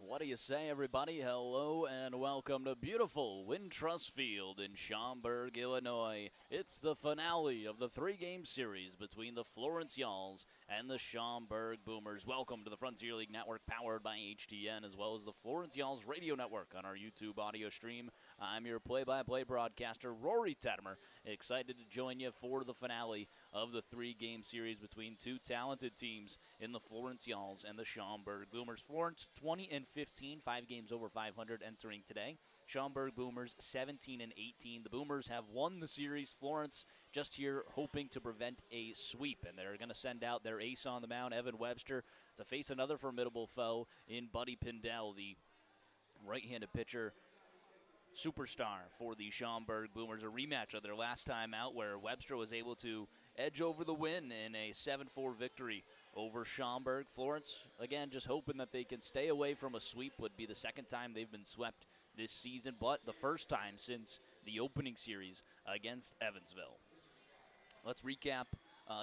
What do you say, everybody? Hello and welcome to beautiful Wintrust Field in Schaumburg, Illinois. It's the finale of the three-game series between the Florence Yalls and the Schaumburg Boomers. Welcome to the Frontier League Network, powered by HTN, as well as the Florence Yalls Radio Network on our YouTube audio stream. I'm your play-by-play broadcaster, Rory Tettemer, excited to join you for the finale of the three-game series between two talented teams in the Florence Yalls and the Schaumburg Boomers. Florence 20-15, 5 games over 500 entering today. Schaumburg Boomers 17-18. The Boomers have won the series. Florence just here hoping to prevent a sweep, and they're going to send out their ace on the mound, Evan Webster, to face another formidable foe in Buddy Pindell, the right-handed pitcher superstar for the Schaumburg Boomers. A rematch of their last time out, where Webster was able to edge over the win in a 7-4 victory over Schaumburg. Florence, again, just hoping that they can stay away from a sweep. Would be the second time they've been swept this season, but the first time since the opening series against Evansville. Let's recap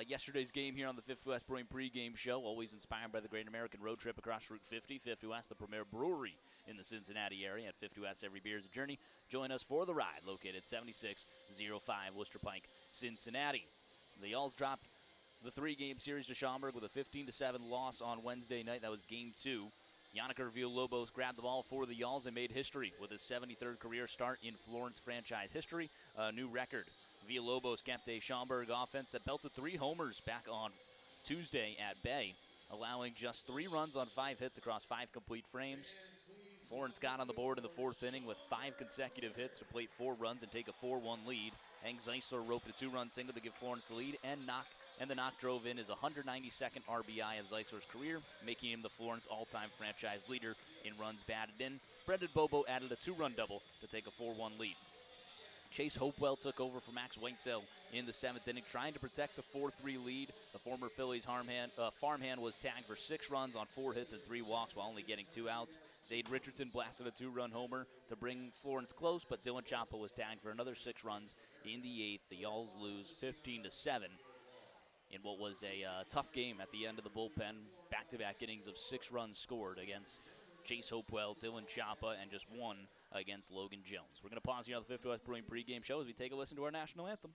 yesterday's game here on the 50 West Brewing pregame show, always inspired by the Great American Road Trip across Route 50. 50 West, the premier brewery in the Cincinnati area. At 50 West, every beer is a journey. Join us for the ride, located 7605 Worcester Pike, Cincinnati. The Yalls dropped the three-game series to Schaumburg with a 15-7 loss on Wednesday night. That was Game 2. Yannicker Villalobos grabbed the ball for the Yalls and made history with his 73rd career start in Florence franchise history. A new record. Villalobos kept a Schaumburg offense that belted 3 homers back on Tuesday at Bay, allowing just 3 runs on 5 hits across 5 complete frames. Florence got on the board in the 4th inning with 5 consecutive hits to plate 4 runs and take a 4-1 lead. Hank Zeisler roped a 2-run single to give Florence the lead, and the knock drove in his 192nd RBI of Zeisler's career, making him the Florence all-time franchise leader in runs batted in. Brendan Bobo added a 2-run double to take a 4-1 lead. Chase Hopewell took over for Max Whitesell in the 7th inning, trying to protect the 4-3 lead. The former Phillies farmhand was tagged for 6 runs on 4 hits and 3 walks while only getting 2 outs. Zade Richardson blasted a 2-run homer to bring Florence close, but Dylan Chapa was tagged for another 6 runs in the 8th. The Yalls lose 15-7 in what was a tough game at the end of the bullpen. Back-to-back innings of 6 runs scored against Chase Hopewell, Dylan Chapa, and just 1 against Logan Jones. We're going to pause here on the 50 West Brewing pregame show as we take a listen to our national anthem.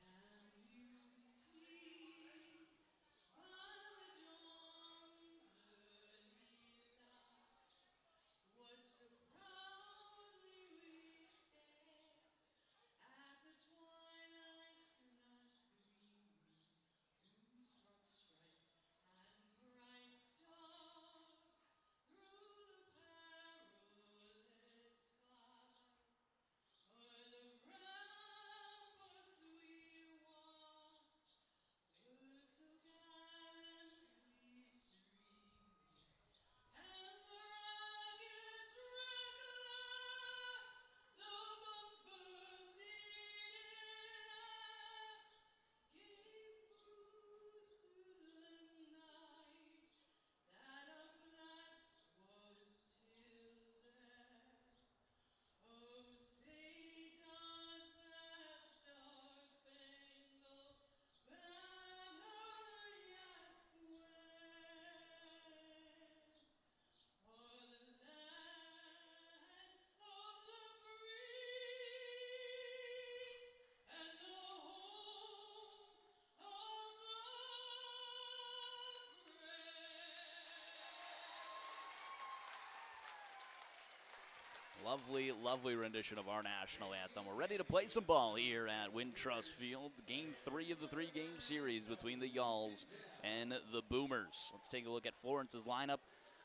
Lovely, lovely rendition of our national anthem. We're ready to play some ball here at Wintrust Field. Game 3 of the three-game series between the Yalls and the Boomers. Let's take a look at Florence's lineup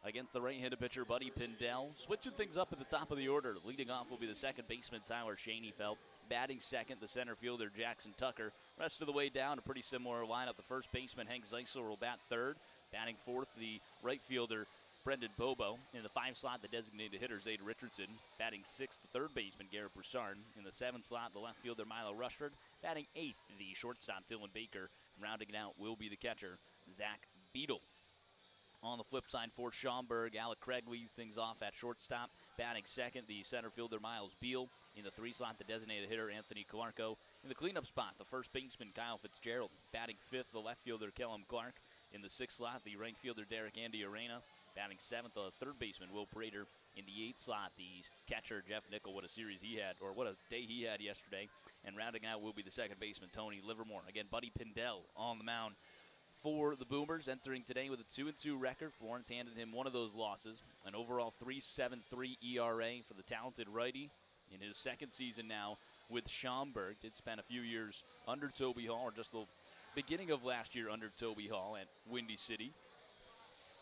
against the right-handed pitcher, Buddy Pindell. Switching things up at the top of the order. Leading off will be the second baseman, Tyler Schoenfeld. Batting second, the center fielder, Jackson Tucker. Rest of the way down, a pretty similar lineup. The first baseman, Hank Zeisler, will bat third. Batting fourth, the right fielder, Brendan Bobo. In the 5 slot, the designated hitter, Zade Richardson. Batting sixth, the third baseman, Garrett Broussard. In the 7th slot, the left fielder, Milo Rushford. Batting eighth, the shortstop, Dylan Baker. Rounding it out will be the catcher, Zach Beadle. On the flip side for Schaumburg, Alec Craig leads things off at shortstop. Batting second, the center fielder, Miles Beal. In the 3 slot, the designated hitter, Anthony Calarco. In the cleanup spot, the first baseman, Kyle Fitzgerald. Batting fifth, the left fielder, Kellum Clark. In the 6th slot, the right fielder Derek Andy Arena. Batting 7th, third baseman Will Prater. In the 8th slot, the catcher Jeff Nickel. What a series he had, or what a day he had yesterday. And rounding out will be the second baseman Tony Livermore. Again, Buddy Pindell on the mound for the Boomers, entering today with a 2-2 record. Florence handed him one of those losses. An overall 3.73 ERA for the talented righty in his second season now with Schaumburg. Did spend a few years under Toby Hall, or just the beginning of last year under Toby Hall at Windy City.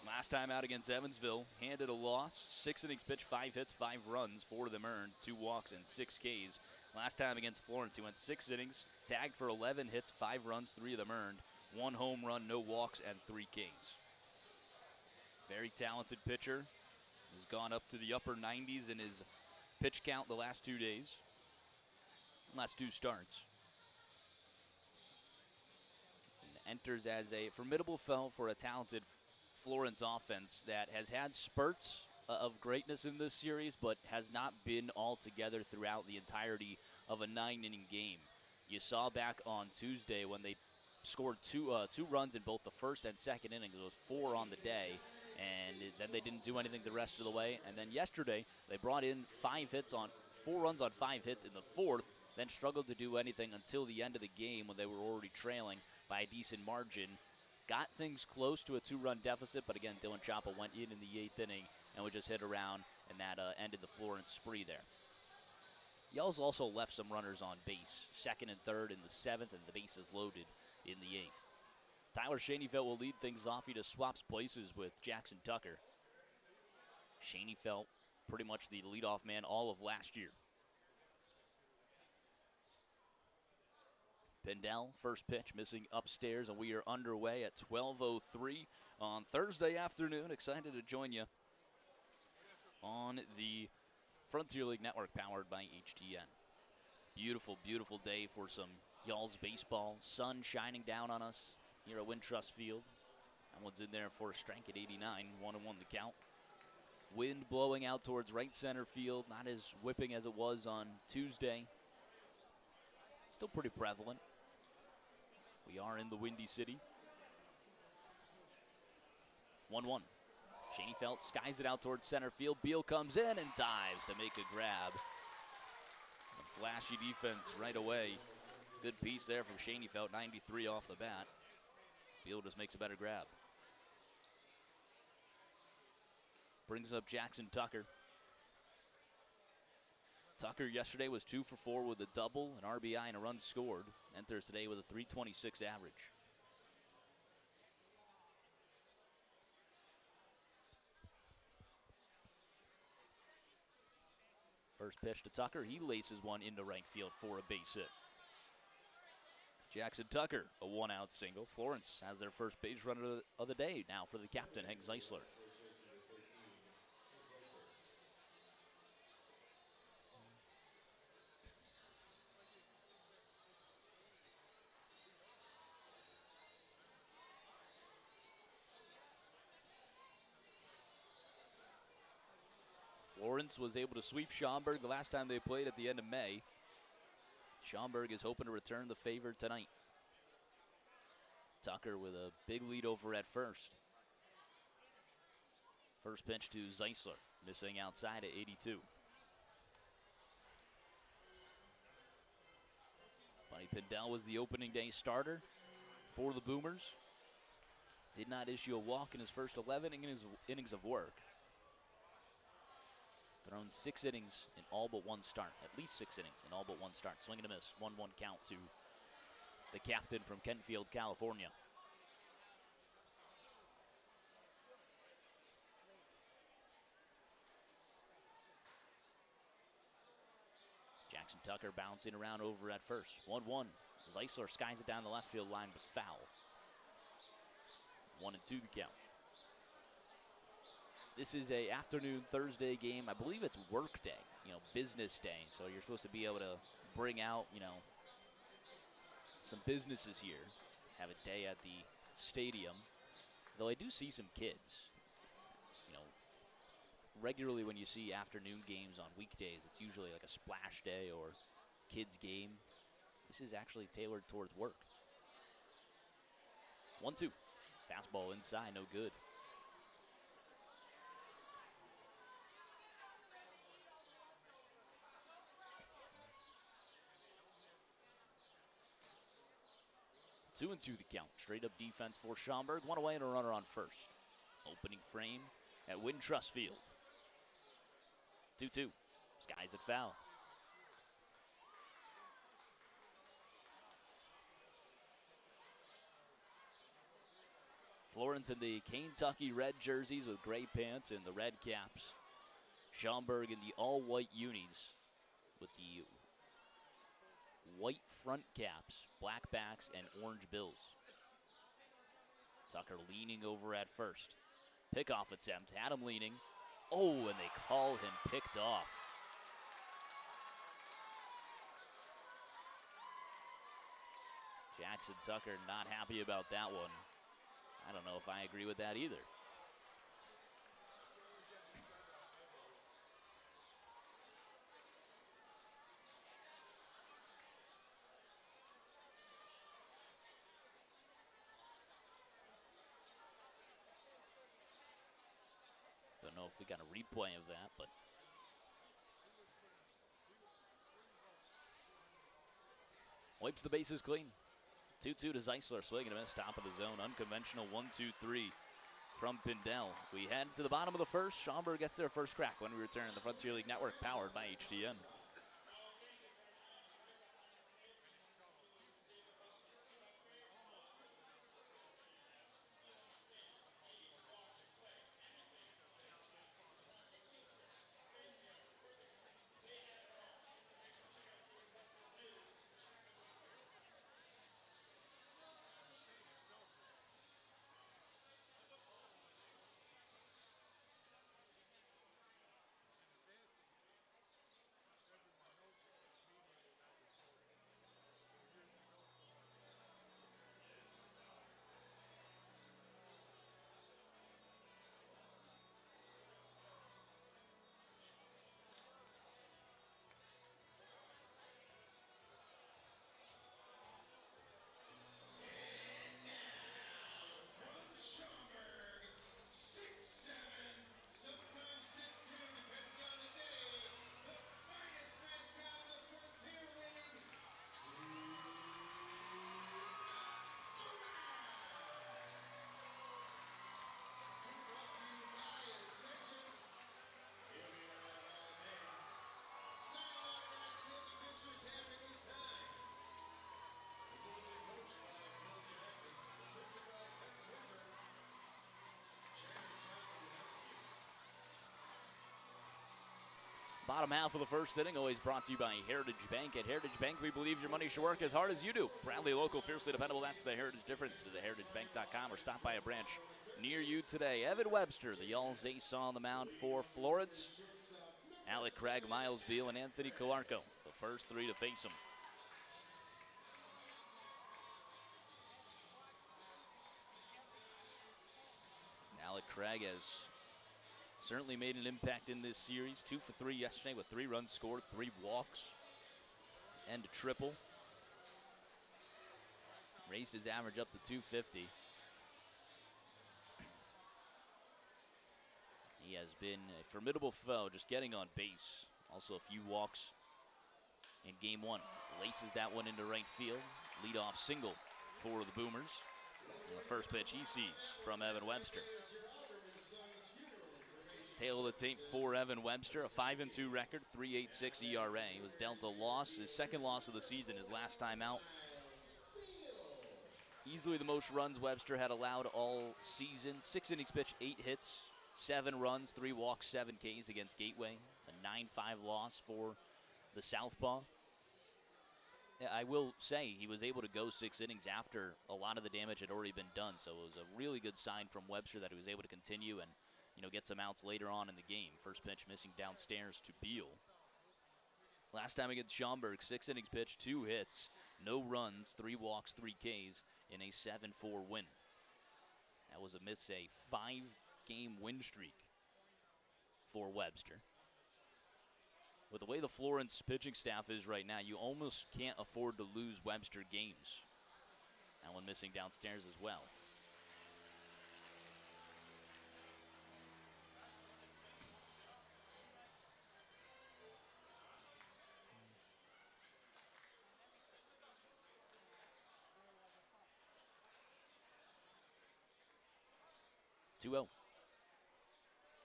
Last time out against Evansville, handed a loss. 6 innings pitched, 5 hits, 5 runs, 4 of them earned, 2 walks, and 6 Ks. Last time against Florence, he went 6 innings, tagged for 11 hits, 5 runs, 3 of them earned, 1 home run, no walks, and 3 Ks. Very talented pitcher. Has gone up to the upper 90s in his pitch count the last 2 days. Last 2 starts. And enters as a formidable foe for a talented Florence offense that has had spurts of greatness in this series, but has not been all together throughout the entirety of a 9-inning game. You saw back on Tuesday when they scored two runs in both the first and second innings. It was 4 on the day, and then they didn't do anything the rest of the way. And then yesterday, they brought in 4 runs on 5 hits in the 4th, then struggled to do anything until the end of the game when they were already trailing by a decent margin. Got things close to a 2-run deficit, but again, Dylan Chapa went in the 8th inning and would just hit around, and that ended the Florence spree there. Yells also left some runners on base, 2nd and 3rd in the 7th, and the bases loaded in the 8th. Tyler Schoenfeld will lead things off. He just swaps places with Jackson Tucker. Schoenfeld, pretty much the leadoff man all of last year. Pindell, first pitch, missing upstairs, and we are underway at 12:03 on Thursday afternoon. Excited to join you on the Frontier League Network, powered by HTN. Beautiful, beautiful day for some Y'all's baseball. Sun shining down on us here at Wintrust Field. That one's in there for a strike at 89, 1-1 the count. Wind blowing out towards right center field, not as whipping as it was on Tuesday. Still pretty prevalent. We are in the Windy City. 1-1. Schoenfeld skies it out towards center field. Beal comes in and dives to make a grab. Some flashy defense right away. Good piece there from Schoenfeld, 93 off the bat. Beal just makes a better grab. Brings up Jackson Tucker. Tucker yesterday was 2 for 4 with a double, an RBI, and a run scored. Enters today with a .326 average. First pitch to Tucker. He laces one into right field for a base hit. Jackson Tucker, a 1-out single. Florence has their first base runner of the day now for the captain, Hank Zeisler. Florence was able to sweep Schaumburg the last time they played at the end of May. Schaumburg is hoping to return the favor tonight. Tucker with a big lead over at first. First pitch to Zeisler, missing outside at 82. Buddy Pindell was the opening day starter for the Boomers. Did not issue a walk in his first 11 innings of work. Thrown 6 innings in all but 1 start. At least 6 innings in all but 1 start. Swing and a miss. 1-1 count to the captain from Kentfield, California. Jackson Tucker bouncing around over at first. 1-1. Zeisler skies it down the left field line, but foul. 1-2 the count. This is a afternoon Thursday game. I believe it's work day, business day. So you're supposed to be able to bring out, some businesses here. Have a day at the stadium. Though I do see some kids. Regularly when you see afternoon games on weekdays, it's usually like a splash day or kids game. This is actually tailored towards work. 1-2. Fastball inside, no good. Two and two the count. Straight up defense for Schaumburg. One away and a runner on first. Opening frame at Wintrust Field. 2-2. Skies at foul. Florence in the Kentucky red jerseys with gray pants and the red caps. Schaumburg in the all-white unis with the white front caps, black backs, and orange bills. Tucker leaning over at first. Pickoff attempt, had him leaning. Oh, and they call him picked off. Jackson Tucker not happy about that one. I don't know if I agree with that either. Don't know if we got a replay of that, but wipes the bases clean. 2-2 to Zeisler, swing and a miss, top of the zone. Unconventional 1-2-3 from Pindell. We head to the bottom of the first. Schaumburg gets their first crack when we return to the Frontier League Network, powered by HDN. Bottom half of the first inning, always brought to you by Heritage Bank. At Heritage Bank, we believe your money should work as hard as you do. Proudly local, fiercely dependable, that's the Heritage difference. Visit heritagebank.com or stop by a branch near you today. Evan Webster, the Y'all's ace on the mound for Florence. Alec Craig, Miles Beal, and Anthony Calarco, the first three to face him. Alec Craig has certainly made an impact in this series. 2 for 3 yesterday with 3 runs scored, 3 walks, and a triple. Raised his average up to 250. He has been a formidable foe, just getting on base. Also a few walks in game 1. Laces that one into right field. Leadoff single for the Boomers. And the first pitch he sees from Evan Webster. Tail of the tape for Evan Webster, a 5-2 record, 3.86 ERA. He was dealt a loss, his second loss of the season, his last time out. Easily the most runs Webster had allowed all season. 6 innings pitched, 8 hits, 7 runs, 3 walks, 7 Ks against Gateway. A 9-5 loss for the Southpaw. I will say he was able to go 6 innings after a lot of the damage had already been done. So it was a really good sign from Webster that he was able to continue and get some outs later on in the game. First pitch missing downstairs to Beal. Last time against Schaumburg, 6 innings pitched, 2 hits, no runs, 3 walks, 3 Ks in a 7-4 win. That was a 5-game win streak for Webster. With the way the Florence pitching staff is right now, you almost can't afford to lose Webster games. That one missing downstairs as well. 2-0.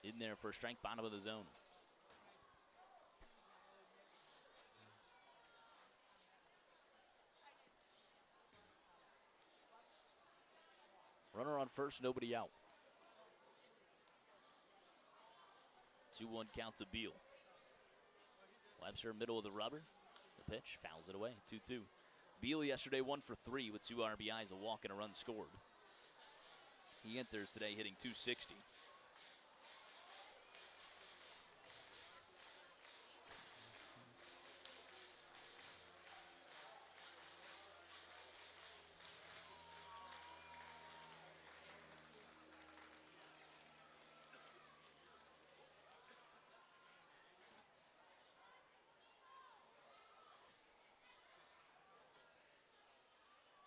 In there for a strike, bottom of the zone. Runner on first, nobody out. 2-1 count to Beal. Webster, middle of the rubber. The pitch, fouls it away, 2-2. Beal yesterday 1 for 3 with 2 RBIs, a walk, and a run scored. He enters today hitting .260.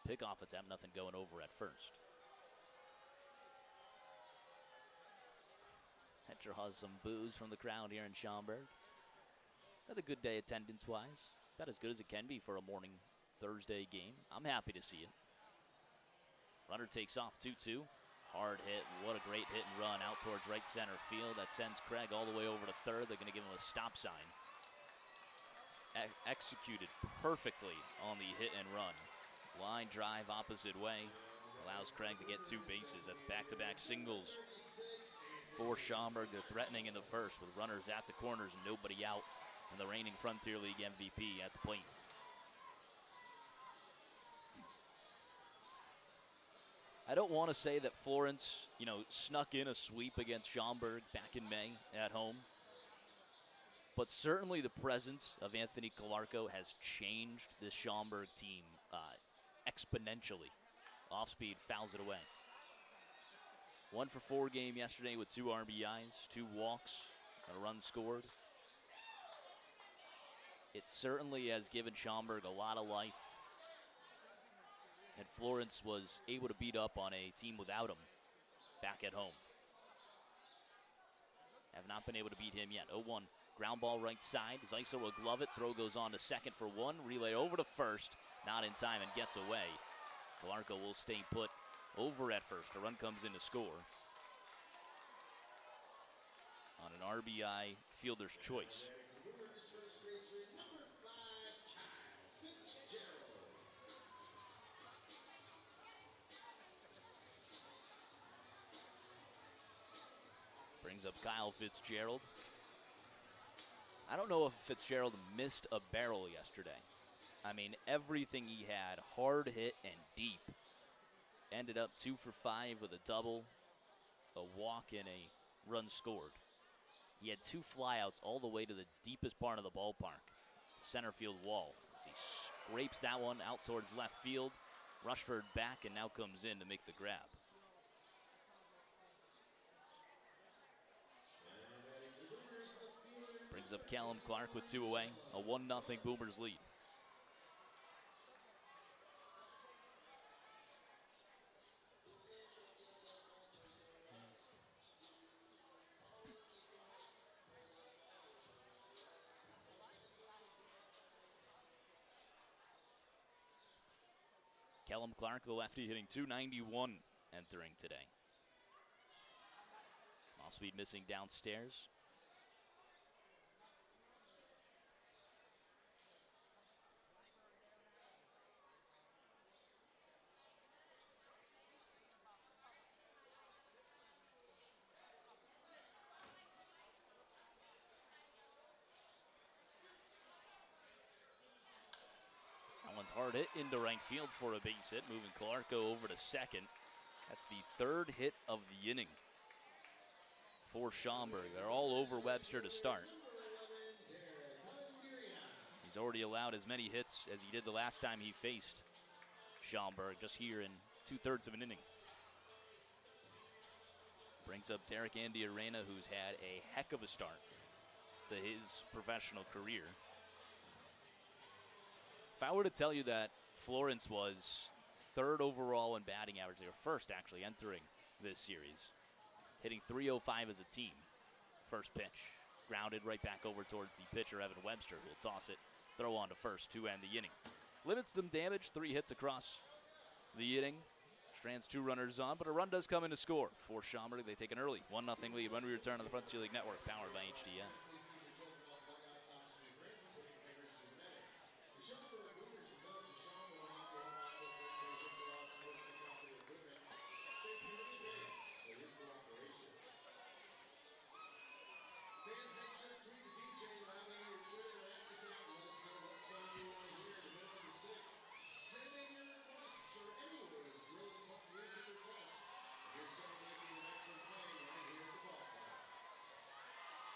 Pickoff attempt, nothing going over at first. That draws some boos from the crowd here in Schaumburg. Another good day attendance-wise. About as good as it can be for a morning Thursday game. I'm happy to see it. Runner takes off, 2-2. Hard hit, what a great hit and run out towards right center field. That sends Craig all the way over to third. They're going to give him a stop sign. Executed perfectly on the hit and run. Line drive opposite way. Allows Craig to get 2 bases. That's back-to-back singles for Schaumburg. They're threatening in the first with runners at the corners and nobody out. And the reigning Frontier League MVP at the plate. I don't want to say that Florence, snuck in a sweep against Schaumburg back in May at home. But certainly the presence of Anthony Calarco has changed this Schaumburg team exponentially. Off-speed fouls it away. 1 for 4 game yesterday with 2 RBIs, 2 walks, and a run scored. It certainly has given Schaumburg a lot of life. And Florence was able to beat up on a team without him back at home. Have not been able to beat him yet. 0-1. Ground ball right side. Zeiser will glove it. Throw goes on to second for 1. Relay over to first. Not in time and gets away. Calarco will stay put over at first. A run comes in to score. On an RBI fielder's choice. Brings up Kyle Fitzgerald. I don't know if Fitzgerald missed a barrel yesterday. I mean, everything he had, hard hit and deep. Ended up 2 for 5 with a double, a walk, and a run scored. He had 2 flyouts all the way to the deepest part of the ballpark, center field wall. As he scrapes that one out towards left field. Rushford back and now comes in to make the grab. Brings up Callum Clark with 2 away. A 1-0 Boomers lead. Callum Clark, the lefty, hitting .291 entering today. Off-speed missing downstairs. That one's hard hit into right field for a base hit, moving Calarco over to second. That's the 3rd hit of the inning for Schaumburg. They're all over Webster to start. He's already allowed as many hits as he did the last time he faced Schaumburg, just here in 2/3 of an inning. Brings up Derek Andy Arena, who's had a heck of a start to his professional career. If I were to tell you that Florence was 3rd overall in batting average, they were 1st actually entering this series, hitting .305 as a team. First pitch, grounded right back over towards the pitcher, Evan Webster, who will toss it, throw on to first to end the inning. Limits some damage, 3 hits across the inning. Strands 2 runners on, but a run does come in to score. For Schaumburg, they take an early 1-0 lead when we return on the Frontier League Network, powered by HDN. The Schaumburg Boomers have moved to Schaumburg Equal Aqua Filtration for all sports and capital equipment. Thank you in advance for your cooperation. Fans, make sure to tweet the DJ live on your Twitter or X account and let us know what song you want to hear in the middle of the sixth. Send in your requests for anyone's Grill and Pump music request. Your song might be the next one playing right here at the ballpark.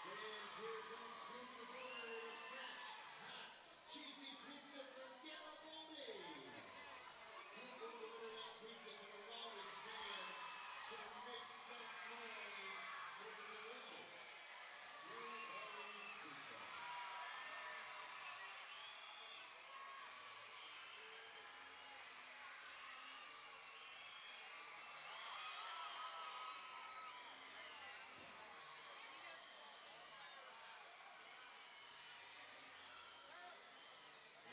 Fans, here comes Scoop the Boomer with a fresh, hot, cheesy pizza from Garibaldi's. Scoop will deliver that pizza to the loudest fans, so make some noise for the delicious Garibaldi's pizza.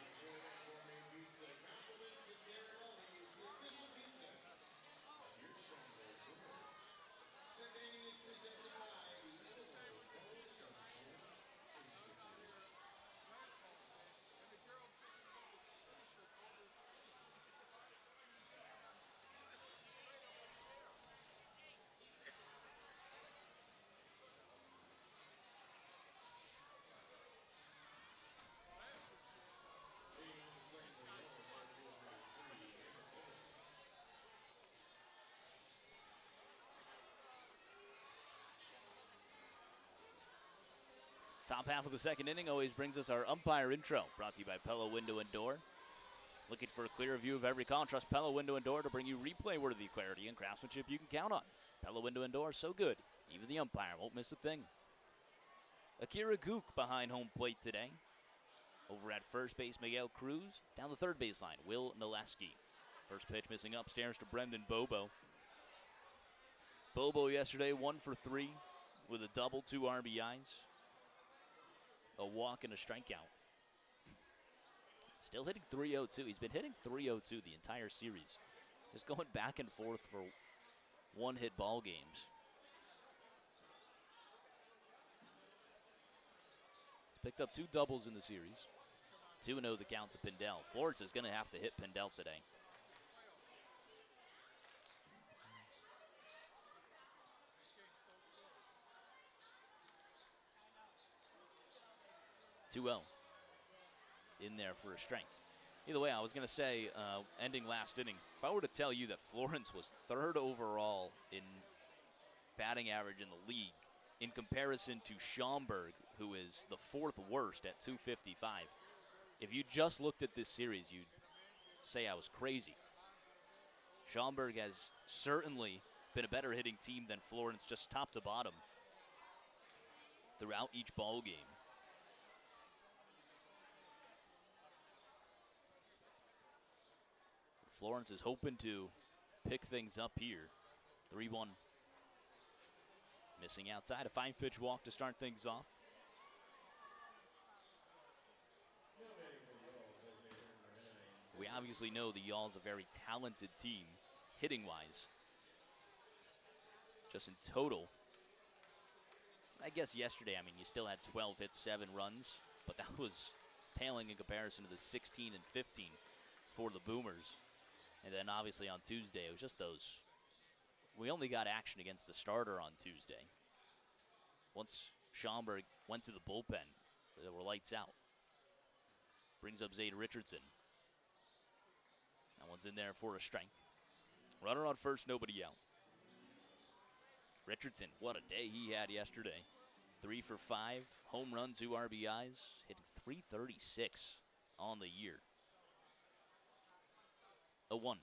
Enjoy that gourmet pizza. Compliments of Garibaldi's, the official pizza of your Schaumburg Boomers. Second inning is presented by the Illinois College Insurance Institute. Top half of the second inning always brings us our umpire intro, brought to you by Pella Window and Door. Looking for a clear view of every call? Trust Pella Window and Door to bring you replay-worthy clarity and craftsmanship you can count on. Pella Window and Door, so good, even the umpire won't miss a thing. Akira Gook behind home plate today. Over at first base, Miguel Cruz. Down the third baseline, Will Naleski. First pitch missing upstairs to Brendan Bobo. Bobo yesterday 1 for 3 with a double, 2 RBIs. A walk and a strikeout. Still hitting .302. He's been hitting .302 the entire series. Just going back and forth for one-hit ball games. He's picked up 2 doubles in the series. 2-0 the count to Pindell. Florence is going to have to hit Pindell today. In there for a strike. Either way, I was going to say, ending last inning, if I were to tell you that Florence was 3rd overall in batting average in the league in comparison to Schaumburg, who is the 4th worst at .255, if you just looked at this series, you'd say I was crazy. Schaumburg has certainly been a better hitting team than Florence, just top to bottom, throughout each ball game. Florence is hoping to pick things up here. 3-1. Missing outside, a 5-pitch walk to start things off. We obviously know the Y'all's a very talented team, hitting-wise. Just in total, I guess yesterday, you still had 12 hits, 7 runs, but that was paling in comparison to the 16 and 15 for the Boomers. And then obviously on Tuesday, it was just those. We only got action against the starter on Tuesday. Once Schaumburg went to the bullpen, there were lights out. Brings up Zade Richardson. That one's in there for a strike. Runner on first, nobody out. Richardson, what a day he had yesterday. 3 for 5, home run, 2 RBIs, hitting .336 on the year. 0-1.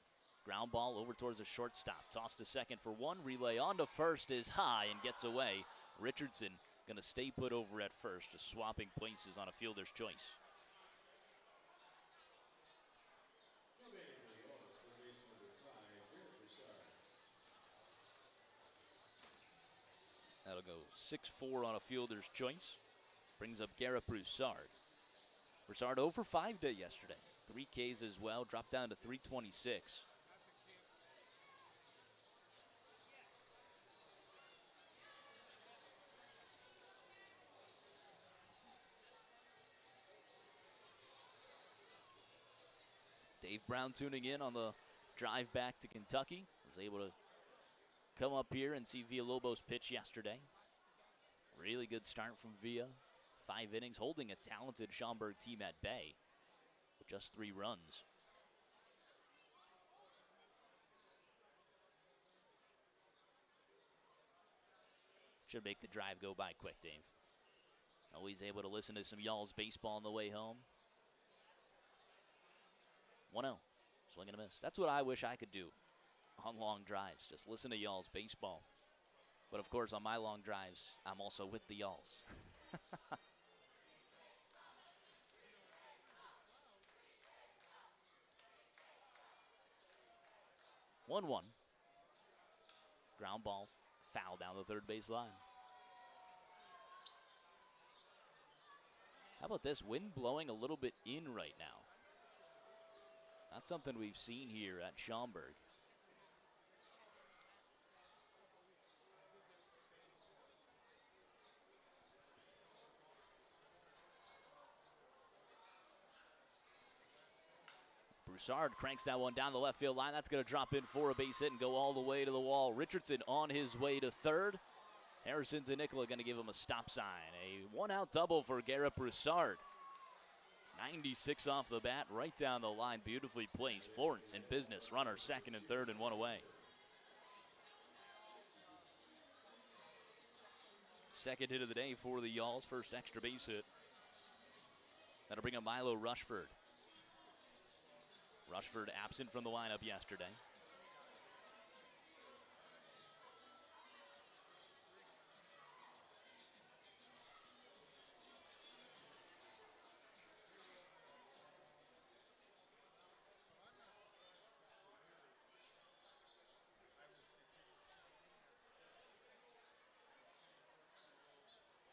Ground ball over towards the shortstop. Toss to second for 1. Relay on to first is high and gets away. Richardson going to stay put over at first, just swapping places on a fielder's choice. That'll go 6-4 on a fielder's choice. Brings up Garrett Broussard. Broussard 0 for 5 day yesterday. 3 Ks as well, dropped down to .326. Dave Brown tuning in on the drive back to Kentucky. Was able to come up here and see Villalobos pitch yesterday. Really good start from Villa. 5 innings, holding a talented Schaumburg team at bay with just 3 runs. Should make the drive go by quick, Dave. Always able to listen to some y'all's baseball on the way home. 1-0. Swing and a miss. That's what I wish I could do on long drives. Just listen to y'all's baseball. But of course, on my long drives, I'm also with the y'alls. 1-1. Ground ball, foul down the third base line. How about this? Wind blowing a little bit in right now. Not something we've seen here at Schaumburg. Broussard cranks that one down the left field line. That's going to drop in for a base hit and go all the way to the wall. Richardson on his way to third. Harrison DeNicola going to give him a stop sign. A 1-out double for Garrett Broussard. 96 off the bat, right down the line, beautifully placed. Florence in business, runner second and third and 1 away. Second hit of the day for the Y'alls, first extra base hit. That'll bring up Milo Rushford. Rushford absent from the lineup yesterday.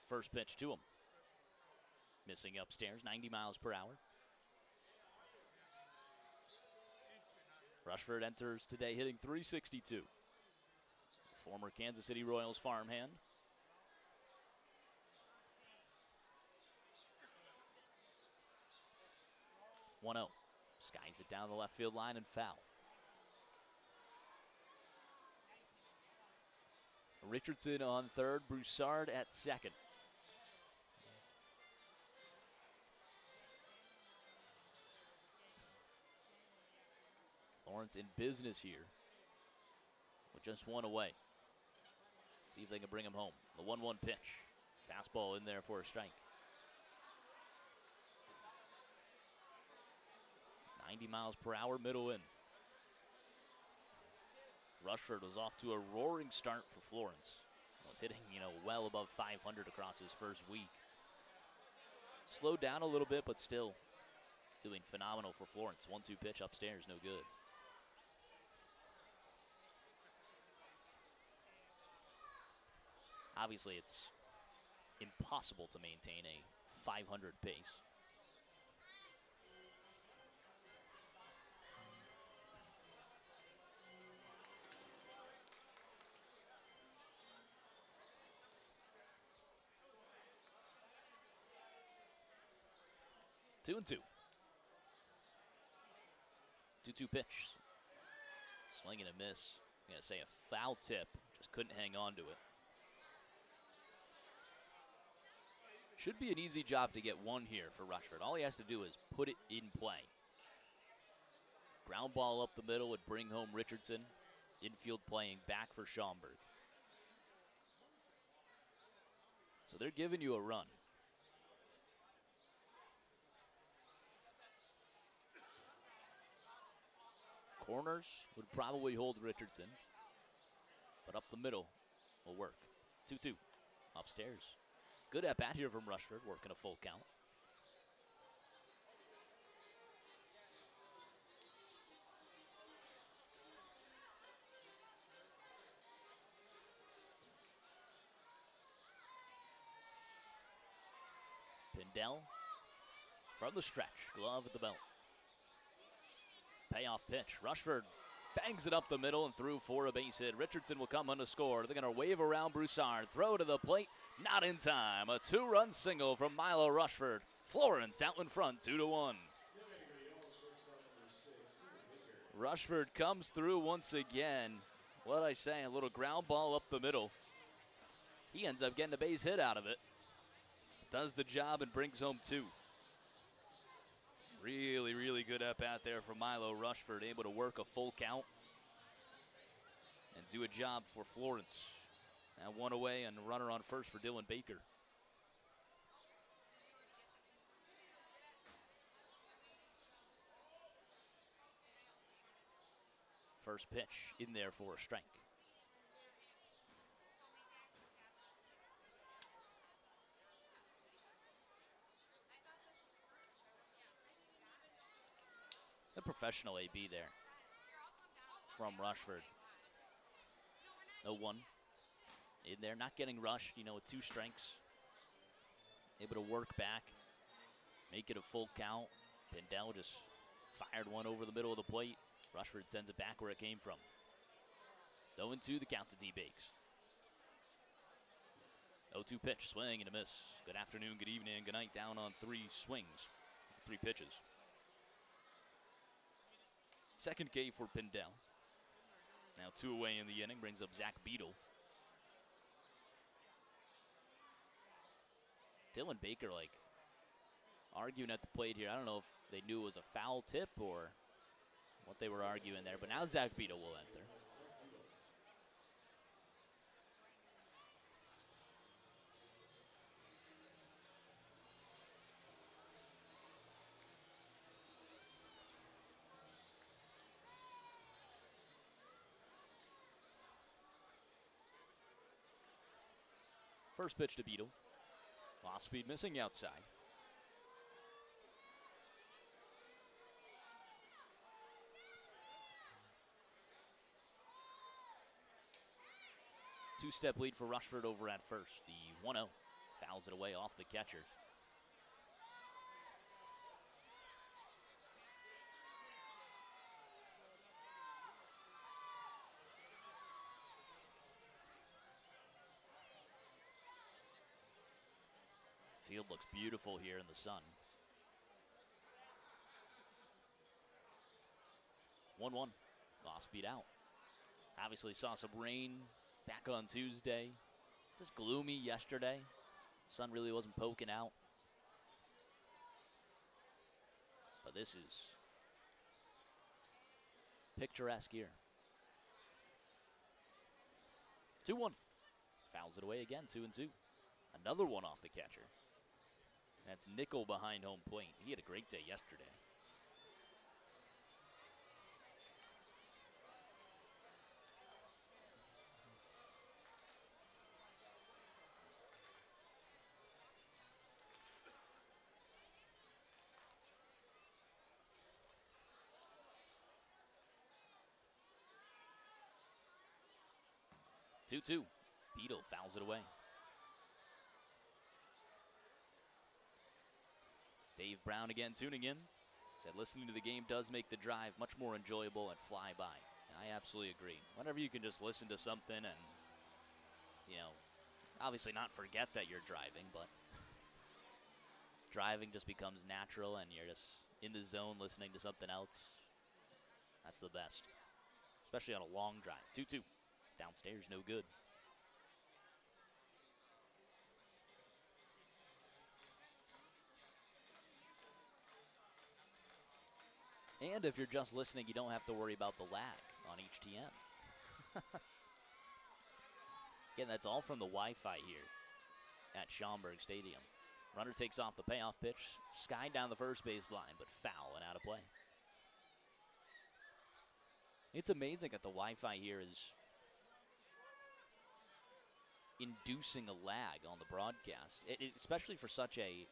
First pitch to him. Missing upstairs, 90 miles per hour. Rushford enters today hitting .362. Former Kansas City Royals farmhand. 1-0. Skies it down the left field line and foul. Richardson on third, Broussard at second. Florence in business here with just 1 away. See if they can bring him home. The 1-1 pitch. Fastball in there for a strike. 90 miles per hour, middle in. Rushford was off to a roaring start for Florence. Was hitting, well above 500 across his first week. Slowed down a little bit, but still doing phenomenal for Florence. 1-2 pitch upstairs, no good. Obviously, it's impossible to maintain a 500 pace. Two and two. 2-2 pitch. Swing and a miss. I'm going to say a foul tip. Just couldn't hang on to it. Should be an easy job to get one here for Rushford. All he has to do is put it in play. Ground ball up the middle would bring home Richardson. Infield playing back for Schaumburg. So they're giving you a run. Corners would probably hold Richardson, but up the middle will work. 2-2 upstairs. Good at bat here from Rushford, working a full count. Pindell from the stretch, glove at the belt. Payoff pitch. Rushford bangs it up the middle and through for a base hit. Richardson will come on to score. They're going to wave around Broussard. Throw to the plate. Not in time. A 2-run single from Milo Rushford. Florence out in front, 2-1. Rushford comes through once again. What I say, a little ground ball up the middle. He ends up getting a base hit out of it. Does the job and brings home 2. Really, really good at bat there from Milo Rushford, able to work a full count and do a job for Florence. Now 1 away and runner on first for Dylan Baker. First pitch in there for a strike. A professional AB there from Rushford. 0-1 in there, not getting rushed, with 2 strikes. Able to work back, make it a full count. Pindell just fired one over the middle of the plate. Rushford sends it back where it came from. 0-2 the count to D-Bakes. 0-2 pitch, swing and a miss. Good afternoon, good evening, good night. Down on 3 swings, 3 pitches. Second K for Pindell. Now 2 away in the inning, brings up Zach Beadle. Dylan Baker, arguing at the plate here. I don't know if they knew it was a foul tip or what they were arguing there, but now Zach Beadle will enter. First pitch to Beadle. Off speed missing outside. Two-step lead for Rushford over at first. The 1-0 fouls it away off the catcher. Field looks beautiful here in the sun. 1-1, off speed out. Obviously saw some rain back on Tuesday. Just gloomy yesterday. Sun really wasn't poking out. But this is picturesque here. 2-1. Fouls it away again, 2-2. Another one off the catcher. That's Nickel behind home plate. He had a great day yesterday. Two-two. Beadle fouls it away. Dave Brown again tuning in. Said listening to the game does make the drive much more enjoyable and fly by. I absolutely agree. Whenever you can just listen to something and, obviously not forget that you're driving, but driving just becomes natural and you're just in the zone listening to something else. That's the best, especially on a long drive. 2-2. Downstairs, no good. And if you're just listening, you don't have to worry about the lag on HTM. Again, that's all from the Wi-Fi here at Schaumburg Stadium. Runner takes off the payoff pitch, skied down the first base line, but foul and out of play. It's amazing that the Wi-Fi here is inducing a lag on the broadcast, especially for such a,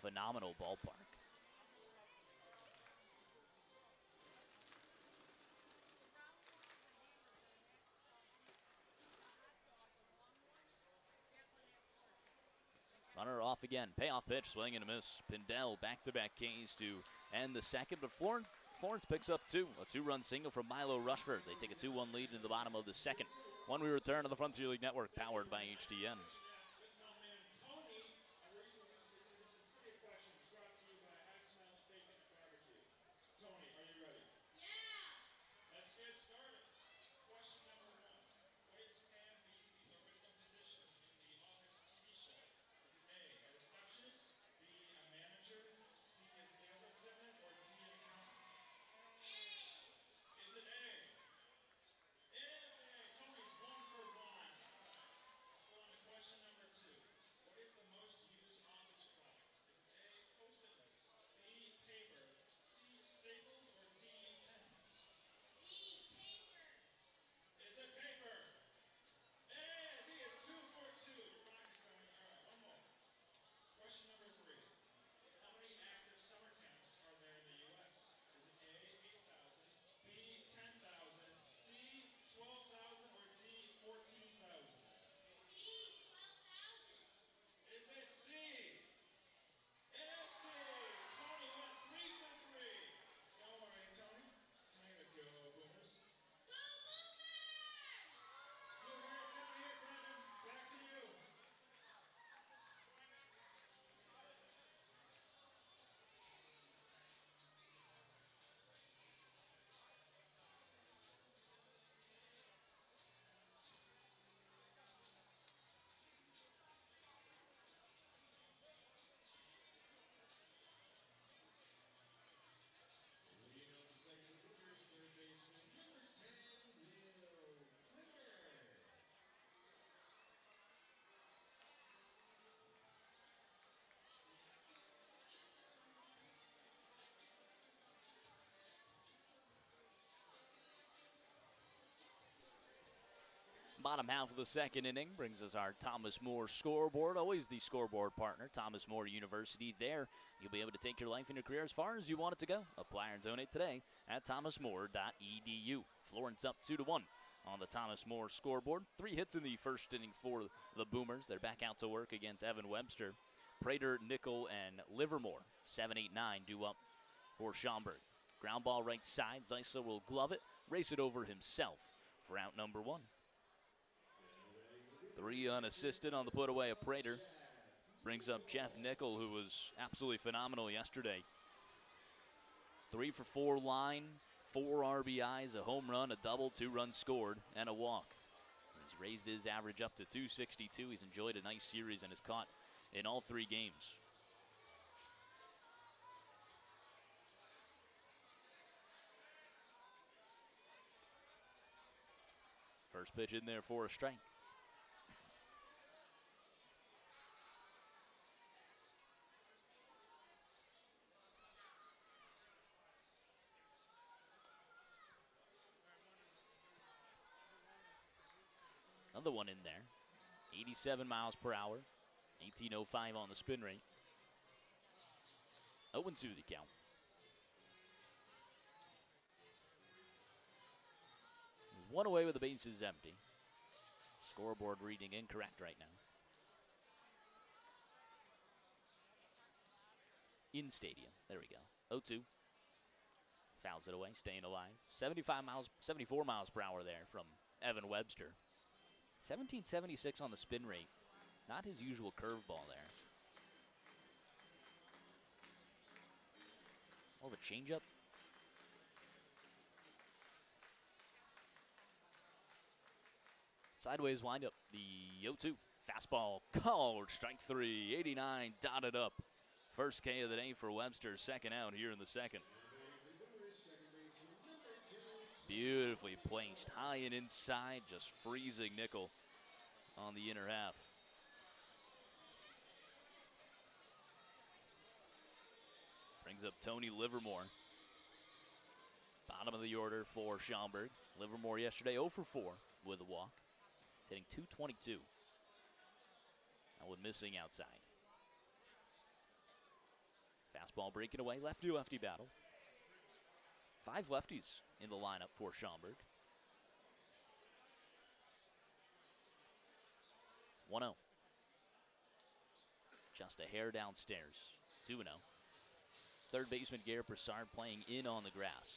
phenomenal ballpark. Runner off again. Payoff pitch, swing and a miss. Pindell back-to-back Ks to end the second, but Florence picks up 2. A 2-run single from Milo Rushford. They take a 2-1 lead into the bottom of the second. When we return to the Frontier League Network, powered by HTN. Tony, are you ready? Bottom half of the second inning brings us our Thomas More scoreboard. Always the scoreboard partner, Thomas More University. There, you'll be able to take your life and your career as far as you want it to go. Apply or donate today at thomasmore.edu. Florence up 2-1 on the Thomas More scoreboard. 3 hits in the first inning for the Boomers. They're back out to work against Evan Webster. Prater, Nickel, and Livermore. 7, 8, 9 due up for Schaumburg. Ground ball right side. Zeisler will glove it, race it over himself for out number 1. 3 unassisted on the put away of Prater. Brings up Jeff Nickel, who was absolutely phenomenal yesterday. 3 for 4 line, 4 RBIs, a home run, a double, 2 runs scored, and a walk. He's raised his average up to 262. He's enjoyed a nice series and is caught in all 3 games. First pitch in there for a strike. Another one in there. 87 miles per hour. 18.05 on the spin rate. 0-2 the count. There's 1 away with the bases empty. Scoreboard reading incorrect right now. In stadium. There we go. 0-2. Fouls it away, staying alive. 74 miles per hour there from Evan Webster. 1776 on the spin rate. Not his usual curveball there. More of a changeup. Sideways windup. The 0-2. Fastball called. Strike 3. 89 dotted up. First K of the day for Webster. Second out here in the second. Beautifully placed, high and inside, just freezing Nickel on the inner half. Brings up Tony Livermore. Bottom of the order for Schaumburg. Livermore yesterday 0 for 4 with a walk. He's hitting .222. That one missing outside. Fastball breaking away, lefty-lefty battle. 5 lefties in the lineup for Schaumburg. 1-0. Just a hair downstairs. 2-0. Third baseman Garrett Broussard playing in on the grass.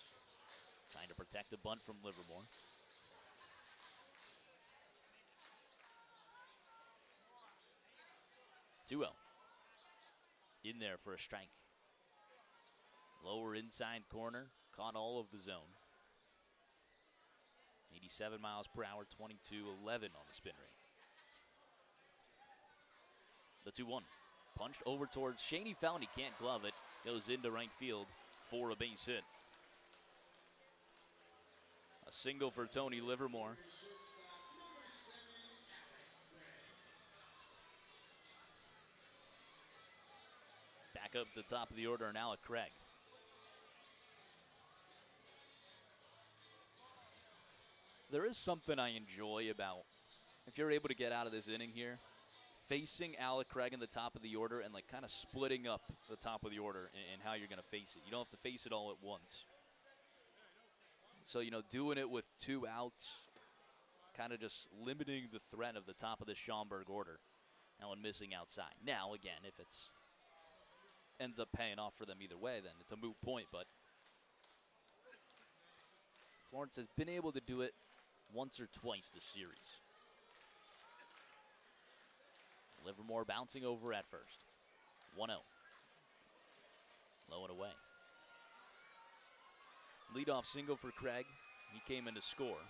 Trying to protect a bunt from Livermore. In there for a strike. Lower inside corner. Caught all of the zone. 87 miles per hour, 22-11 on the spin rate. The 2-1. Punched over towards Shaney Fountain. He can't glove it. Goes into right field for a base hit. A single for Tony Livermore. Back up to top of the order, and Alec Craig. There is something I enjoy about, if you're able to get out of this inning here, facing Alec Craig in the top of the order and like kind of splitting up the top of the order and how you're going to face it. You don't have to face it all at once. So, doing it with 2 outs, kind of just limiting the threat of the top of the Schaumburg order. That one missing outside. Now, again, if it's ends up paying off for them either way, then it's a moot point. But Florence has been able to do it once or twice this series. Livermore bouncing over at first. 1-0. Low and away. Leadoff single for Craig. He came in to score.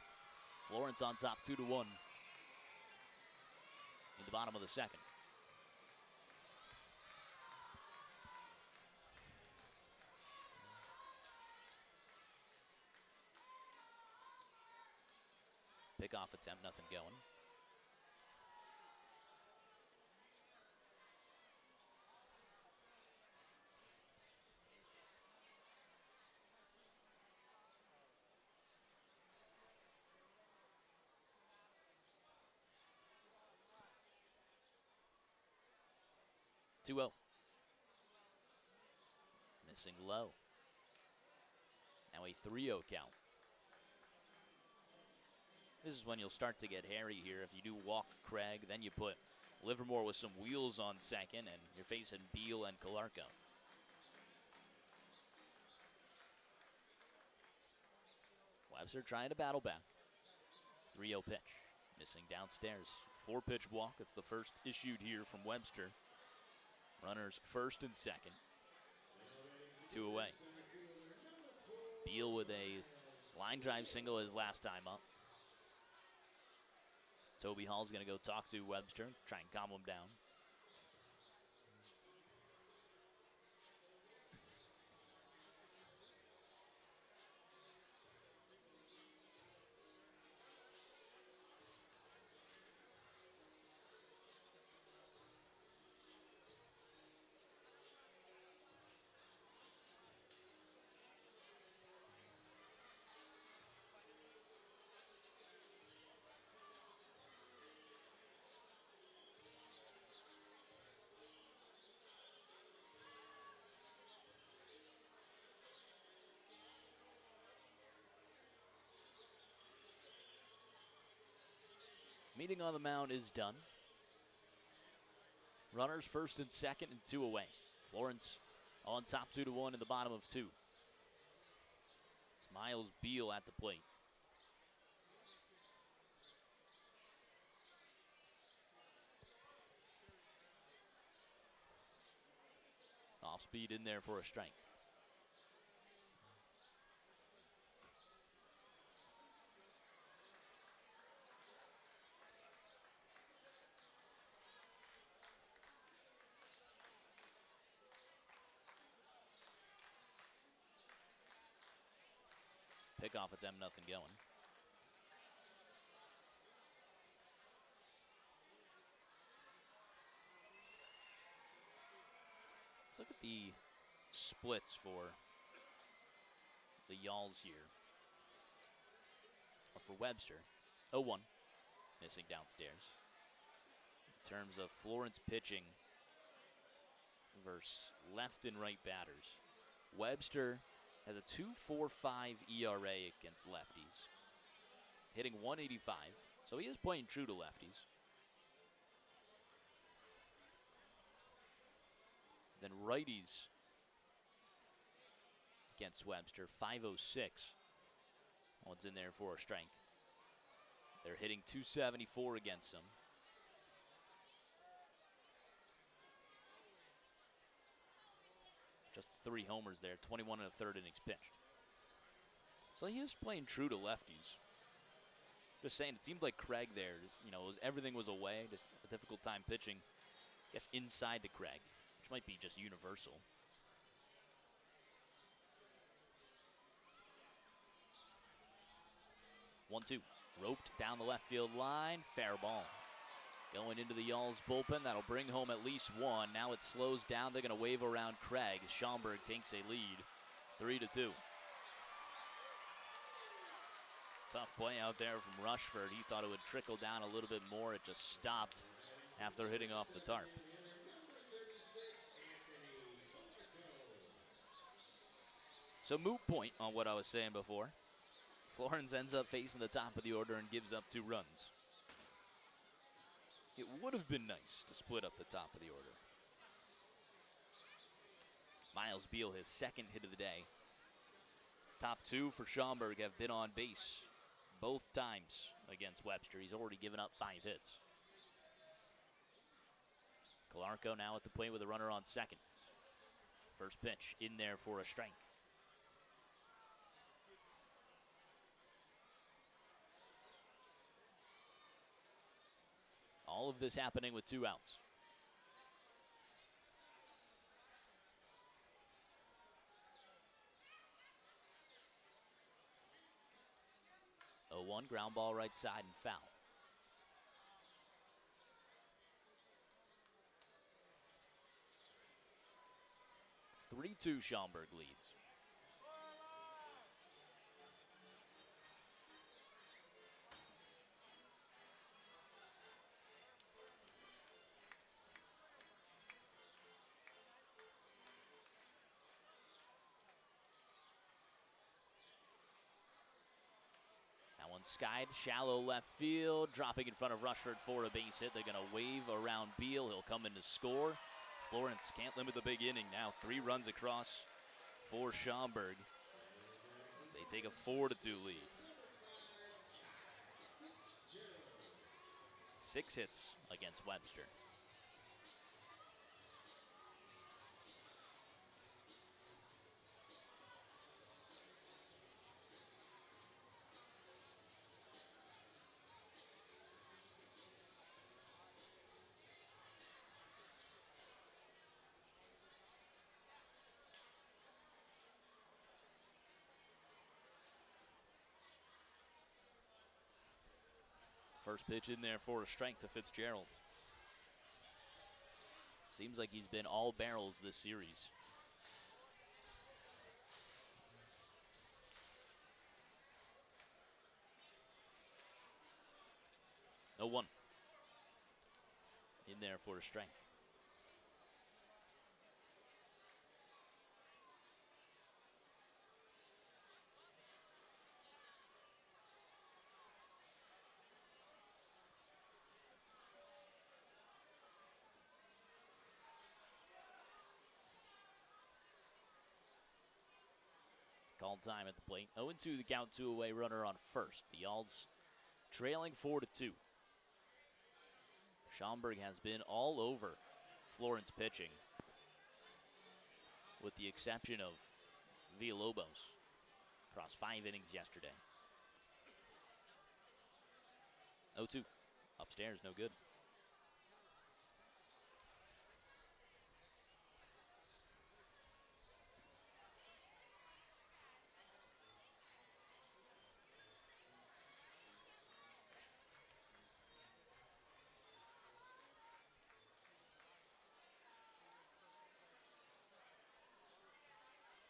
Florence on top 2-1 in the bottom of the second. Pickoff attempt, nothing going. 2-0. Missing low. Now a 3-0 count. This is when you'll start to get hairy here. If you do walk Craig, then you put Livermore with some wheels on second, and you're facing Beal and Calarco. Webster trying to battle back. 3-0 pitch. Missing downstairs. 4-pitch walk. It's the first issued here from Webster. Runners first and second. 2 away. Beal with a line drive single his last time up. Toby Hall's going to go talk to Webster, try and calm him down. Meeting on the mound is done. Runners first and second and 2 away. Florence on top 2-1 in the bottom of 2. It's Miles Beal at the plate. Off speed in there for a strike. Pickoff, it's M0 going. Let's look at the splits for the Y'alls here. Or for Webster, 0-1, missing downstairs. In terms of Florence pitching versus left and right batters, Webster has a 2.45 ERA against lefties, hitting 185, so he is playing true to lefties. Then righties against Webster, 506. One's in there for a strike. They're hitting 274 against him. Just 3 homers there, 21 1/3 innings pitched. So he is playing true to lefties. Just saying, it seemed like Craig there, everything was away, just a difficult time pitching, I guess, inside to Craig, which might be just universal. One-two, roped down the left field line, fair ball. Going into the Y'alls bullpen, that'll bring home at least one. Now it slows down, they're going to wave around Craig. Schaumburg takes a lead, 3-2. Tough play out there from Rushford. He thought it would trickle down a little bit more. It just stopped after hitting off the tarp. So moot point on what I was saying before. Florence ends up facing the top of the order and gives up 2 runs. It would have been nice to split up the top of the order. Miles Beal, his second hit of the day. Top 2 for Schaumburg have been on base both times against Webster. He's already given up 5 hits. Calarco now at the plate with a runner on second. First pitch in there for a strike. All of this happening with 2 outs. Oh, 1 ground ball right side and foul. (3-2) Schaumburg leads. One skied, shallow left field, dropping in front of Rushford for a base hit. They're going to wave around Beal. He'll come in to score. Florence can't limit the big inning now. 3 runs across for Schaumburg. They take a 4-2 lead. 6 hits against Webster. First pitch in there for a strike to Fitzgerald. Seems like he's been all barrels this series. No 1. In there for a strike. Called time at the plate. 0-2 the count, 2 away, runner on first. The Alds trailing 4-2. Schaumburg has been all over Florence pitching, with the exception of Villalobos, across 5 innings yesterday. 0-2. Upstairs, no good.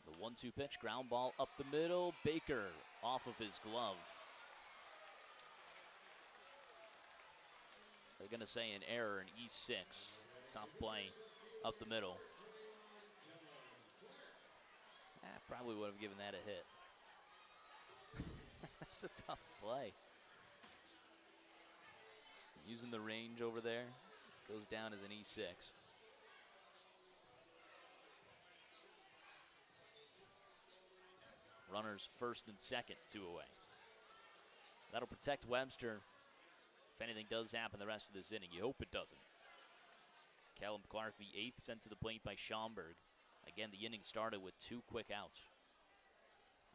The 1-2 pitch, ground ball up the middle. Baker off of his glove. They're going to say an error in E6. Tough play up the middle. Probably would have given that a hit. That's a tough play. Using the range over there. Goes down as an E6. Runners first and second, 2 away. That'll protect Webster if anything does happen the rest of this inning. You hope it doesn't. Callum Clark, the 8th, sent to the plate by Schaumburg. Again, the inning started with 2 quick outs.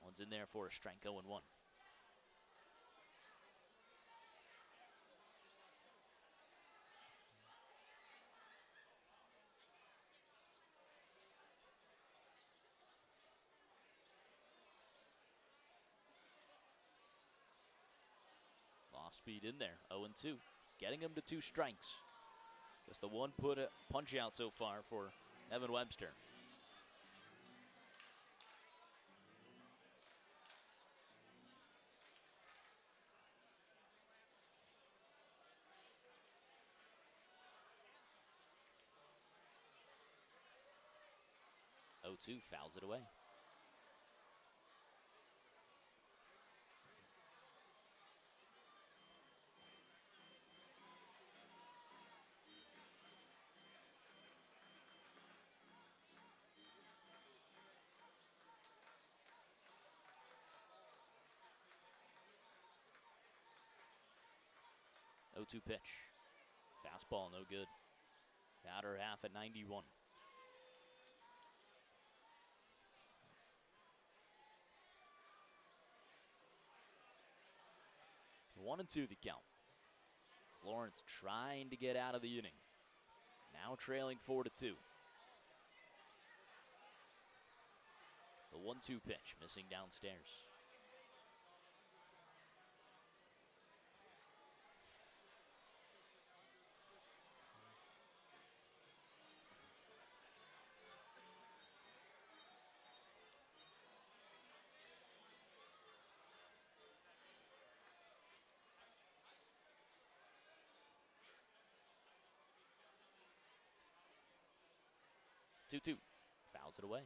One's in there for a strike, 0-1. Off speed in there, 0-2. Getting him to 2 strikes. Just the 1 punch out so far for Evan Webster. Oh, 2 fouls it away. Oh, 2 pitch. Fastball, no good. Outer half at 91. 1-2 the count. Florence trying to get out of the inning. Now trailing 4-2. The 1-2 pitch, missing downstairs. Two. Fouls it away.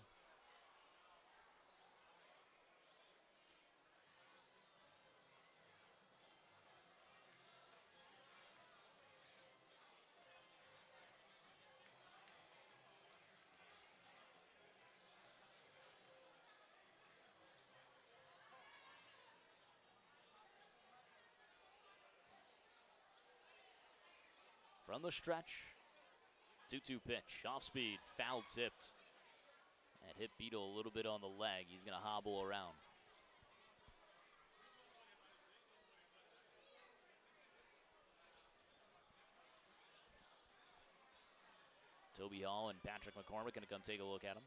From the stretch, 2-2 pitch. Off speed, foul tipped. And hit Beetle a little bit on the leg. He's going to hobble around. Toby Hall and Patrick McCormick going to come take a look at him.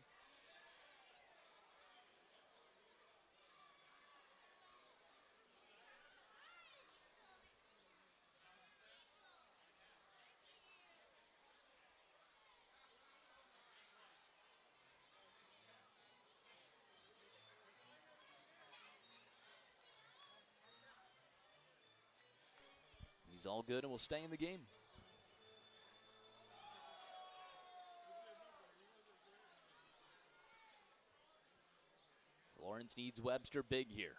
He's all good and will stay in the game. Florence needs Webster big here.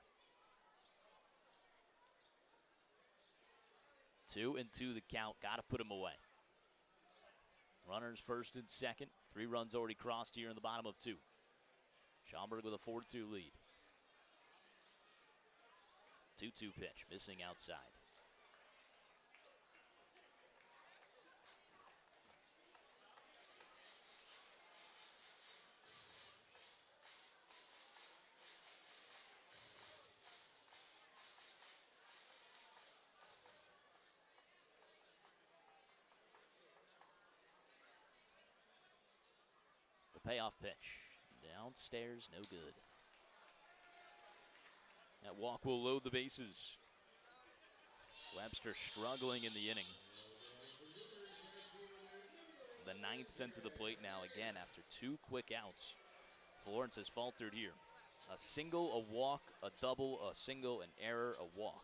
2-2 the count. Got to put him away. Runners first and second. 3 runs already crossed here in the bottom of 2. Schaumburg with a 4-2 lead. 2-2 pitch, missing outside. The payoff pitch. Downstairs, no good. That walk will load the bases. Webster struggling in the inning. The 9th sent to the plate now again after 2 quick outs. Florence has faltered here. A single, a walk, a double, a single, an error, a walk.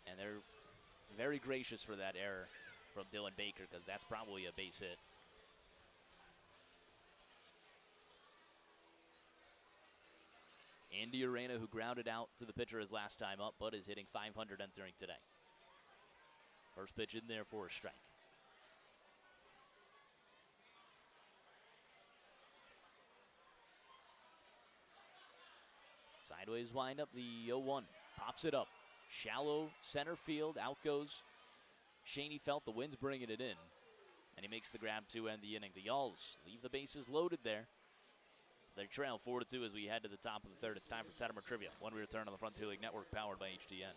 And they're very gracious for that error from Dylan Baker because that's probably a base hit. Andy Arena, who grounded out to the pitcher his last time up, but is hitting .500 entering today. First pitch in there for a strike. Sideways windup, the 0-1. Pops it up. Shallow center field. Out goes Shaney Felt. The wind's bringing it in. And he makes the grab to end the inning. The Yalls leave the bases loaded there. They trail 4-2 as we head to the top of the 3rd. It's time for Tettemer Trivia. When we return on the Frontier League Network, powered by HDN.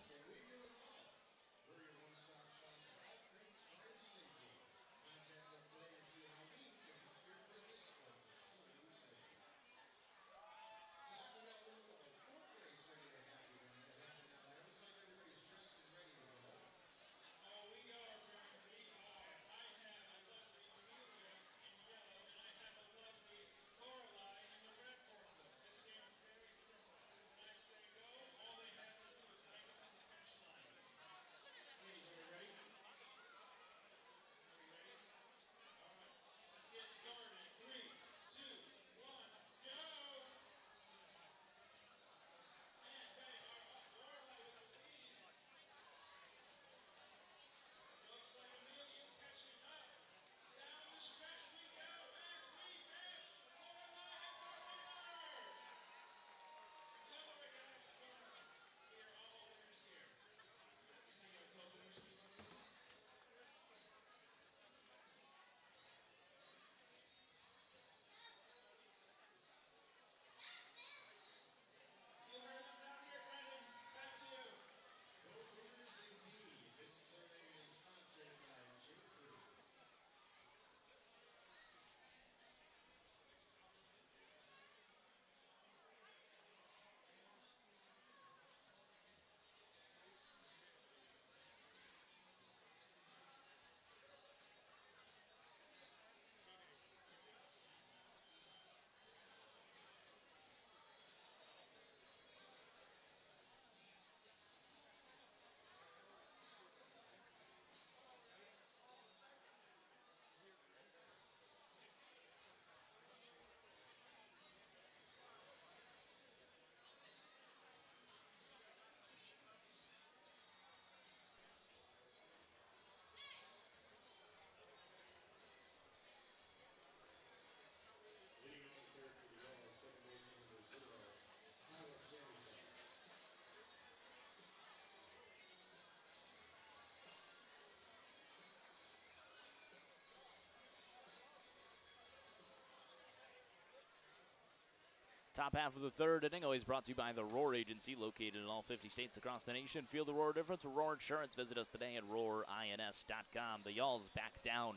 Top half of the third inning, always brought to you by the Roar Agency, located in all 50 states across the nation. Feel the Roar difference with Roar Insurance. Visit us today at roarins.com. The Y'alls back down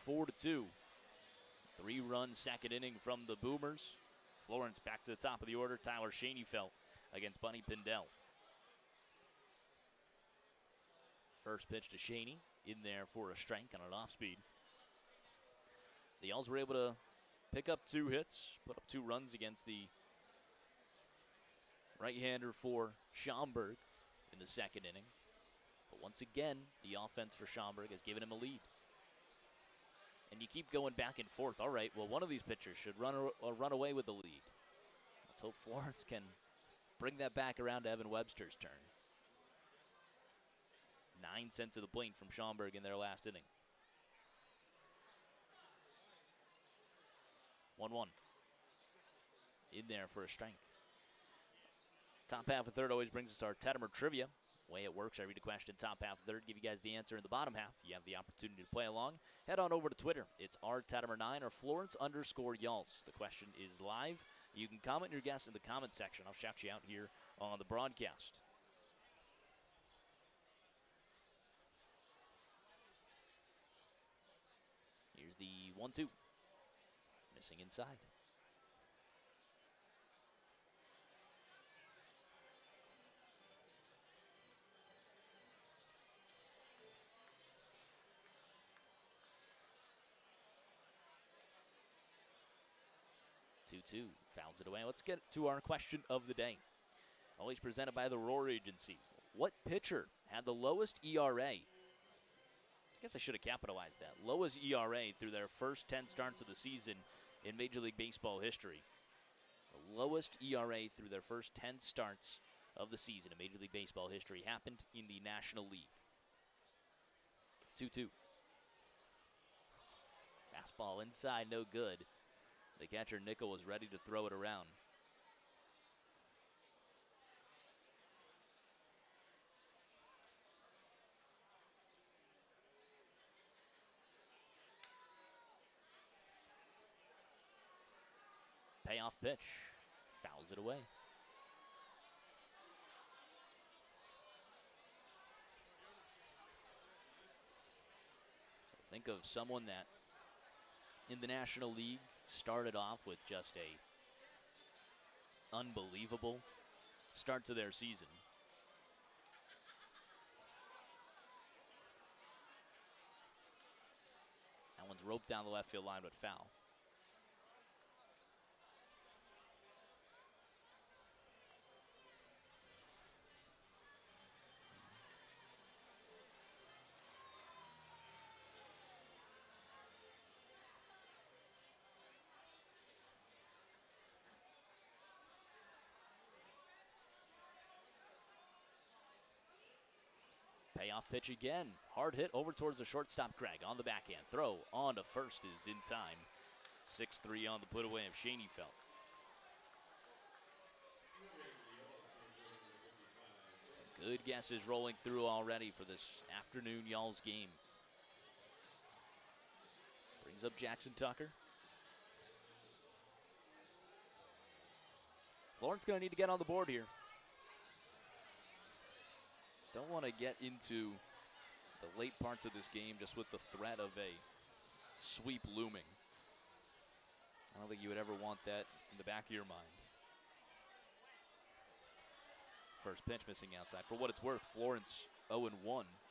4-2. 3-run second inning from the Boomers. Florence back to the top of the order. Tyler Schoenfeld against Bunny Pindell. First pitch to Shaney, in there for a strike on an off-speed. The Y'alls were able to pick up 2 hits, put up 2 runs against the right-hander for Schaumburg in the second inning. But once again, the offense for Schaumburg has given him a lead. And you keep going back and forth. All right, well, one of these pitchers should run away with the lead. Let's hope Florence can bring that back around to Evan Webster's turn. 9 cents to the plate from Schaumburg in their last inning. 1-1. In there for a strike. Top half of third always brings us our Tettemer trivia. Way it works, I read a question top half of third, give you guys the answer in the bottom half. You have the opportunity to play along. Head on over to Twitter. It's rtettemer9 or Florence_Y'alls. The question is live. You can comment your guess in the comment section. I'll shout you out here on the broadcast. Here's the 1-2. Missing inside. Two fouls it away. Let's get to our question of the day. Always presented by the Roar Agency. What pitcher had the lowest ERA? I guess I should have capitalized that. Lowest ERA through their first 10 starts of the season in Major League Baseball history. The lowest ERA through their first 10 starts of the season in Major League Baseball history happened in the National League. 2-2. Fastball inside, no good. The catcher, Nickel, was ready to throw it around. Payoff pitch. Fouls it away. So think of someone that in the National League started off with just a unbelievable start to their season. That one's roped down the left field line, but foul. Payoff pitch again. Hard hit over towards the shortstop, Craig. On the backhand. Throw on to first is in time. 6-3 on the put away of Schoenfeld. Some good guesses rolling through already for this afternoon Y'alls game. Brings up Jackson Tucker. Florence going to need to get on the board here. Don't want to get into the late parts of this game just with the threat of a sweep looming. I don't think you would ever want that in the back of your mind. First pitch missing outside. For what it's worth, Florence 0-1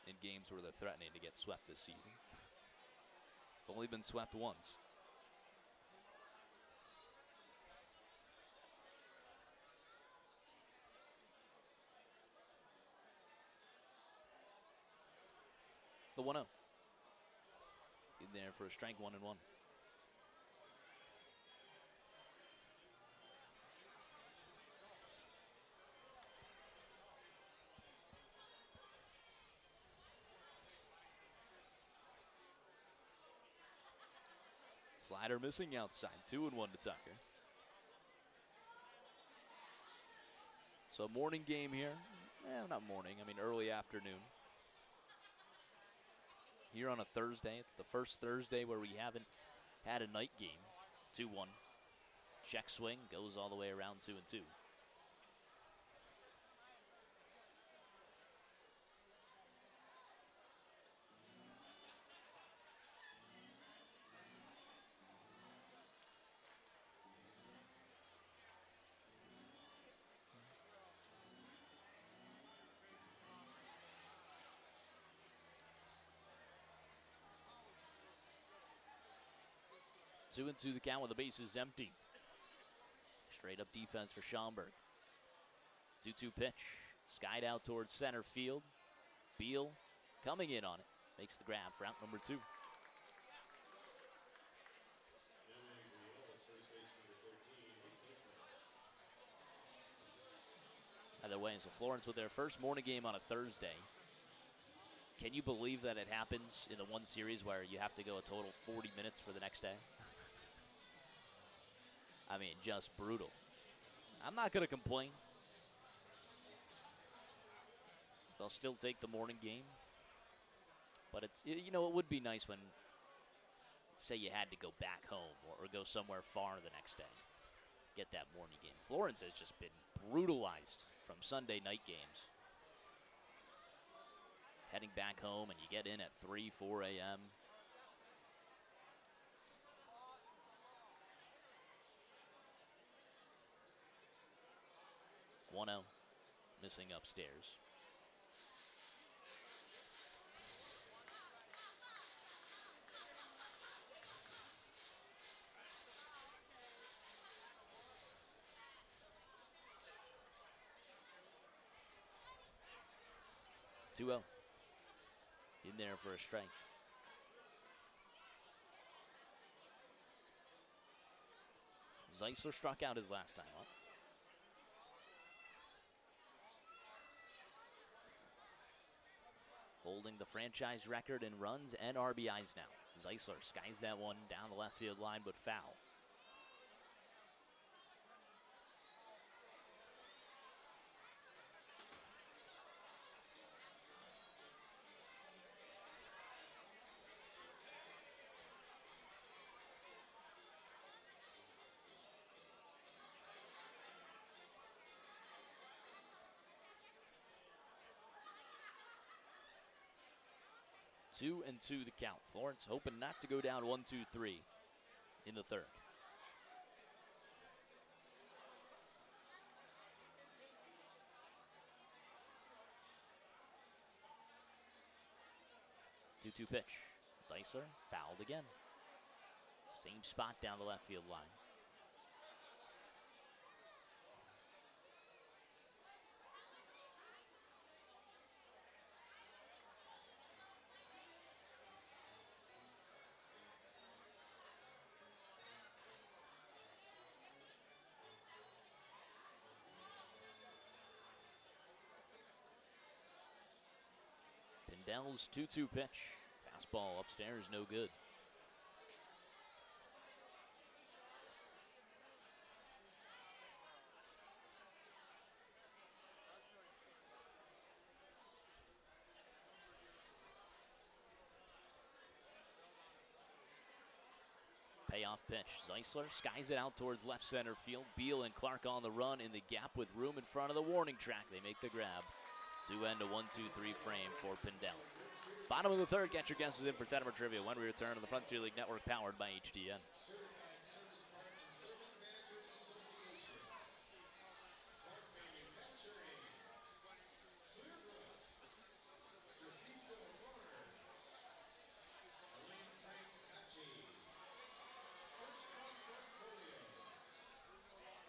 in games where they're threatening to get swept this season. They've only been swept once. The 1-0. In there for a strike, 1-1. Slider missing outside, 2-1 to Tucker. So morning game here. Not morning, I mean early afternoon. Here on a Thursday. It's the first Thursday where we haven't had a night game. 2-1. Check swing goes all the way around 2-2. Two and two the count with the bases empty. Straight up defense for Schaumburg. 2-2 pitch. Skied out towards center field. Beal coming in on it. Makes the grab for out number 2. Either way, so Florence with their first morning game on a Thursday. Can you believe that it happens in the one series where you have to go a total 40 minutes for the next day? I mean, just brutal. I'm not going to complain. So I'll still take the morning game. But it's, you know, it would be nice when, say you had to go back home or go somewhere far the next day. Get that morning game. Florence has just been brutalized from Sunday night games. Heading back home and you get in at 3, 4 a.m. One out, missing upstairs. Two out. In there for a strike. Zeisler struck out his last time up. Holding the franchise record in runs and RBIs now. Zeisler skies that one down the left field line, but foul. Two and two the count. Florence hoping not to go down 1-2-3 in the third. Two-two pitch. Zeisler fouled again. Same spot down the left field line. Pindell's 2-2 pitch. Fastball upstairs, no good. Payoff pitch. Zeisler skies it out towards left center field. Beal and Clark on the run in the gap with room in front of the warning track. They make the grab. To end a 1-2-3 frame for Pindell. Bottom of the third, get your guesses in for Tettemer Trivia when we return to the Frontier League Network powered by HDN. Certified Service Parts and Service Managers Association. Clark Manufacturing. Clearbrook. Francisco Farms. Elaine Frank Hachi. First Trust Portfolios.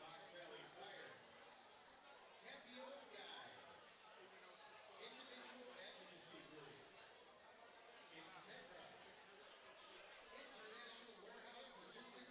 Fox Valley Fire. Happy Old Guys. Individual Advocacy Group. Integra. International Warehouse Logistics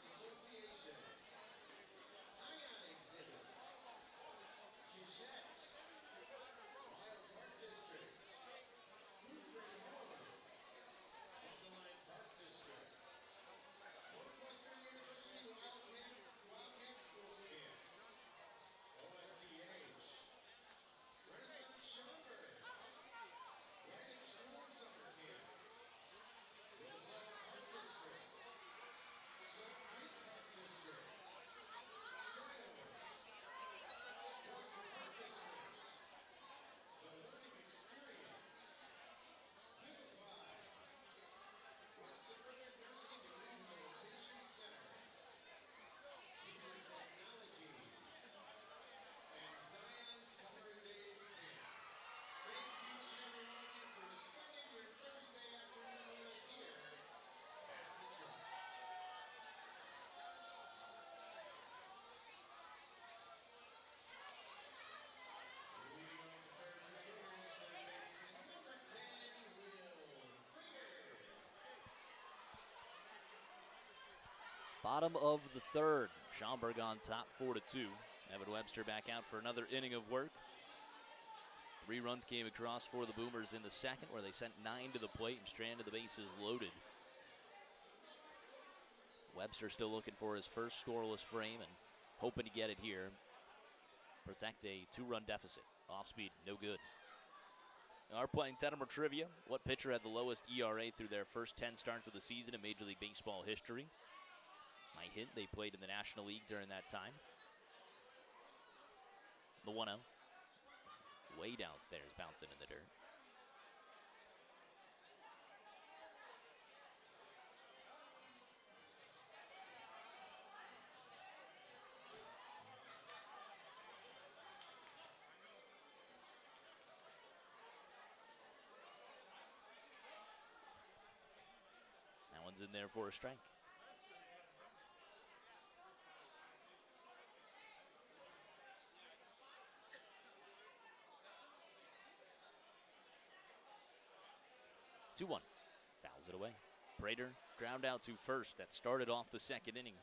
Bottom of the third. Schaumburg on top 4-2. Evan Webster back out for another inning of work. 3 runs came across for the Boomers in the second, where they sent 9 to the plate and stranded the bases loaded. Webster still looking for his first scoreless frame and hoping to get it here. Protect a 2-run deficit. Off speed, no good. Are playing Tettemer trivia. What pitcher had the lowest ERA through their first 10 starts of the season in Major League Baseball history? My hint, they played in the National League during that time. The 1-0. Way downstairs, bouncing in the dirt. That one's in there for a strike. Two-one. Fouls it away. Prater ground out to first. That started off the second inning.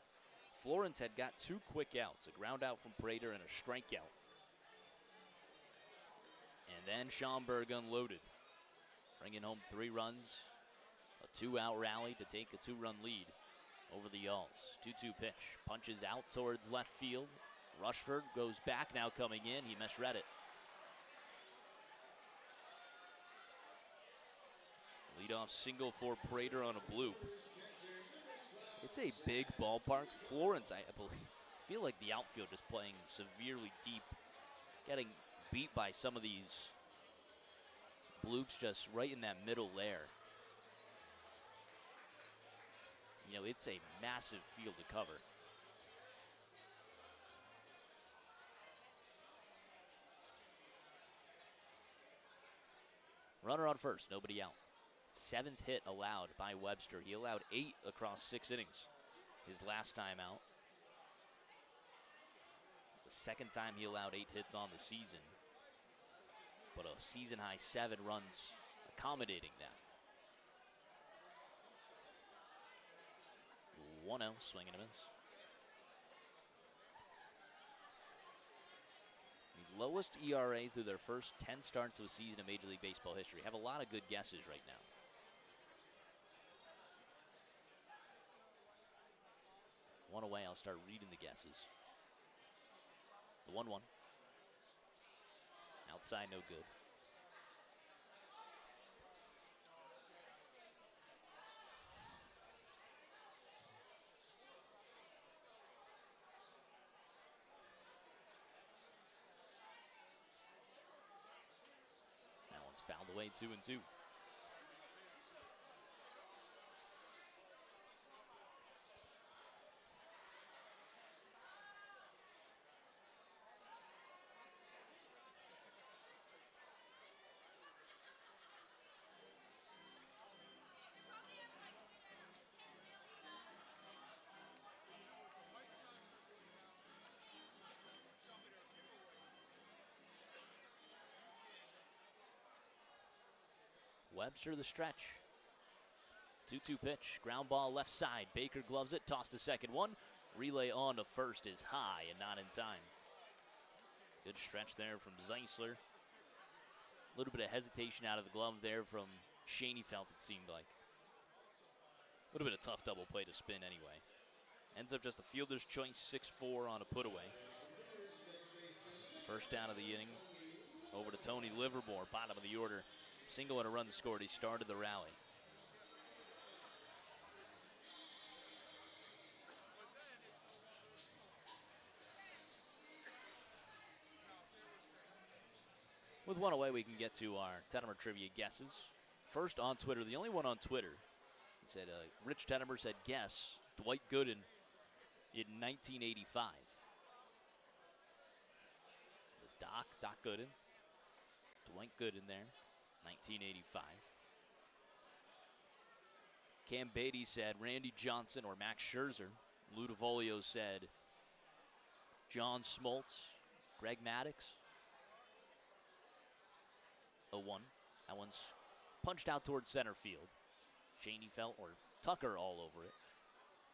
Florence had got 2 quick outs, a ground out from Prater and a strikeout. And then Schaumburg unloaded, bringing home 3 runs, a 2-out rally to take a 2-run lead over the Yalls. 2-2 pitch, punches out towards left field. Rushford goes back, now coming in. He misread it. Leadoff single for Prater on a bloop. It's a big ballpark. Florence, I feel like the outfield is playing severely deep, getting beat by some of these bloops just right in that middle layer. You know, it's a massive field to cover. Runner on first, nobody out. 7th hit allowed by Webster. He allowed 8 across 6 innings his last time out. The second time he allowed 8 hits on the season. But a season-high 7 runs accommodating that. 1-0, swing and a miss. The lowest ERA through their first 10 starts of the season in Major League Baseball history. Have a lot of good guesses right now. One away, I'll start reading the guesses. The 1-1. Outside, no good. That one's fouled away, 2-2. Webster the stretch. 2-2 pitch. Ground ball left side. Baker gloves it. Toss to second. 1. Relay on to first is high and not in time. Good stretch there from Zeisler. A little bit of hesitation out of the glove there from Schoenfeld, it seemed like. A little bit of tough double play to spin anyway. Ends up just a fielder's choice, 6-4 on a put away. First down of the inning. Over to Tony Livermore, bottom of the order. Single and a run scored. He started the rally. With one away, we can get to our Tettemer trivia guesses. First on Twitter, the only one on Twitter. He said, Rich Tettemer said, guess Dwight Gooden in 1985. The Doc Gooden. Dwight Gooden there, 1985. Cam Beatty said Randy Johnson or Max Scherzer. Lou DeVolio said John Smoltz, Greg Maddux. 0-1. That one's punched out towards center field. Schoenfeld or Tucker all over it,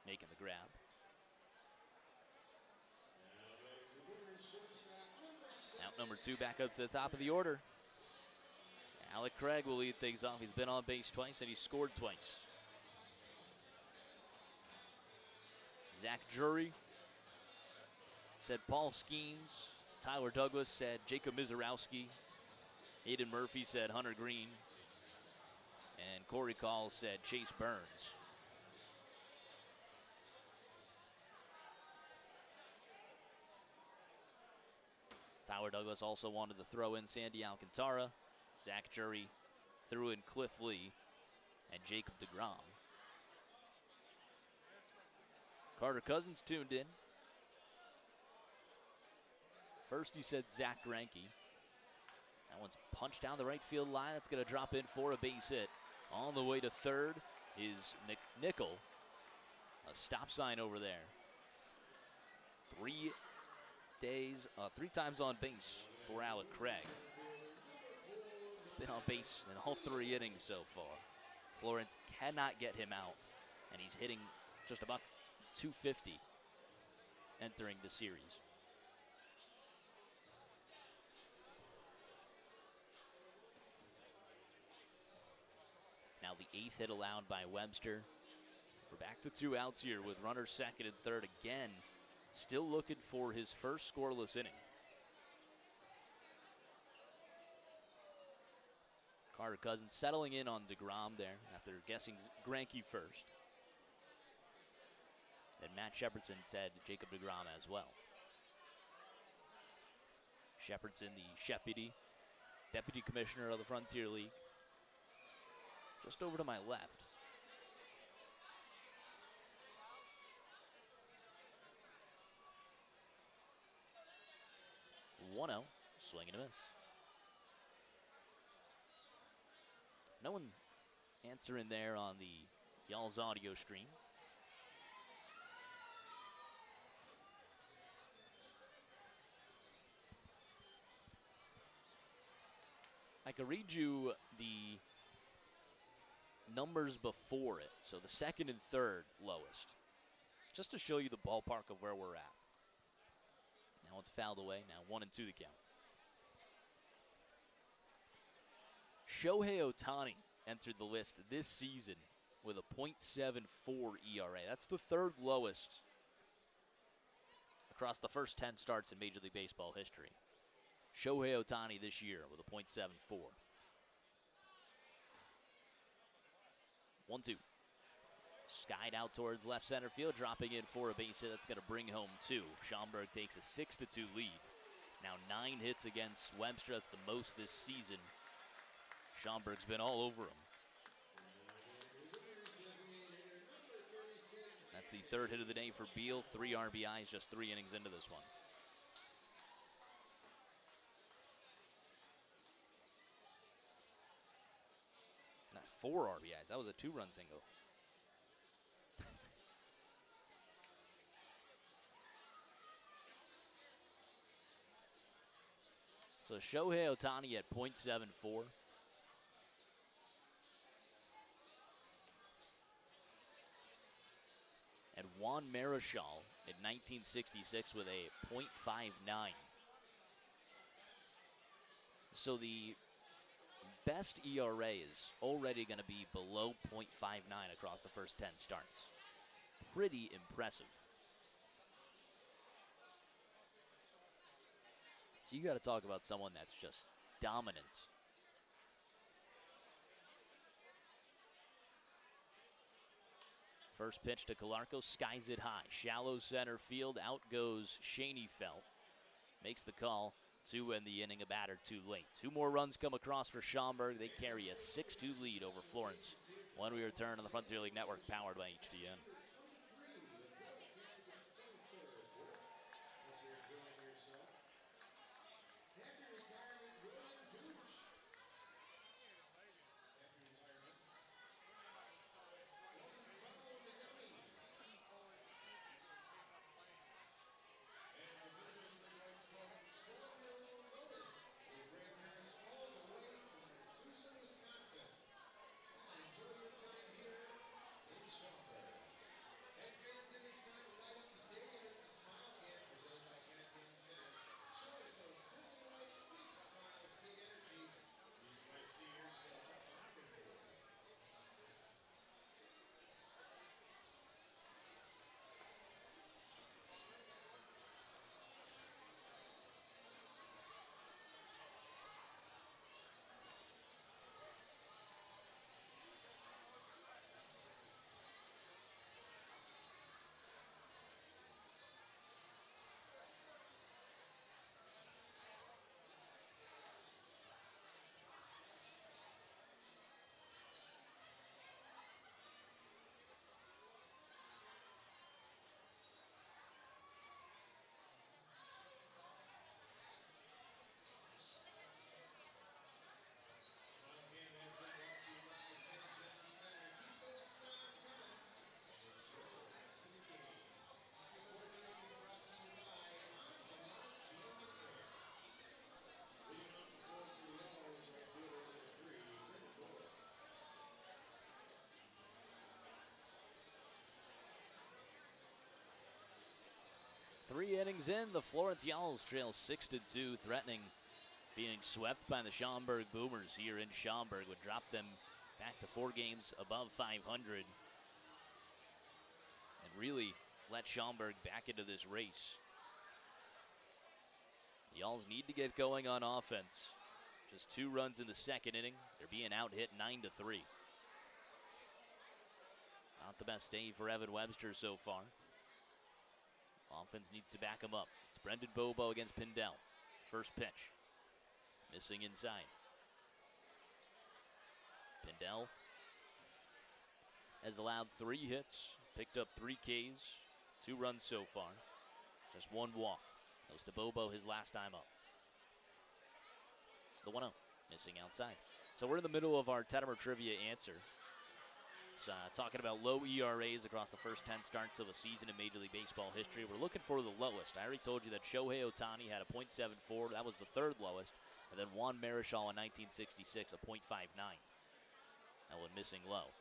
making the grab. Out number 2 back up to the top of the order. Alec Craig will lead things off. He's been on base twice and he's scored twice. Zach Drury said Paul Skeens. Tyler Douglas said Jacob Mizorowski. Aiden Murphy said Hunter Green. And Corey Call said Chase Burns. Tyler Douglas also wanted to throw in Sandy Alcantara. Zach Drury threw in Cliff Lee and Jacob deGrom. Carter Cousins tuned in. First he said Zach Greinke. That one's punched down the right field line. That's going to drop in for a base hit. On the way to third is Nick Nickel. A stop sign over there. 3 times on base for Alec Craig. He's been on base in all 3 innings so far. Florence cannot get him out, and he's hitting just about 250 entering the series. It's now the 8th hit allowed by Webster. We're back to 2 outs here with runners second and third again. Still looking for his first scoreless inning. Carter Cousins settling in on deGrom there after guessing Greinke first. Then Matt Shepardson said Jacob deGrom as well. Shepardson, the deputy commissioner of the Frontier League. Just over to my left. 1-0, swing and a miss. No one answering there on the Y'all's audio stream. I could read you the numbers before it, so the second and third lowest, just to show you the ballpark of where we're at. Now it's fouled away. Now 1-2 the count. Shohei Ohtani entered the list this season with a .74 ERA. That's the 3rd lowest across the first 10 starts in Major League Baseball history. Shohei Ohtani this year with a .74. 1-2. Skied out towards left center field, dropping in for a base hit. That's going to bring home 2. Schaumburg takes a 6-2 lead. Now 9 hits against Webster. That's the most this season. Schaumburg's been all over him. That's the 3rd hit of the day for Beal. 3 RBIs, just 3 innings into this one. Not 4 RBIs. That was a 2-run single. So Shohei Ohtani at .74. And Juan Marichal in 1966 with a .59. So the best ERA is already going to be below .59 across the first 10 starts. Pretty impressive. So you got to talk about someone that's just dominant. First pitch to Calarco, skies it high. Shallow center field, out goes Shaney Felt. Makes the call to end the inning, a batter too late. 2 more runs come across for Schaumburg. They carry a 6-2 lead over Florence when we return on the Frontier League Network, powered by HTN. 3 innings in, the Florence Yalls trail 6-2, threatening being swept by the Schaumburg Boomers here in Schaumburg, would drop them back to 4 games above 500 and really let Schaumburg back into this race. The Yalls need to get going on offense. Just 2 runs in the second inning. They're being out-hit 9-3. Not the best day for Evan Webster so far. Offense needs to back him up. It's Brendan Bobo against Pindell. First pitch. Missing inside. Pindell has allowed 3 hits, picked up 3 Ks, 2 runs so far. Just 1 walk. Goes to Bobo his last time up. The 1-0, missing outside. So we're in the middle of our Tettemer trivia answer. It's talking about low ERAs across the first 10 starts of a season in Major League Baseball history. We're looking for the lowest. I already told you that Shohei Ohtani had a .74. That was the 3rd lowest. And then Juan Marichal in 1966, a .59. That one missing low.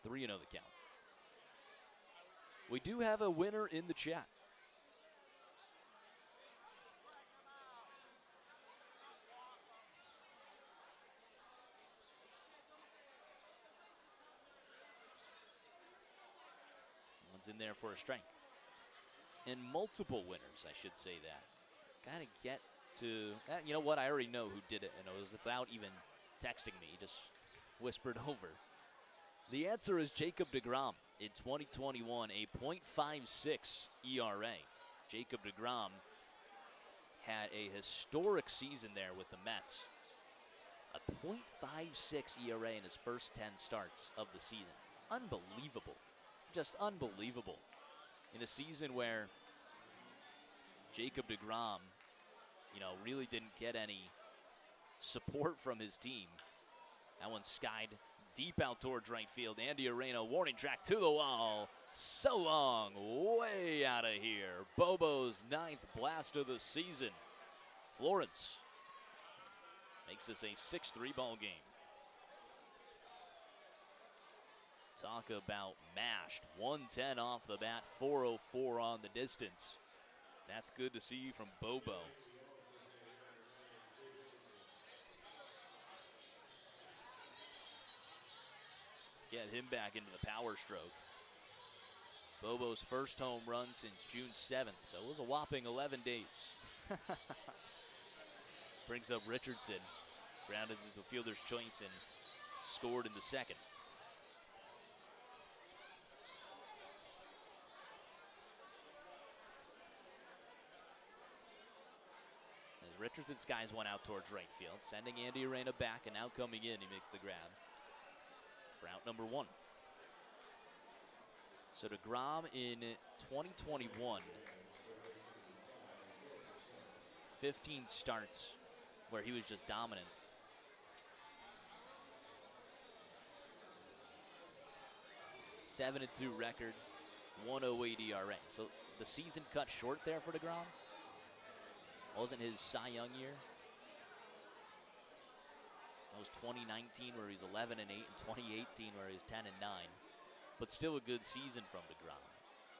3-0 the count. We do have a winner in the chat. One's in there for a strike. And multiple winners, I should say that. Gotta get to, you know what, I already know who did it, and it was without even texting me, just whispered over. The answer is Jacob deGrom in 2021, a .56 ERA. Jacob deGrom had a historic season there with the Mets. A .56 ERA in his first 10 starts of the season. Unbelievable. Just unbelievable. In a season where Jacob deGrom, really didn't get any support from his team. That one skied deep out towards right field. Andy Arena, warning track to the wall. So long, way out of here. Bobo's 9th blast of the season. Florence makes this a 6-3 ball game. Talk about mashed. 110 off the bat, 404 on the distance. That's good to see from Bobo. Get him back into the power stroke. Bobo's first home run since June 7th, so it was a whopping 11 days. Brings up Richardson, grounded into the fielder's choice and scored in the second. As Richardson skies one out towards right field, sending Andy Arena back, and now coming in, he makes the grab for out number 1. So deGrom in 2021, 15 starts where he was just dominant. .72 record, 108 ERA. So the season cut short there for deGrom. Wasn't his Cy Young year. That was 2019 where he was 11-8, and 2018 where he was 10-9. But still a good season from deGrom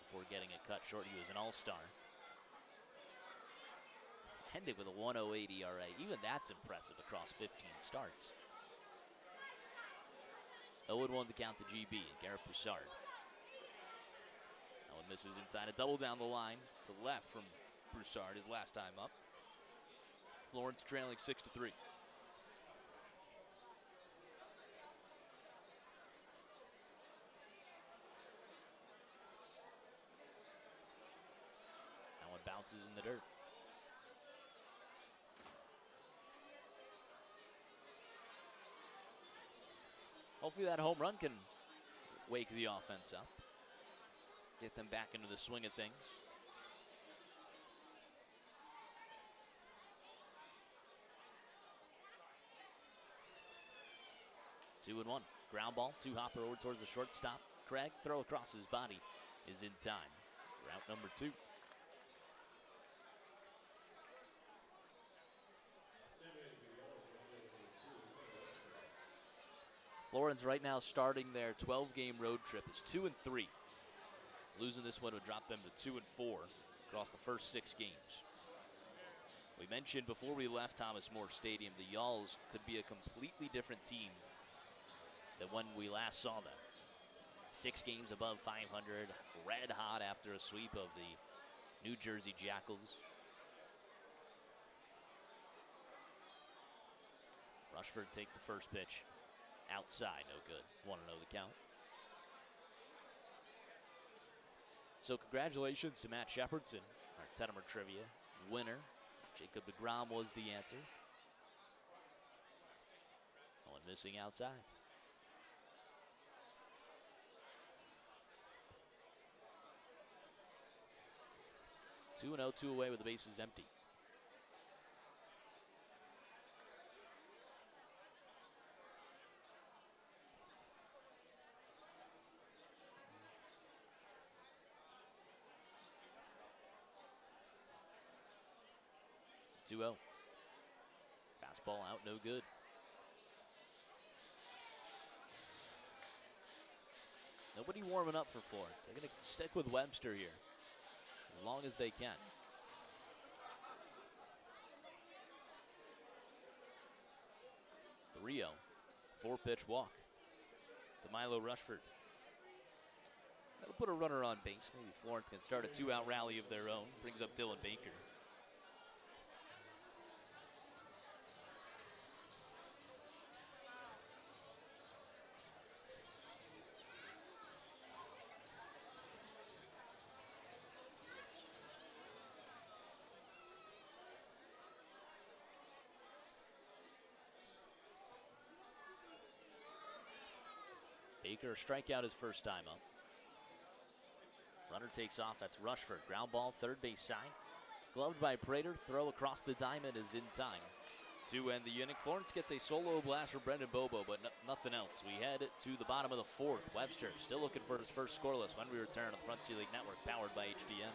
before getting it cut short. He was an all-star. Ended with a 108 ERA. Even that's impressive across 15 starts. 0-1 the count to GB, Garrett Broussard. That one misses inside, a double down the line to left from Broussard his last time up. Florence trailing 6-3. That one bounces in the dirt. Hopefully that home run can wake the offense up. Get them back into the swing of things. 2-1. Ground ball, 2-hopper over towards the shortstop. Craig, throw across his body is in time. Route number 2. Florence right now starting their 12-game road trip is 2-3. Losing this one would drop them to 2-4. across the first 6 games. We mentioned before we left Thomas More Stadium, the Yalls could be a completely different team than when we last saw them. 6 games above 500, red hot after a sweep of the New Jersey Jackals. Rushford takes the first pitch. Outside, no good. 1-0 the count. So congratulations to Matt Shepardson, our Tettemer Trivia winner. Jacob deGrom was the answer. No one missing outside. Two and 0, 2 away with the bases empty. Two-0. Fastball out, no good. Nobody warming up for Florence. They're going to stick with Webster here as long as they can. 3-0. 4-pitch walk to Milo Rushford. That'll put a runner on base. Maybe Florence can start a 2-out rally of their own. Brings up Dylan Baker. Baker, a strikeout his first time up. Runner takes off. That's Rushford. Ground ball, third base side. Gloved by Prater. Throw across the diamond is in time to end the inning. Florence gets a solo blast from Brendan Bobo, but nothing else. We head to the bottom of the 4th. Webster still looking for his first scoreless when we return on the Front Sea League Network, powered by HDM.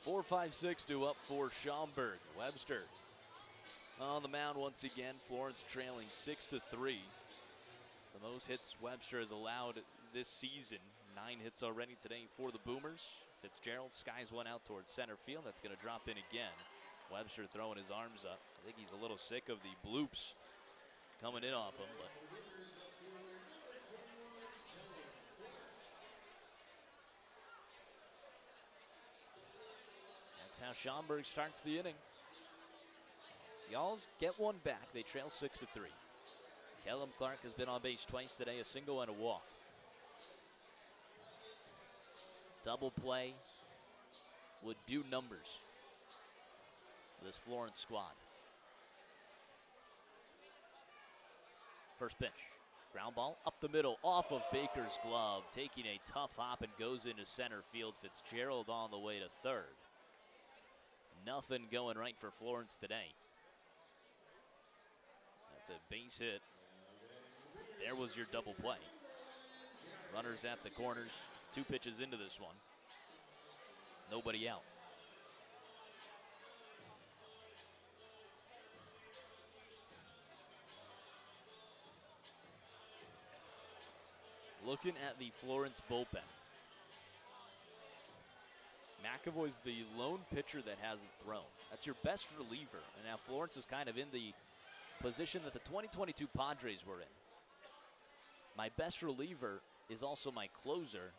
Four, 5, 6 to up for Schaumburg. Webster on the mound once again. Florence trailing 6-3. It's the most hits Webster has allowed this season. 9 hits already today for the Boomers. Fitzgerald skies one out towards center field. That's going to drop in again. Webster throwing his arms up. I think he's a little sick of the bloops coming in off him, but that's how Schaumburg starts the inning. Y'alls get one back. They trail 6-3. Kellum Clark has been on base twice today, a single and a walk. Double play would do numbers for this Florence squad. First pitch, Ground ball up the middle, off of Baker's glove, taking a tough hop and goes into center field. Fitzgerald on the way to third. Nothing going right for Florence today. That's a base hit. There was your double play. Runners at the corners, 2 pitches into this one. Nobody out. Looking at the Florence bullpen. McAvoy's the lone pitcher that hasn't thrown. That's your best reliever. And now Florence is kind of in the position that the 2022 Padres were in. My best reliever is also my closer.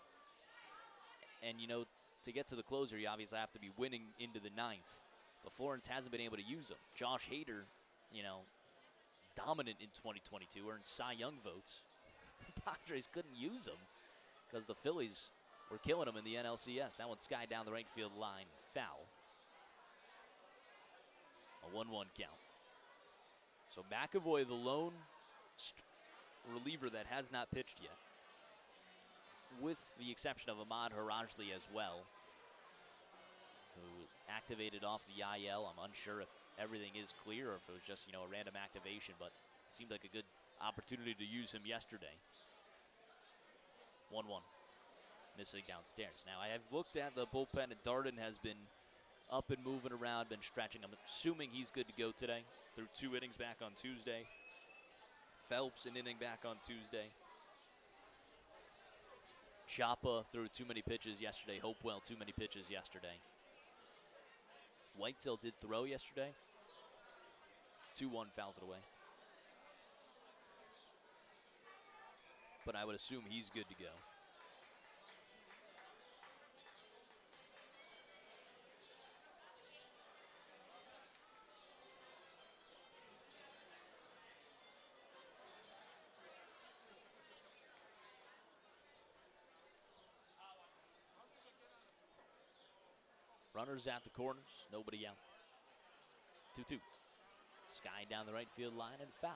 And, you know, to get to the closer, you obviously have to be winning into the 9th. But Florence hasn't been able to use him. Josh Hader, you know, dominant in 2022, earned Cy Young votes. The Padres couldn't use him because the Phillies were killing him in the NLCS. That one skied down the right field line, foul. A 1-1 count. So McAvoy, the lone reliever that has not pitched yet, with the exception of Ahmad Harajli as well, who activated off the IL. I'm unsure if everything is clear or if it was just, you know, a random activation, but it seemed like a good opportunity to use him yesterday. 1-1. Missing downstairs. Now, I have looked at the bullpen, and Darden has been up and moving around, been stretching. I'm assuming he's good to go today. Threw 2 innings back on Tuesday. Phelps an inning back on Tuesday. Chapa threw too many pitches yesterday. Hopewell too many pitches yesterday. Whitesell did throw yesterday. 2-1 fouls it away. But I would assume he's good to go. Runners at the corners, nobody out. 2-2. Sky down the right field line and foul.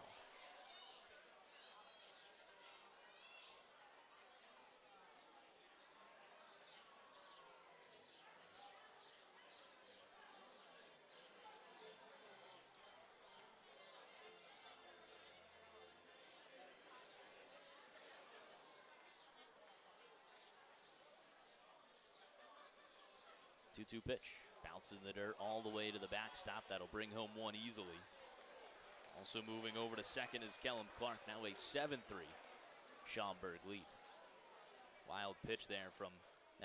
Two pitch, bounces in the dirt all the way to the backstop. That'll bring home one easily. Also moving over to second is Kellum Clark. Now a 7-3 Schaumburg lead. Wild pitch there from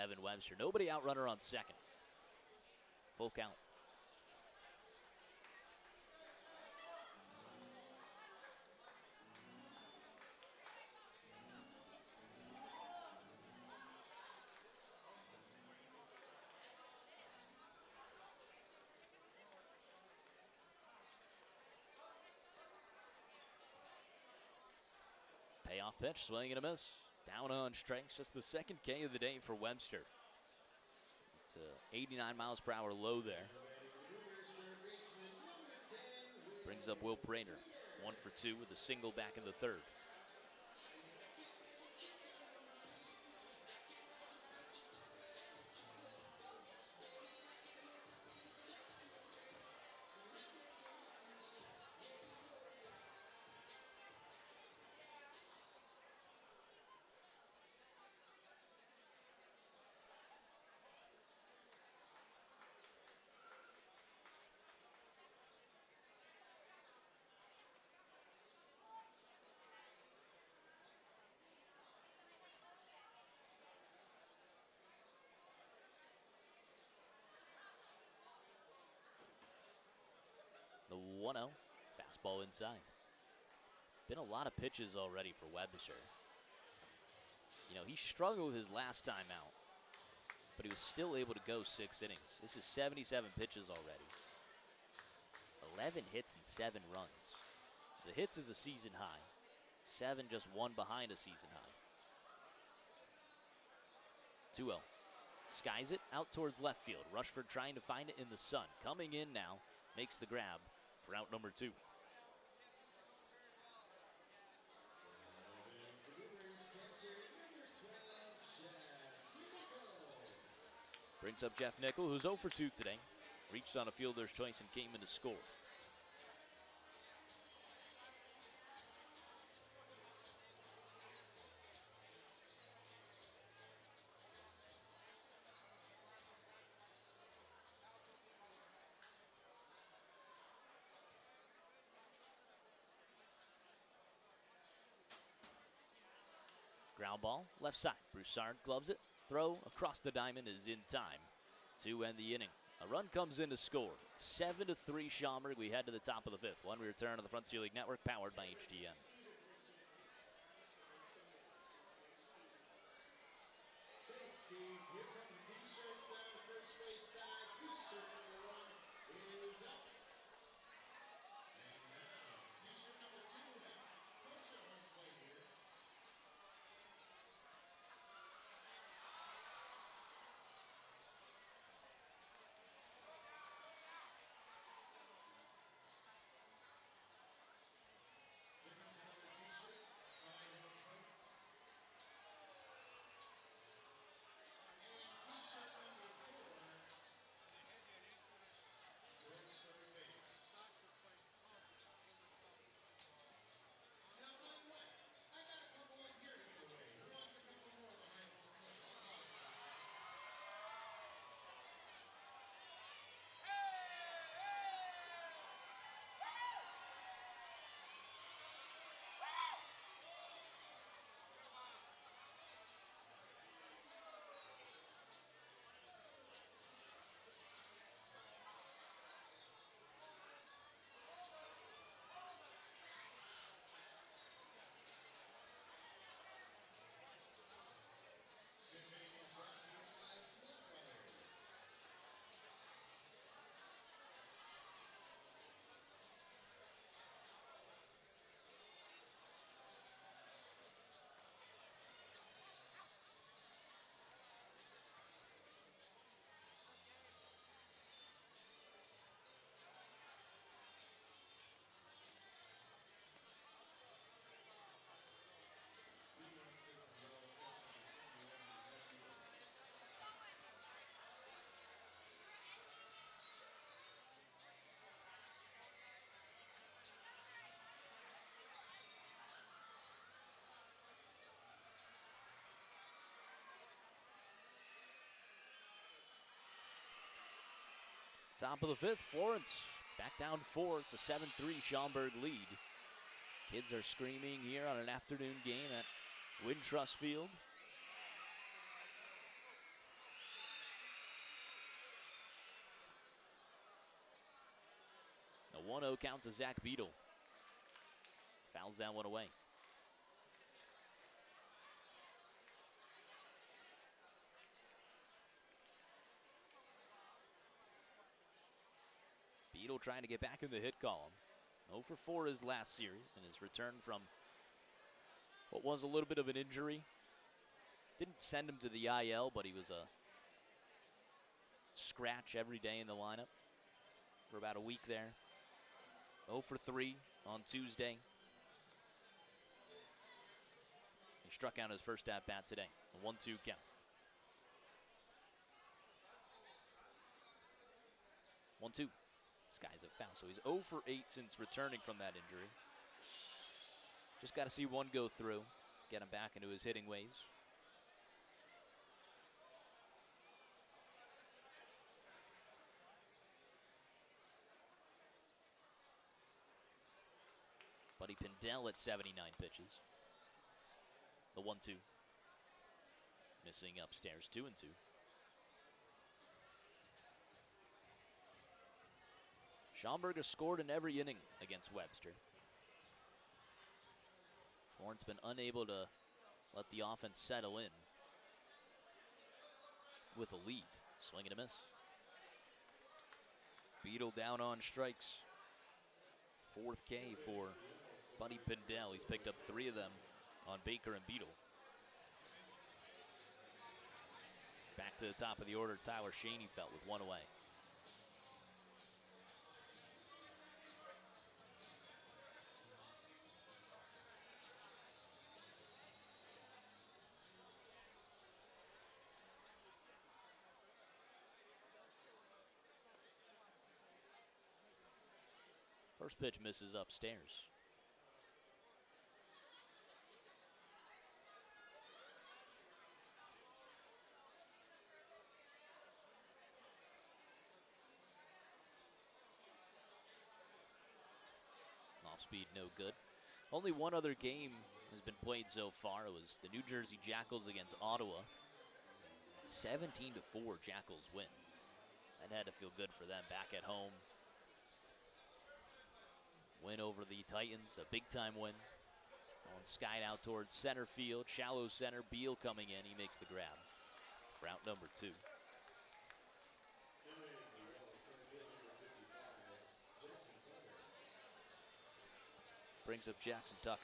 Evan Webster. Nobody out, runner on second. Full count. Payoff pitch, swing and a miss. Down on strikes, just the second K of the day for Webster. It's 89 miles per hour low there. Brings up Will Prater. 1 for 2 with a single back in the third. The 1-0, fastball inside. Been a lot of pitches already for Webster. You know, he struggled with his last time out, but he was still able to go 6 innings. This is 77 pitches already. 11 hits and 7 runs. The hits is a season high. 7 just 1 behind a season high. 2-0. Skies it out towards left field. Rushford trying to find it in the sun. Coming in now, makes the grab for out number 2. Brings up Jeff Nickel, who's 0 for 2 today. Reached on a fielder's choice and came in to score. Ground ball, left side. Broussard gloves it. Throw across the diamond is in time to end the inning. A run comes in to score. 7-3 Schaumburg. We head to the top of the fifth. One return on the Frontier League Network, powered by HTM. Thanks, Steve. Here come the T-shirts down the first base side. T-shirt number 1 is up. And now, T-shirt number 2 have closer home plate here. Here comes another T-shirt by home plate. And T-shirt number 4 towards third base. And I'll tell you what, I got a couple up here to give away. Who wants a couple more behind home plate? I'll toss them. Good hitting is brought to you by Florence. Top of the fifth, Florence back down 4. It's a 7-3 Schaumburg lead. Kids are screaming here on an afternoon game at Wintrust Field. A 1-0 count to Zach Beadle. Fouls that one away. Beadle trying to get back in the hit column. 0 for 4 his last series, and his return from what was a little bit of an injury. Didn't send him to the IL, but he was a scratch every day in the lineup for about a week there. 0 for 3 on Tuesday. He struck out his first at-bat today. A 1-2 count. One-two. This guy's a foul, so he's 0 for 8 since returning from that injury. Just got to see one go through, get him back into his hitting ways. Buddy Pindell at 79 pitches. The 1-2. Missing upstairs, 2-2. Schaumburg has scored in every inning against Webster. Florence been unable to let the offense settle in with a lead. Swing and a miss. Beadle down on strikes. 4th K for Buddy Pindell. He's picked up 3 of them on Baker and Beadle. Back to the top of the order, Tyler Schoenfeld with 1 away. First pitch misses upstairs. Off speed, no good. Only one other game has been played so far. It was the New Jersey Jackals against Ottawa. 17-4 Jackals win. That had to feel good for them back at home. Win over the Titans, a big-time win. On skied out towards center field, shallow center. Beal coming in, he makes the grab for out number 2. Brings up Jackson Tucker.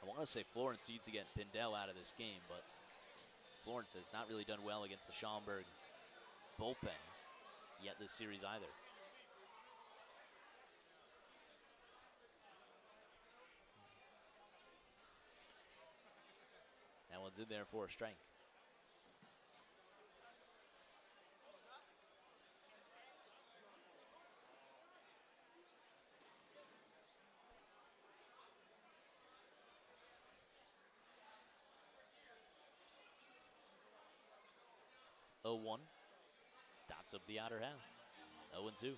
I want to say Florence needs to get Pindell out of this game, but Florence has not really done well against the Schaumburg bullpen yet this series either. That one's in there for a strike. Oh, 1. Dots up the outer half. 0-2.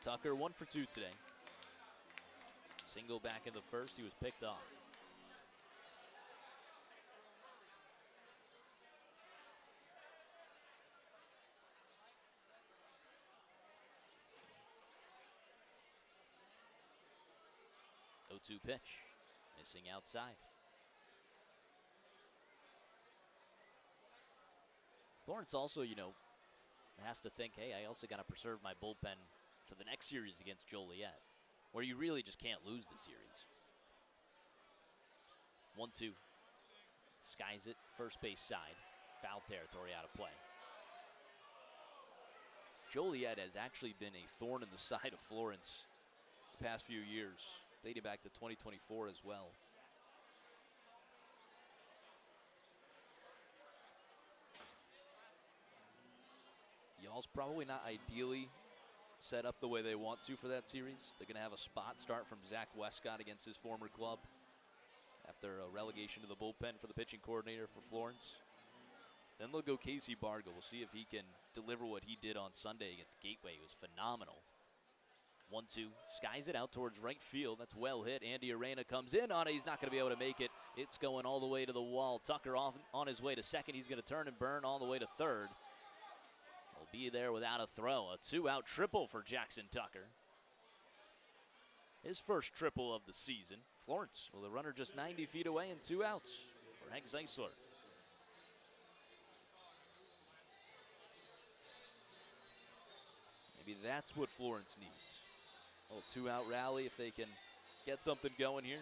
Tucker 1 for 2 today. Single back in the first, he was picked off. Oh, 2 pitch, missing outside. Florence also, has to think, hey, I also got to preserve my bullpen for the next series against Joliet, where you really just can't lose the series. 1-2. Skies it, first base side. Foul territory, out of play. Joliet has actually been a thorn in the side of Florence the past few years, dating back to 2024 as well. Y'all's probably not ideally set up the way they want to for that series. They're going to have a spot start from Zach Westcott against his former club after a relegation to the bullpen for the pitching coordinator for Florence. Then they'll go Casey Bargo. We'll see if he can deliver what he did on Sunday against Gateway. It was phenomenal. 1-2, skies it out towards right field. That's well hit. Andy Arena comes in on it. He's not going to be able to make it. It's going all the way to the wall. Tucker off on his way to second. He's going to turn and burn all the way to third. He'll be there without a throw. A 2-out triple for Jackson Tucker. His first triple of the season. Florence with a runner just 90 feet away and 2 outs for Hank Zeisler. Maybe that's what Florence needs. A little 2-out rally if they can get something going here.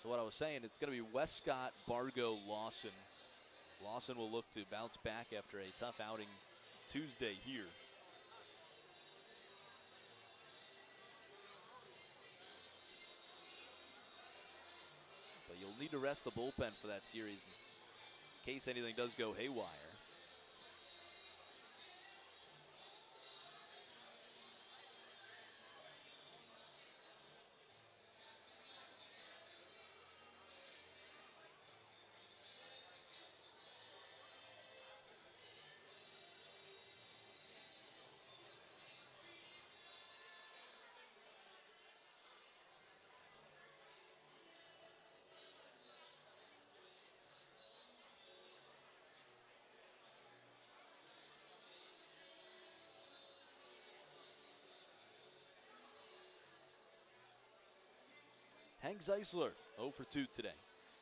So what I was saying, it's going to be Westcott, Bargo, Lawson. Lawson will look to bounce back after a tough outing Tuesday here. But you'll need to rest the bullpen for that series in case anything does go haywire. Hank Zeisler, 0 for 2 today.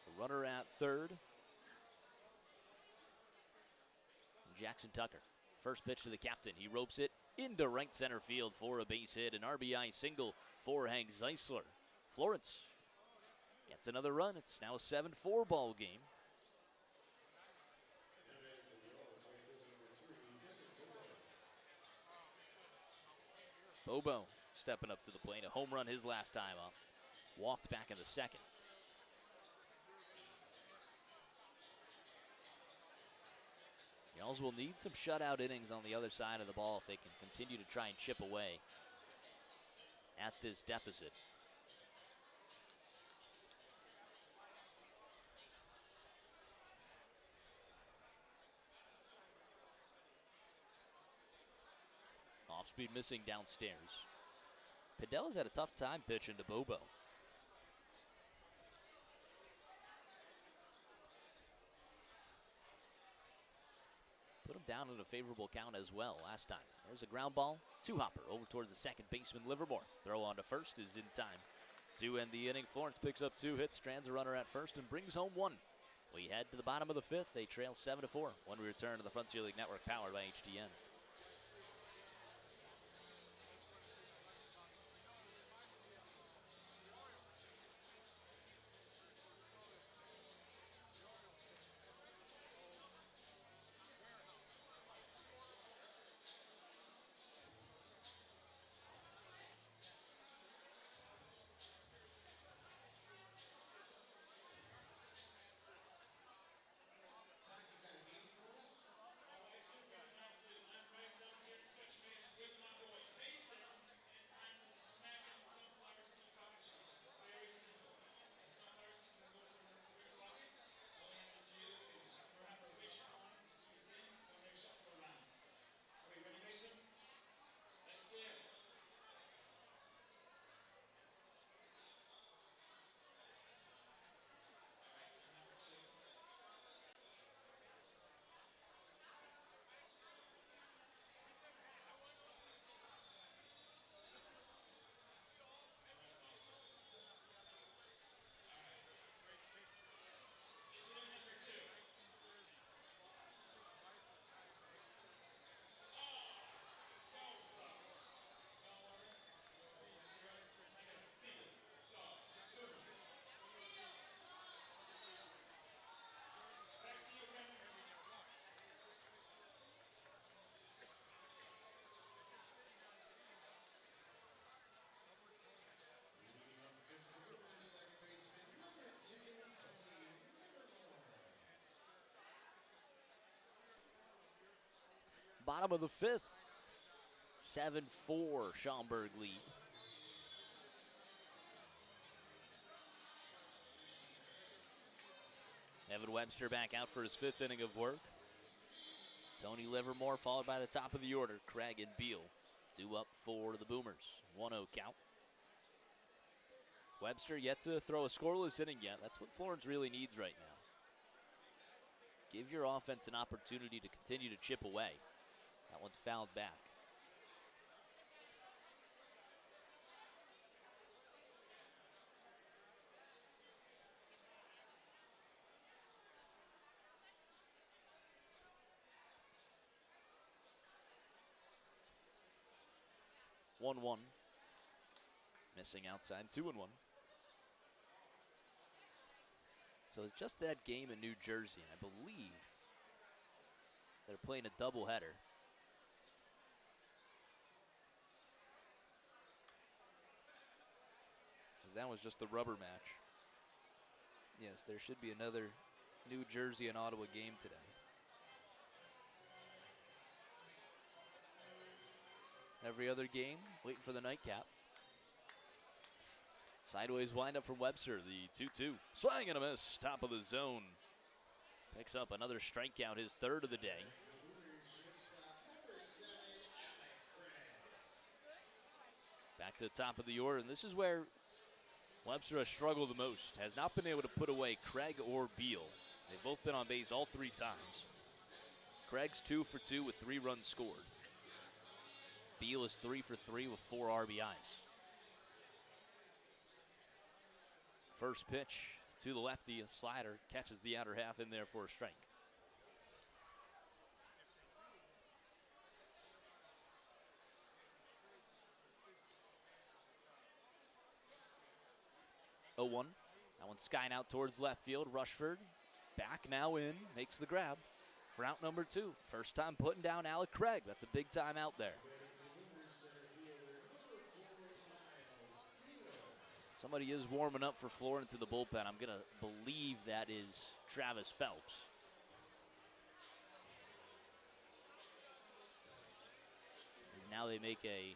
A runner at third. Jackson Tucker, first pitch to the captain. He ropes it into right center field for a base hit. An RBI single for Hank Zeisler. Florence gets another run. It's now a 7-4 ball game. Bobo stepping up to the plate. A home run his last time up. Walked back in the second. Yalls will need some shutout innings on the other side of the ball if they can continue to try and chip away at this deficit. Off speed missing downstairs. Pidella's had a tough time pitching to Bobo. Put him down in a favorable count as well last time. There's a ground ball. Two-hopper over towards the second baseman, Livermore. Throw on to first is in time to end the inning. Florence picks up 2 hits, strands a runner at first, and brings home 1. We head to the bottom of the 5th. They trail 7-4 when we return to the Frontier League Network, powered by HDN. Bottom of the 5th. 7-4 Schaumburg lead. Evan Webster back out for his 5th inning of work. Tony Livermore followed by the top of the order, Craig and Beal. 2 up for the Boomers. 1-0 count. Webster yet to throw a scoreless inning yet. That's what Florence really needs right now. Give your offense an opportunity to continue to chip away. That one's fouled back. One. Missing outside, 2-1. So it's just that game in New Jersey, and I believe they're playing a doubleheader. That was just the rubber match. Yes, there should be another New Jersey and Ottawa game today. Every other game, waiting for the nightcap. Sideways windup from Webster, the 2-2. Swing and a miss, top of the zone. Picks up another strikeout, his 3rd of the day. Back to the top of the order, and this is where Webster has struggled the most. Has not been able to put away Craig or Beal. They've both been on base all 3 times. Craig's 2 for 2 with 3 runs scored. Beal is 3 for 3 with 4 RBIs. First pitch to the lefty, a slider, catches the outer half in there for a strike. Oh, 1. That one's skying out towards left field. Rushford back now in, makes the grab for out number 2. First time putting down Alec Craig. That's a big time out there. Somebody is warming up for Florence in the bullpen. I'm going to believe that is Travis Phelps. And now they make a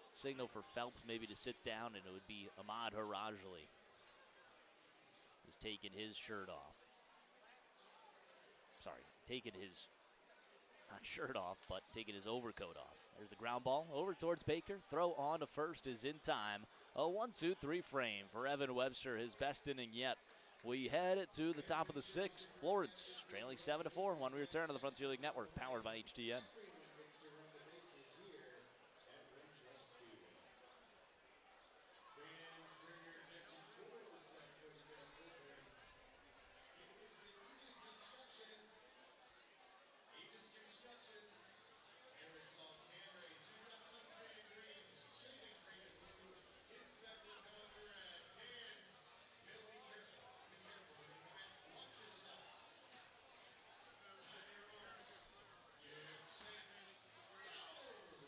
signal for Phelps maybe to sit down, and it would be Ahmad Harajli, who's taking his shirt off. Sorry, taking his, not shirt off, but taking his overcoat off. There's the ground ball over towards Baker. Throw on to first is in time. A 1-2-3 frame for Evan Webster, his best inning yet. We head to the top of the sixth. Florence trailing 7-4 when we return to the Frontier League Network, powered by HTN. Fans, turn your attention towards that first base bullpen. It is the Aegis Construction. Aegis Construction. Aerosol can race. We've got sunscreen in green, shaving cream in blue, Inceptor color red, tans. Bill, be careful. Be careful. When you might watch yourself. On your marks. Get set. Go!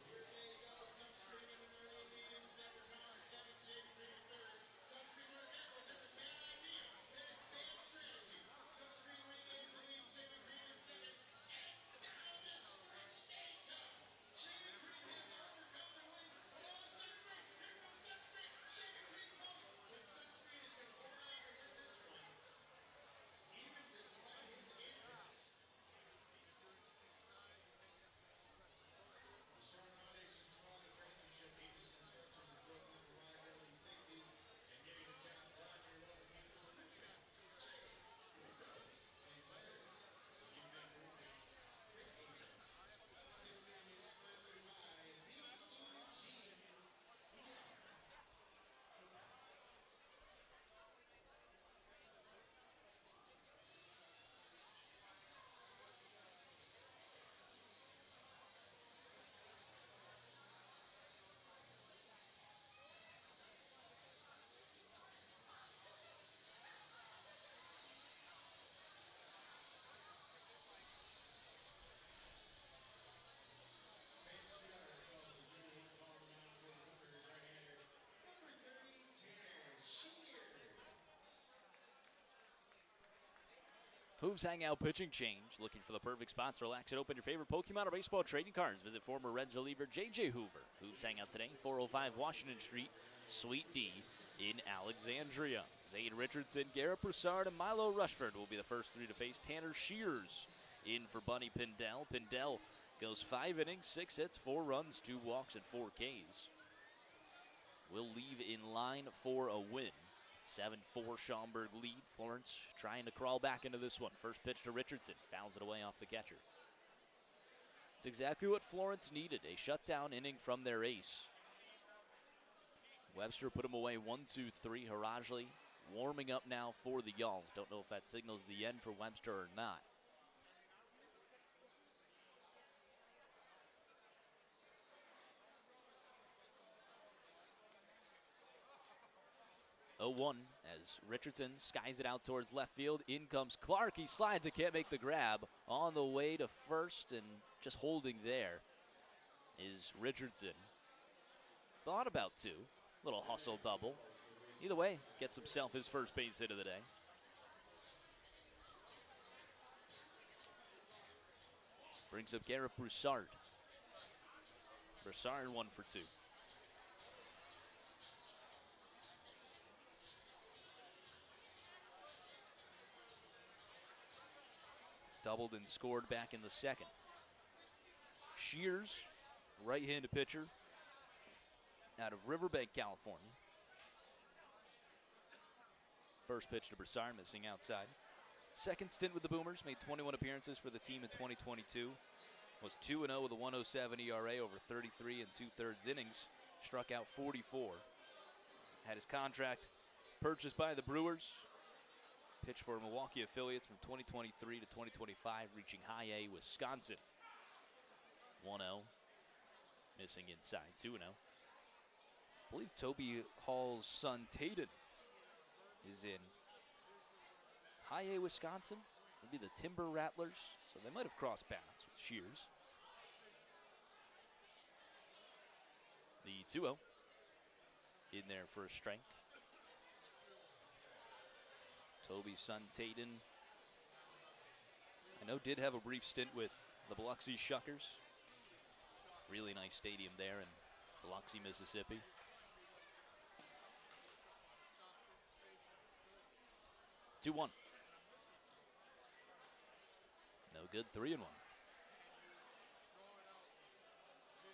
Here they go. Sunscreen in an early lead. Inceptor color, second, shaving cream in third. Sunscreen work backwards. That's a bad idea. That is bad strategy. Sunscreen regains the lead. Shaving cream in second. And down the stretch they come. Shaving cream has overcome the win. Oh, sunscreen! Here comes sunscreen! Shaving cream close. But sunscreen is going to hold on to win this one. Even despite his antics. The Sharp Foundation's quality craftsmanship, Aegis Construction is built on reliability, safety, and getting the job done. Your local team for roofing, siding, windows, and gutters. You make roofing. Pick Aegis. 6th name is sponsored by BEGER. Fans, we got ourselves a new uniform now for the Boomers right-hander. Number 30, Tanner Shears. Hooves Hangout pitching change. Looking for the perfect spot to relax and open your favorite Pokemon or baseball trading cards. Visit former Reds reliever J.J. Hoover. Hooves Hangout today, 405 Washington Street, Suite D in Alexandria. Zane Richardson, Garrett Broussard, and Milo Rushford will be the first three to face Tanner Shears. In for Bunny Pindell. Pindell goes 5 innings, 6 hits, 4 runs, 2 walks, and 4 Ks. Will leave in line for a win. 7-4 Schaumburg lead. Florence trying to crawl back into this one. First pitch to Richardson. Fouls it away off the catcher. It's exactly what Florence needed. A shutdown inning from their ace. Webster put him away 1-2-3. Harajli warming up now for the Yalls. Don't know if that signals the end for Webster or not. 0-1 as Richardson skies it out towards left field. In comes Clark. He slides and can't make the grab. On the way to first and just holding there is Richardson. Thought about 2. Little hustle double. Either way, gets himself his first base hit of the day. Brings up Garrett Broussard. Broussard 1 for 2. Doubled and scored back in the second. Shears, right-handed pitcher out of Riverbank, California. First pitch to Broussard, missing outside. Second stint with the Boomers, made 21 appearances for the team in 2022. Was 2-0 with a 1.07 ERA over 33 and 2/3 innings. Struck out 44. Had his contract purchased by the Brewers. Pitched for Milwaukee affiliates from 2023 to 2025, reaching High A, Wisconsin. 1-0. Missing inside, 2-0. I believe Toby Hall's son, Taden, is in High A, Wisconsin. Maybe the Timber Rattlers. So they might have crossed paths with Shears. The 2-0 in there for a strike. Toby's son, Tayden, I know did have a brief stint with the Biloxi Shuckers. Really nice stadium there in Biloxi, Mississippi. Two one. No good, 3-1.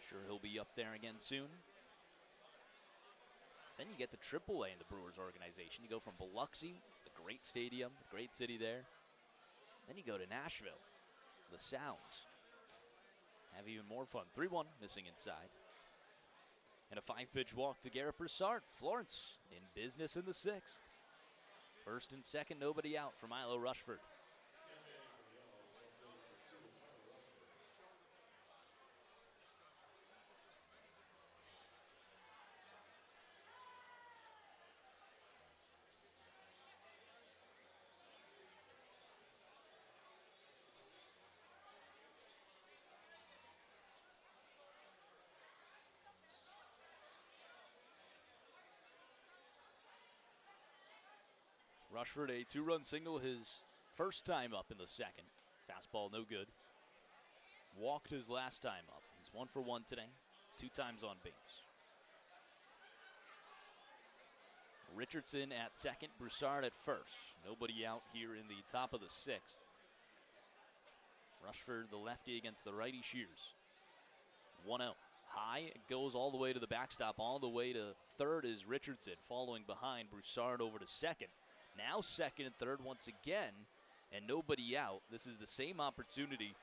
Sure he'll be up there again soon. Then you get to AAA in the Brewers organization. You go from Biloxi, the great stadium, great city there. Then you go to Nashville, the Sounds. Have even more fun. 3-1, missing inside. And a 5-pitch walk to Garrett Broussard. Florence in business in the 6th. First and second, nobody out for Milo Rushford. Rushford, a 2-run single his first time up in the second. Fastball no good. Walked his last time up. He's 1 for 1 today, 2 times on base. Richardson at second, Broussard at first. Nobody out here in the top of the 6th. Rushford, the lefty against the righty Shears. 1-0. High, goes all the way to the backstop, all the way to third is Richardson, following behind Broussard over to second. Now second and third once again, and nobody out. This is the same opportunity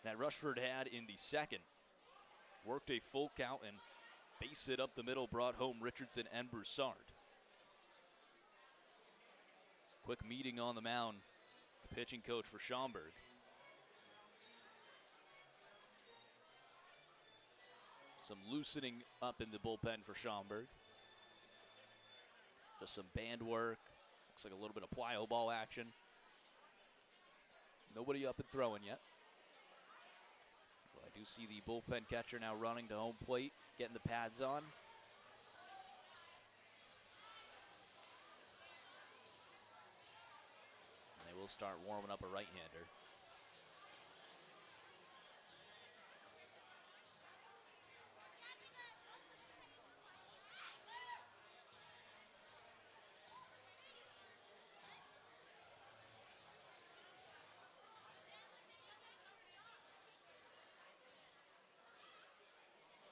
that Rushford had in the second. Worked a full count and base hit up the middle, brought home Richardson and Broussard. Quick meeting on the mound, the pitching coach for Schaumburg. Some loosening up in the bullpen for Schaumburg. Just some band work. Looks like a little bit of plyo ball action. Nobody up and throwing yet. Well, I do see the bullpen catcher now running to home plate, getting the pads on. And they will start warming up a right-hander.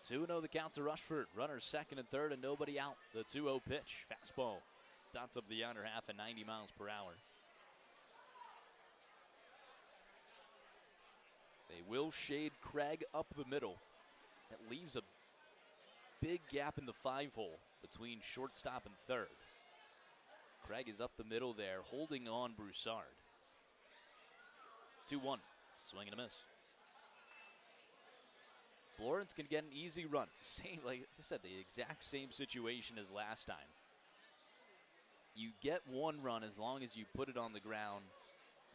Two 2-0 the count to Rushford. Runners second and third and nobody out. The 2-0 pitch. Fastball dots up the outer half at 90 miles per hour. They will shade Craig up the middle. That leaves a big gap in the 5-hole between shortstop and third. Craig is up the middle there, holding on Broussard. 2-1. Swing and a miss. Florence can get an easy run. It's the same, like I said, the exact same situation as last time. You get one run as long as you put it on the ground.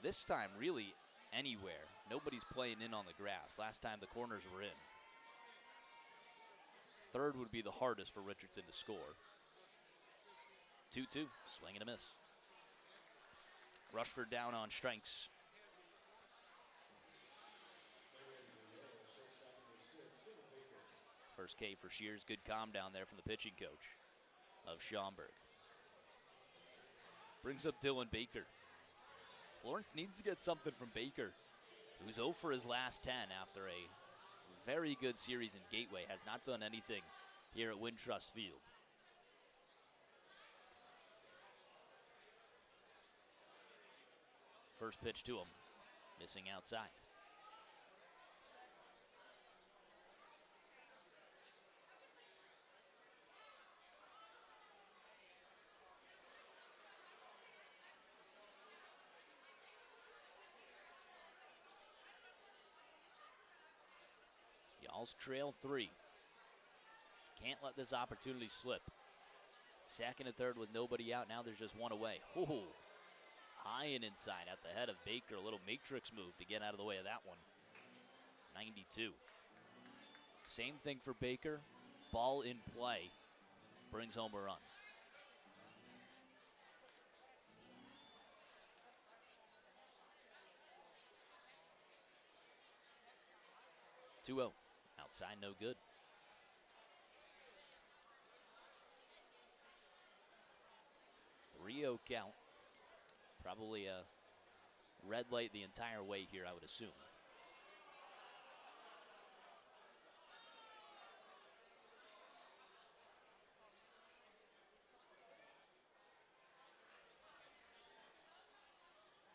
This time, really, anywhere. Nobody's playing in on the grass. Last time, the corners were in. Third would be the hardest for Richardson to score. 2-2, swing and a miss. Rushford down on strikes. First K for Shears, good calm down there from the pitching coach of Schaumburg. Brings up Dylan Baker. Florence needs to get something from Baker, who's 0 for his last 10 after a very good series in Gateway. Has not done anything here at Wintrust Field. First pitch to him, missing outside. Y'all's trail 3. Can't let this opportunity slip. Second and third with nobody out. Now there's just one away. Ooh. High and inside at the head of Baker. A little matrix move to get out of the way of that one. 92. Same thing for Baker. Ball in play. Brings home a run. 2-0. Outside, no good. 3-0 count. Probably a red light the entire way here, I would assume.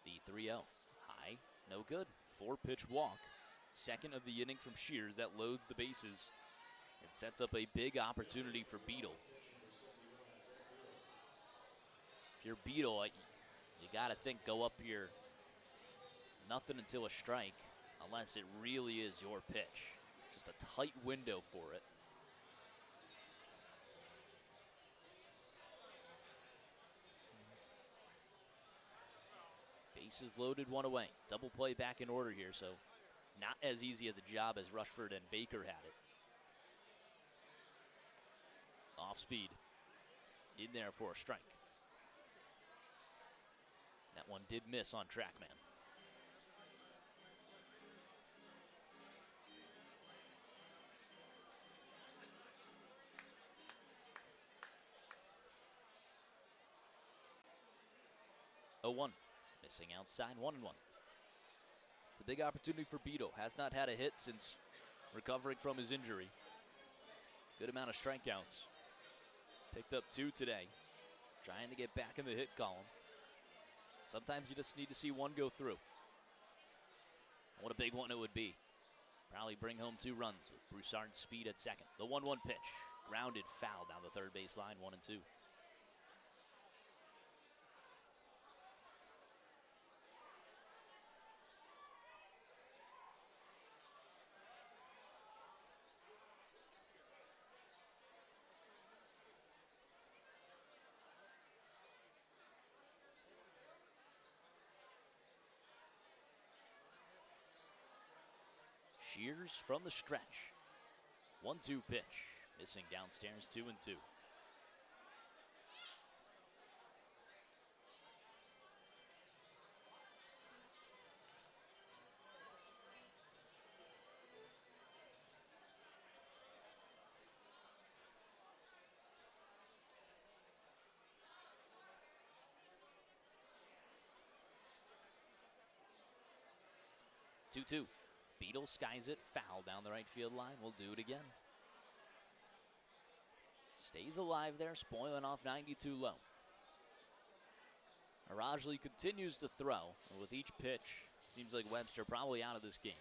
The 3-0. High, no good. 4-pitch walk. Second of the inning from Shears that loads the bases. It sets up a big opportunity for Beetle. If you're Beetle, you got to think go up here. Nothing until a strike, unless it really is your pitch. Just a tight window for it. Bases loaded, one away. Double play back in order here, so not as easy as a job as Rushford and Baker had it. Off speed. In there for a strike. That one did miss on TrackMan. Oh, 1. Missing outside, 1-1. It's a big opportunity for Beto. Has not had a hit since recovering from his injury. Good amount of strikeouts. Picked up 2 today. Trying to get back in the hit column. Sometimes you just need to see one go through. What a big one it would be. Probably bring home 2 runs with Broussard's speed at second. The 1-1 pitch. Grounded foul down the third base line, 1-2. Shears from the stretch. 1-2 pitch. Missing downstairs, 2-2. Two-two. Beetle skies it, foul down the right field line. We'll do it again. Stays alive there, spoiling off 92 low. Arajli continues to throw, and with each pitch, it seems like Webster probably out of this game.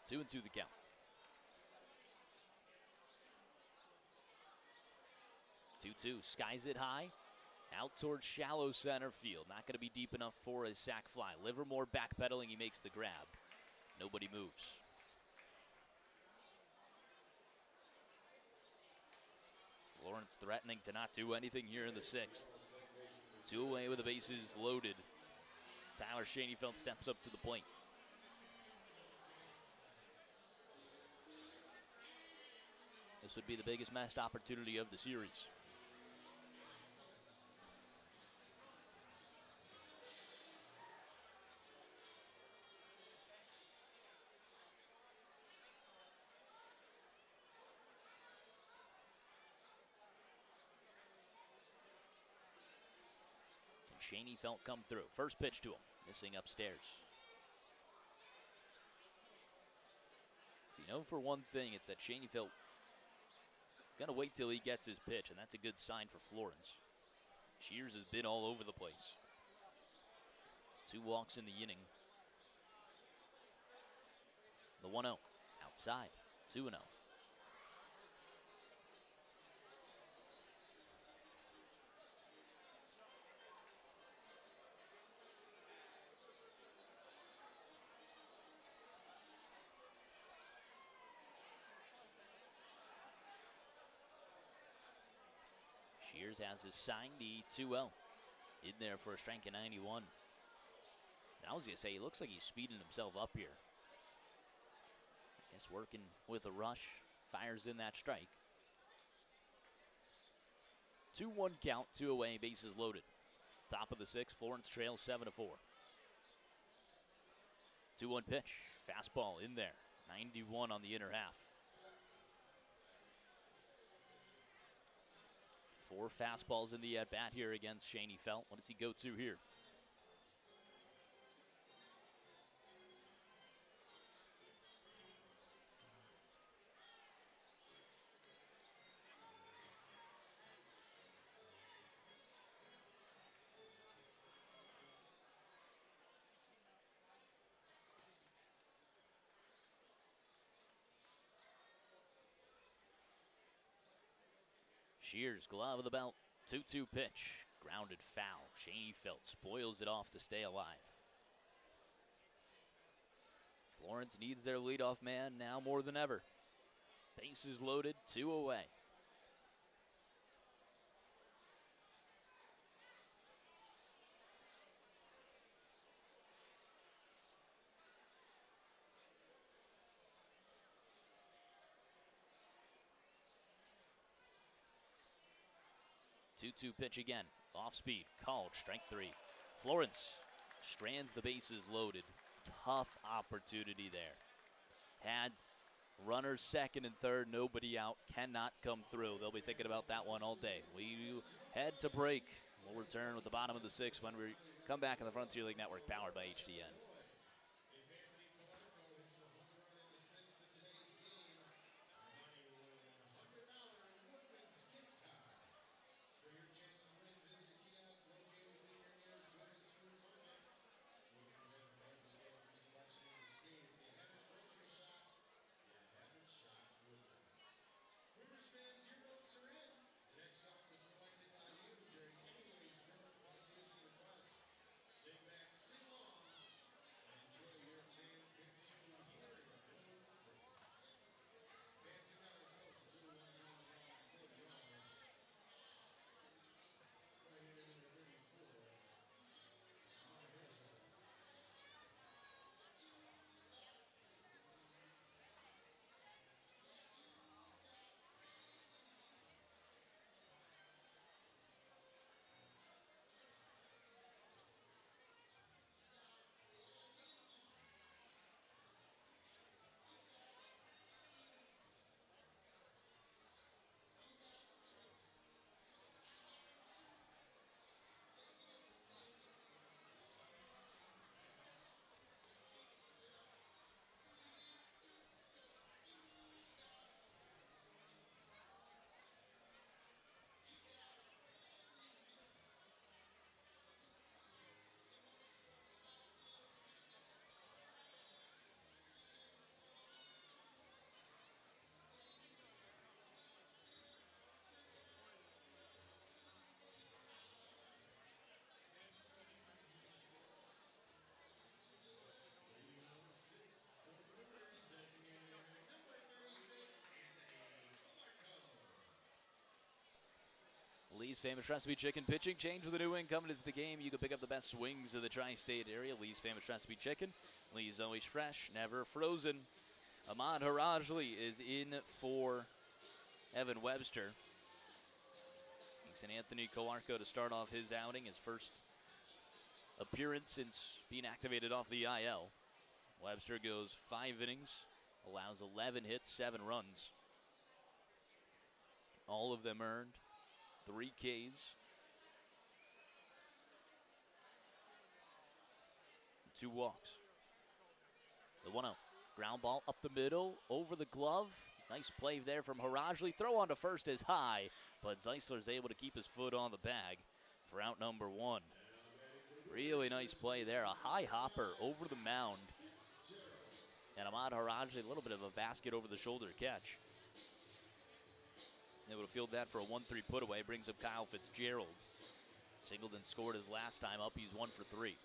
Two and two the count. 2-2, skies it high, out towards shallow center field. Not going to be deep enough for a sac fly. Livermore backpedaling, he makes the grab. Nobody moves. Florence threatening to not do anything here in the 6th. 2 away with the bases loaded. Tyler Schoenfeld steps up to the plate. This would be the biggest missed opportunity of the series. Schoenfeld come through. First pitch to him. Missing upstairs. If you know for one thing, it's that Schoenfeld is going to wait till he gets his pitch, and that's a good sign for Florence. Shears has been all over the place. 2 walks in the inning. The 1-0. Outside. 2-0. Shears has his sign, the 2-0. In there for a strike at 91. I was going to say, he looks like he's speeding himself up here. I guess working with a rush, fires in that strike. 2-1 count, 2 away, bases loaded. Top of the 6th, Florence trails 7-4. 2-1 pitch, fastball in there, 91 on the inner half. 4 fastballs in the at-bat here against Shaney Felt. What does he go to here? Shears, glove of the belt, 2-2 pitch, grounded foul. Shaney Felt spoils it off to stay alive. Florence needs their leadoff man now more than ever. Bases loaded, 2 away. Two-two pitch again. Off speed. Called. Strike 3. Florence strands the bases loaded. Tough opportunity there. Had runners second and third. Nobody out. Cannot come through. They'll be thinking about that one all day. We head to break. We'll return with the bottom of the 6th when we come back on the Frontier League Network, powered by HDN. Lee's Famous Recipe Chicken pitching change with a new wing coming into the game. You can pick up the best swings of the tri-state area. Lee's Famous Recipe Chicken. Lee's always fresh, never frozen. Ahmad Harajli is in for Evan Webster. Thanks to Anthony Calarco to start off his outing, his first appearance since being activated off the IL. Webster goes 5 innings, allows 11 hits, 7 runs. All of them earned. 3 Ks. 2 walks. The 1-0. Ground ball up the middle, over the glove. Nice play there from Harajli. Throw on to first is high, but Zeisler's able to keep his foot on the bag for out number 1. Really nice play there. A high hopper over the mound. And Ahmad Harajli, a little bit of a basket over the shoulder catch. Able to field that for a 1-3 put away. Brings up Kyle Fitzgerald. Singleton scored his last time up. He's 1 for 3.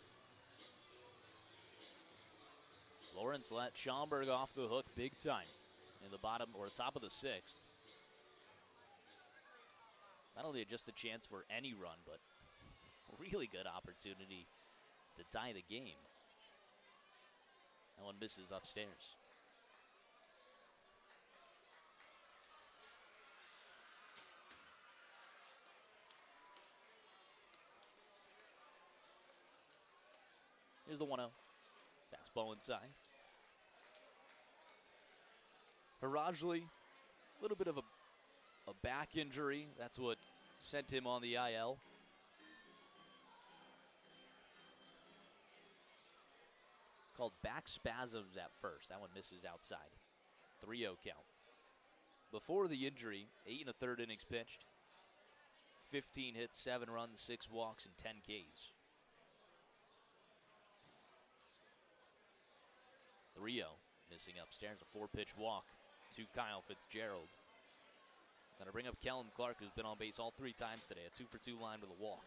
Florence let Schaumburg off the hook big time in the bottom or top of the 6th. Not only just a chance for any run, but a really good opportunity to tie the game. That one misses upstairs. Here's the 1-0. Fastball inside. Harajli, a little bit of a back injury. That's what sent him on the IL. Called back spasms at first. That one misses outside. 3-0 count. Before the injury, 8 1/3 innings pitched. 15 hits, 7 runs, 6 walks, and 10 Ks. 3-0, missing upstairs, a 4-pitch walk to Kyle Fitzgerald. Going to bring up Kellen Clark, who's been on base all 3 times today. A 2-for-2 line with a walk.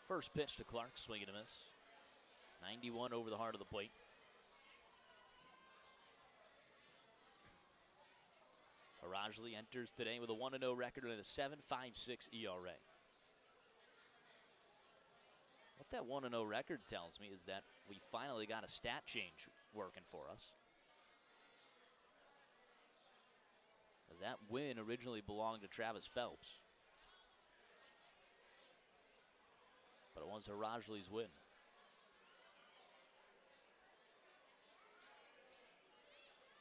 First pitch to Clark, swing and a miss. 91 over the heart of the plate. Harajli enters today with a 1-0 record and a 7.56 ERA. What that 1-0 record tells me is that we finally got a stat change working for us. As that win originally belonged to Travis Phelps. But it was Harajli's win.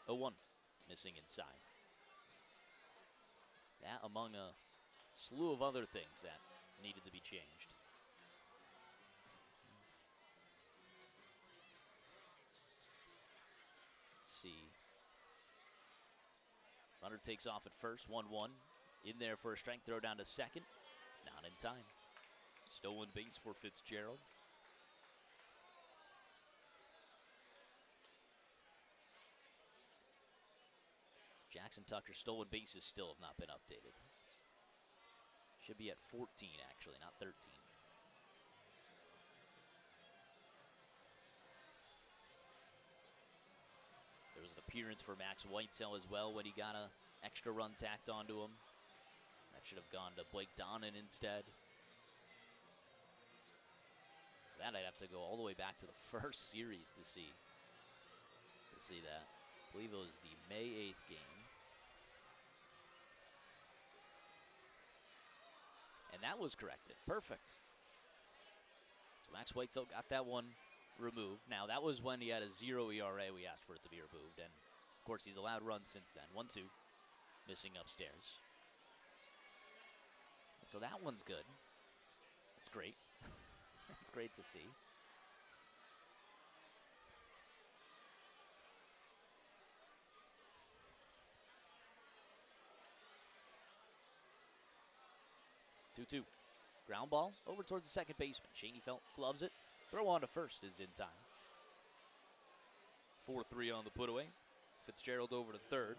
0-1, missing inside. That among a slew of other things that needed to be changed. Let's see. Runner takes off at first, 1-1. In there for a strike throw down to second. Not in time. Stolen base for Fitzgerald. Jackson Tucker's stolen bases still have not been updated. Should be at 14, actually, not 13. There was an appearance for Max Whitesell as well when he got an extra run tacked onto him. That should have gone to Blake Donnan instead. For that, I'd have to go all the way back to the first series to see that. I believe it was the May 8th game. And that was corrected. Perfect. So Max Whitesell got that one removed. Now, that was when he had a 0 ERA. We asked for it to be removed. And, of course, he's allowed runs since then. 1-2. Missing upstairs. So that one's good. That's great. That's great to see. Two-two. Ground ball over towards the second baseman. Schoenfeld gloves it. Throw on to first is in time. 4-3 on the put-away. Fitzgerald over to third.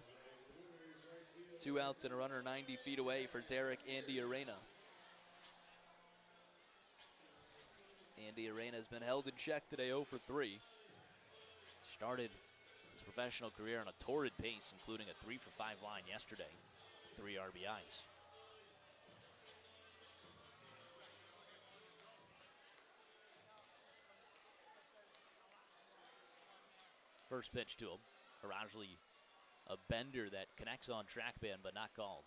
2 outs and a runner 90 feet away for Derek Andy Arena. Andy Arena has been held in check today, 0 for 3. Started his professional career on a torrid pace, including a 3 for 5 line yesterday. 3 RBIs. First pitch to him. Harajli, a bender that connects on trackman but not called.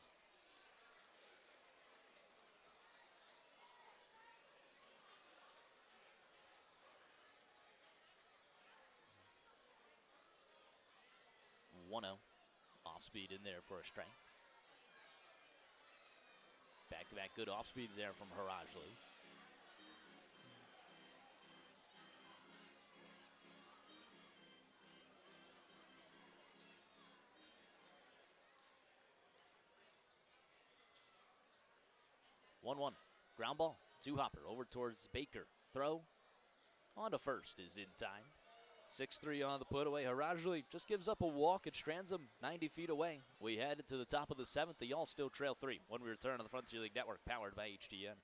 Off speed in there for a strike. Back-to-back good off speeds there from Harajli. One. Ground ball. 2-hopper over towards Baker. Throw on to first is in time. 6-3 on the put-away. Harajli just gives up a walk. It strands him 90 feet away. We head to the top of the 7th. The Y'all still trail 3 when we return on the Frontier League Network, powered by HTN.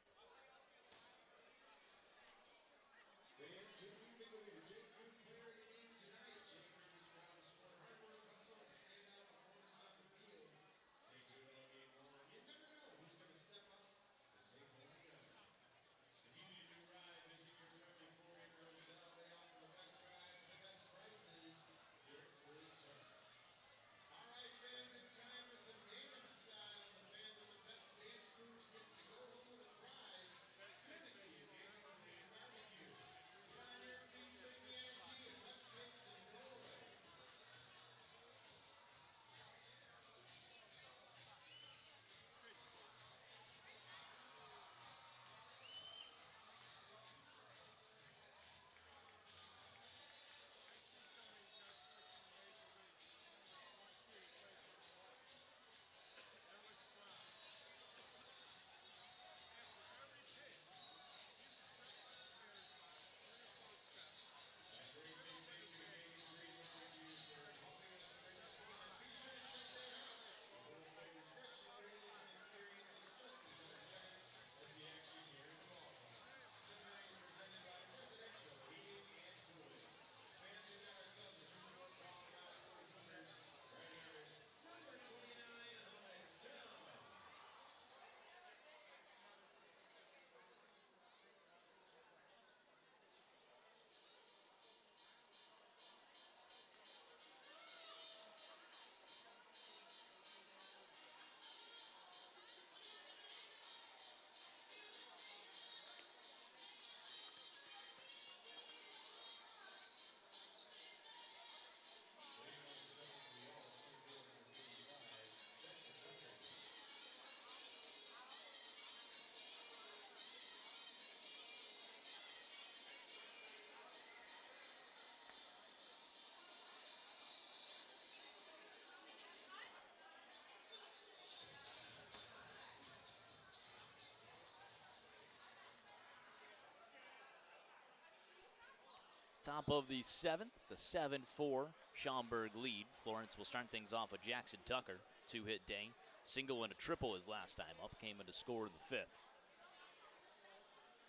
Top of the 7th. It's a 7-4 Schaumburg lead. Florence will start things off with Jackson Tucker. 2-hit day. Single and a triple his last time up. Came in to score in the 5th.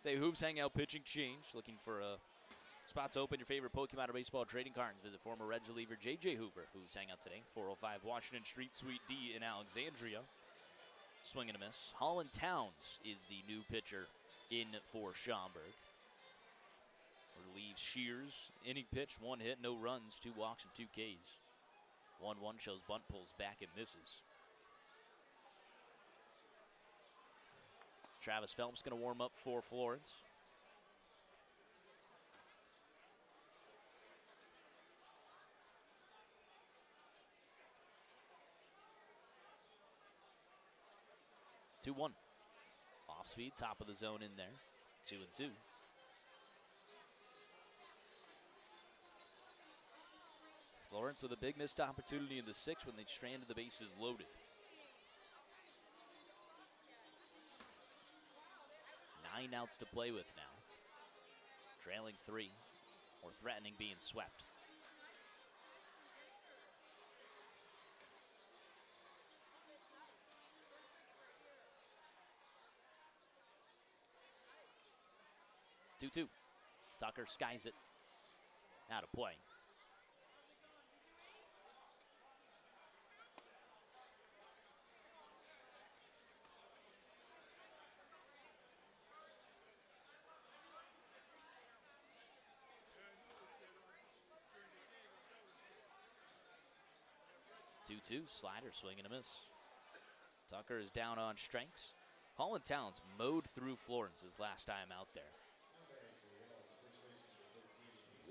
Say Hoops Hangout pitching change. Looking for a spot to open your favorite Pokemon or baseball trading cards. Visit former Reds reliever J.J. Hoover, who's Hangout today. 405 Washington Street, Suite D in Alexandria. Swing and a miss. Holland Towns is the new pitcher in for Schaumburg. Relieves Shears. Inning pitch, 1 hit, no runs, 2 walks, and 2 Ks. 1-1 shows bunt, pulls back and misses. Travis Phelps going to warm up for Florence. Off speed, top of the zone in there. 2-2. Florence with a big missed opportunity in the 6th when they stranded the bases loaded. 9 outs to play with now. Trailing 3, or threatening being swept. Two. Tucker skies it. Out of play. Slider, swing and a miss. Tucker is down on strikes. Holland Towns mowed through Florence his last time out there.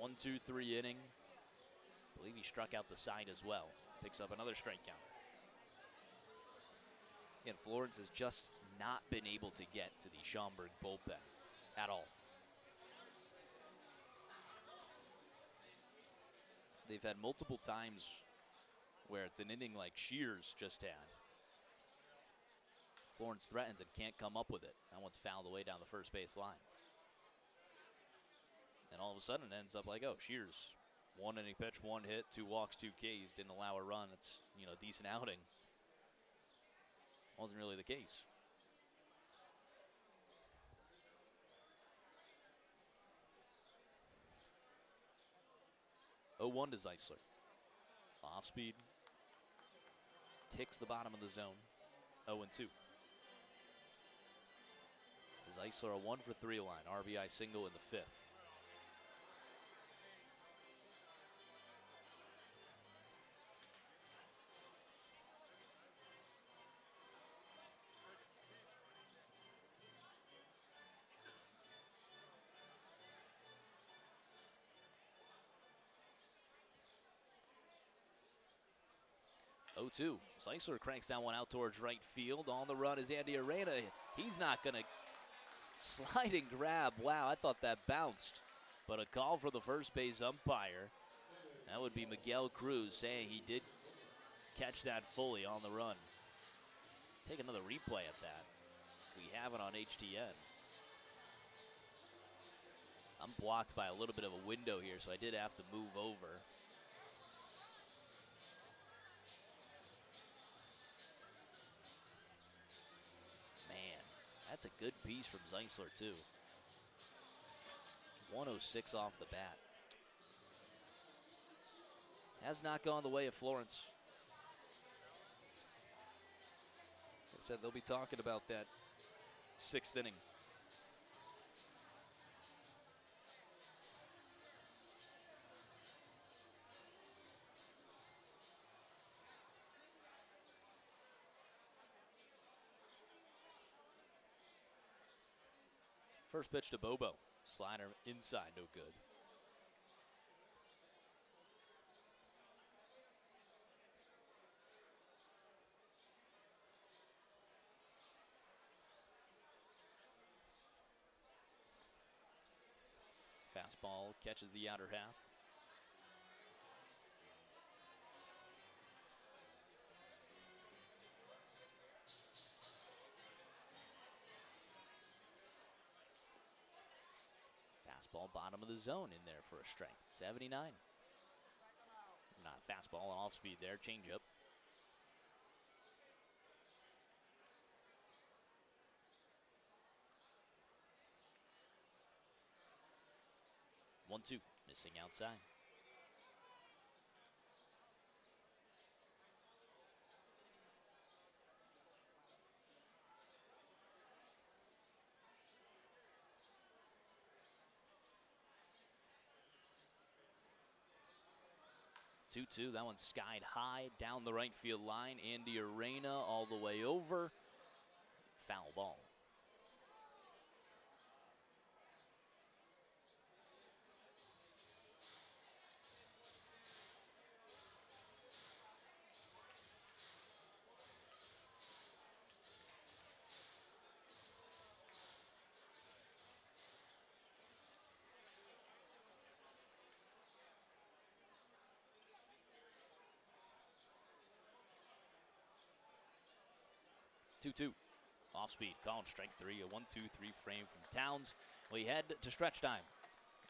1-2-3 inning. I believe he struck out the side as well. Picks up another strikeout. Again, Florence has just not been able to get to the Schaumburg bullpen at all. They've had multiple times where it's an inning like Shears just had. Florence threatens and can't come up with it. That one's fouled away down the first base line. And all of a sudden it ends up like, oh, Shears, 1 inning pitch, 1 hit, 2 walks, 2 Ks, didn't allow a run. It's, decent outing. Wasn't really the case. 0-1 to Zeisler. Off speed. Ticks the bottom of the zone. 0-2. Zeisler a 1-for-3 line. RBI single in the 5th. Zeisler cranks that one out towards right field. On the run is Andy Arena. He's not going to slide and grab. Wow, I thought that bounced. But a call for the first base umpire. That would be Miguel Cruz saying he did catch that fully on the run. Take another replay at that. We have it on HTN. I'm blocked by a little bit of a window here, so I did have to move over. That's a good piece from Zeisler, too. 106 off the bat. Has not gone the way of Florence. Like I said, they'll be talking about that 6th inning. First pitch to Bobo. Slider inside, no good. Fastball catches the outer half. Fastball bottom of the zone in there for a strike. 79. Not fastball, off speed there. Changeup. 1-2, missing outside. Two-two. That one's skied high down the right field line. Andy Arena all the way over. Foul ball. Two-two. Off speed, called strike three. A 1-2-3 frame from Towns. We head to stretch time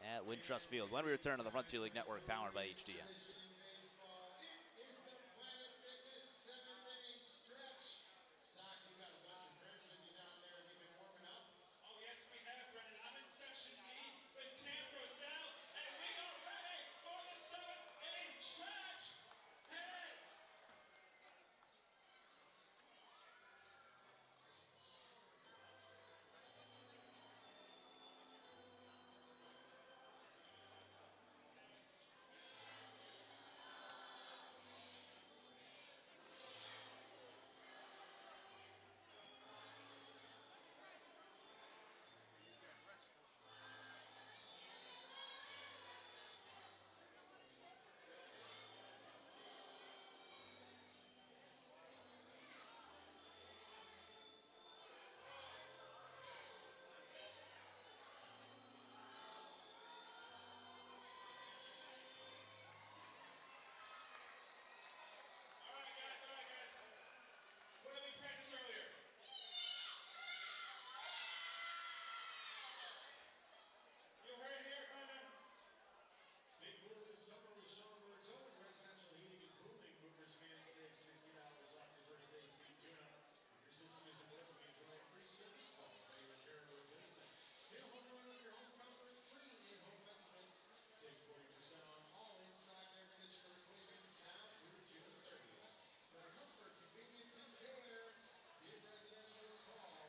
at Wintrust Field when we return to the Frontier League Network, powered by HDM. Baseball. It is the Planet Fitness 7th inning stretch. Sock, you got a bunch of friends with you down there. Have you been warming up? Oh, yes, we have, Brendan. I'm in section B with Camp Roselle, and we are ready for the 7th inning stretch. Hey! All right, guys. What did we practice earlier? You heard here, Brendan? Stay cool this summer with Schaumburg's own residential heating and cooling. Bookers fans save $60 off your first AC tune-up. If your system isn't working, enjoy a free service call. Any repair or replacement. Get a home run on your home comfort, free in-home estimates. Take 40% on all in-stock air conditioner replacements now through June 30th. For comfort, convenience, and care, give residential a call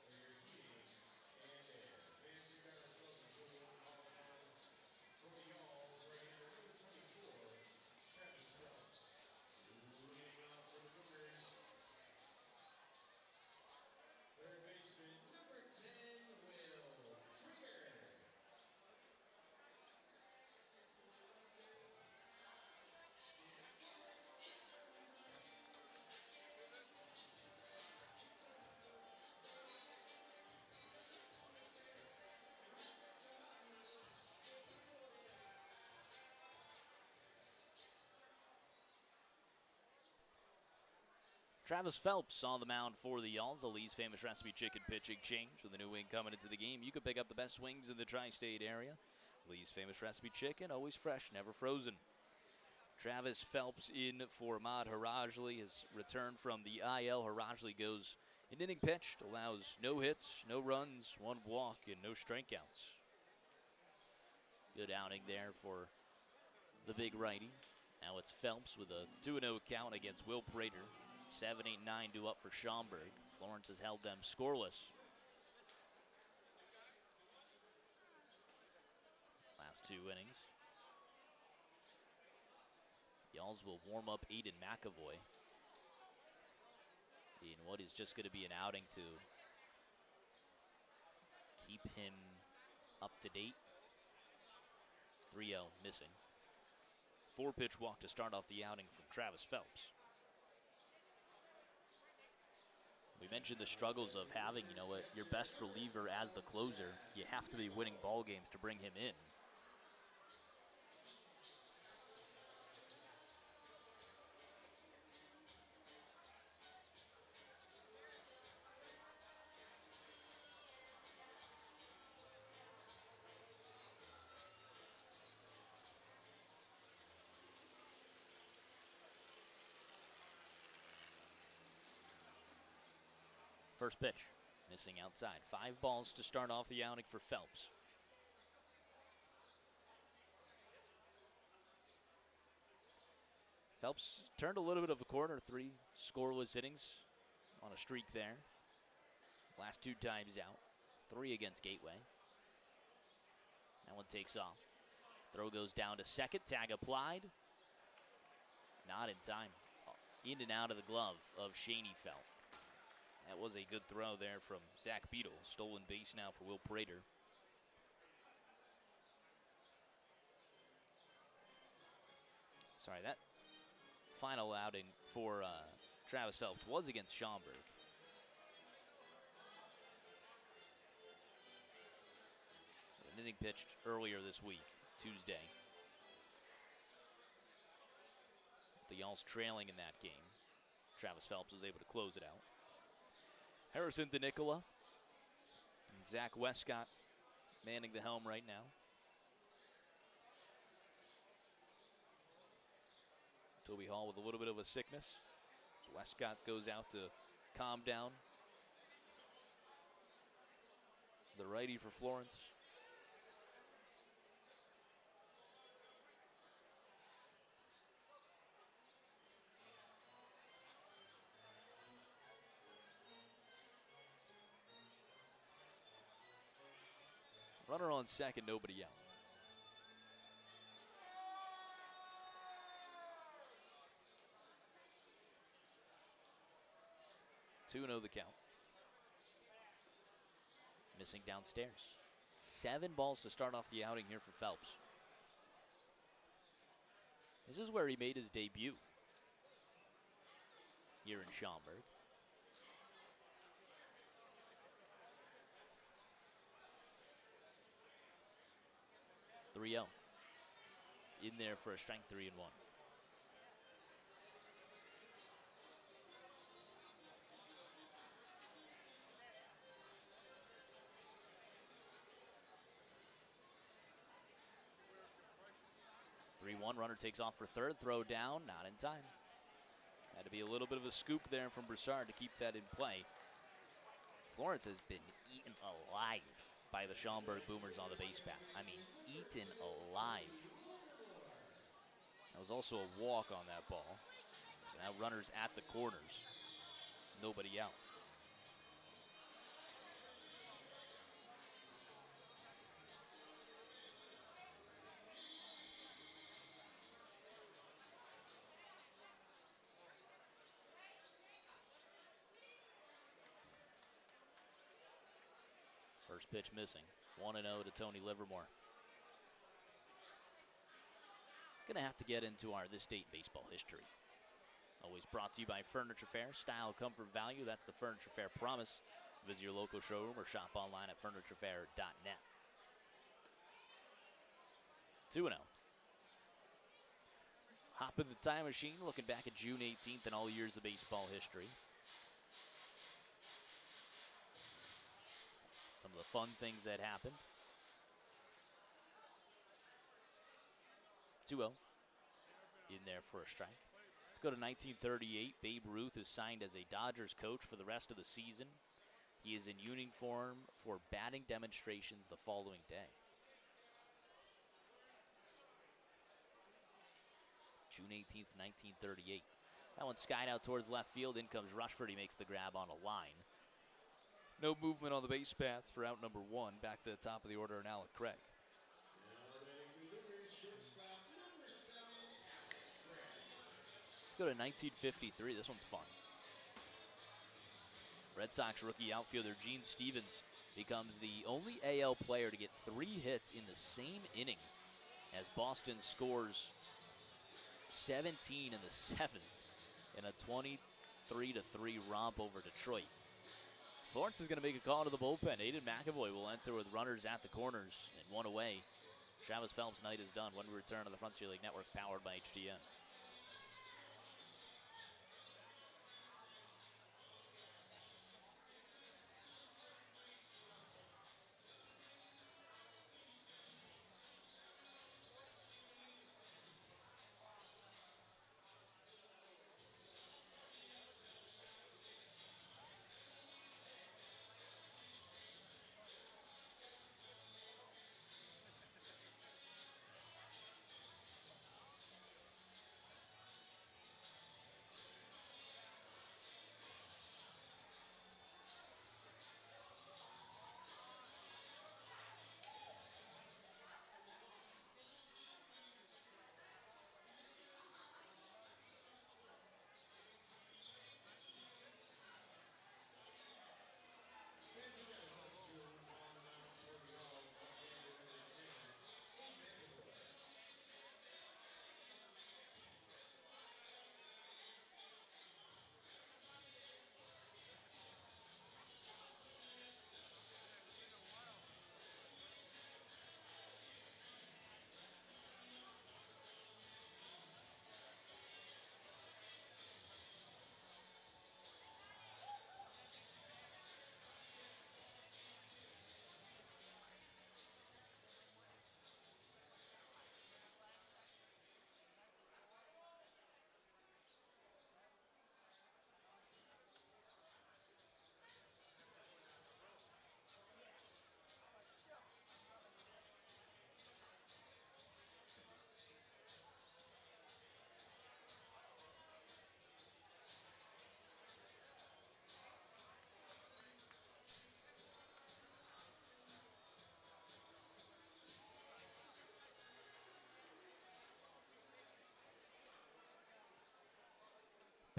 for your heating and air. Fans, we got ourselves a good one call on for the Y'alls right here, number 24, Travis Phelps. Leading off for the Bookers. Third baseman, number 10, Will Krieger. Travis Phelps on the mound for the Y'alls. The Lee's Famous Recipe Chicken pitching change with a new wing coming into the game. You can pick up the best wings in the tri-state area. Lee's Famous Recipe Chicken, always fresh, never frozen. Travis Phelps in for Ahmad Harajli. His return from the IL. Harajli goes an inning pitched, allows no hits, no runs, one walk, and no strikeouts. Good outing there for the big righty. Now it's Phelps with a 2-0 count against Will Prater. 7-8-9 due up for Schaumburg. Florence has held them scoreless. Last two innings. Y'alls will warm up Aiden McAvoy in what is just going to be an outing to keep him up to date. 3-0 missing. 4-pitch walk to start off the outing from Travis Phelps. We mentioned the struggles of having, your best reliever as the closer. You have to be winning ball games to bring him in. First pitch, missing outside. 5 balls to start off the outing for Phelps. Phelps turned a little bit of a corner, 3 scoreless innings on a streak there. Last 2 times out, 3 against Gateway. That one takes off. Throw goes down to second, tag applied. Not in time. In and out of the glove of Shaney Felt. That was a good throw there from Zach Beadle. Stolen base now for Will Prater. Sorry, that final outing for Travis Phelps was against Schaumburg. An inning pitched earlier this week, Tuesday. The Y'alls trailing in that game. Travis Phelps was able to close it out. Harrison DeNicola and Zach Westcott manning the helm right now. Toby Hall with a little bit of a sickness. So Westcott goes out to calm down the righty for Florence. Runner on second, nobody out. 2-0 the count. Missing downstairs. 7 balls to start off the outing here for Phelps. This is where he made his debut here in Schaumburg. (3-0). In there for a strike, 3-1. Runner takes off for third. Throw down, not in time. Had to be a little bit of a scoop there from Broussard to keep that in play. Florence has been eaten alive by the Schaumburg Boomers on the base paths. I mean, eaten alive. There was also a walk on that ball. So now runners at the corners. Nobody out. First pitch missing. 1-0 to Tony Livermore. Gonna have to get into our This State Baseball history. Always brought to you by Furniture Fair. Style, comfort, value. That's the Furniture Fair promise. Visit your local showroom or shop online at FurnitureFair.net. 2-0. Hop in the time machine, looking back at June 18th and all years of baseball history. Some of the fun things that happened. 2-0. In there for a strike. Let's go to 1938. Babe Ruth is signed as a Dodgers coach for the rest of the season. He is in uniform for batting demonstrations the following day. June 18th, 1938. That one skied out towards left field. In comes Rushford. He makes the grab on a line. No movement on the base paths for out number 1. Back to the top of the order, and Alec Craig. Let's go to 1953. This one's fun. Red Sox rookie outfielder Gene Stevens becomes the only AL player to get 3 hits in the same inning as Boston scores 17 in the 7th in a 23-3 romp over Detroit. Florence is going to make a call to the bullpen. Aiden McAvoy will enter with runners at the corners and 1 away. Travis Phelps' night is done when we return to the Frontier League Network, powered by HDN.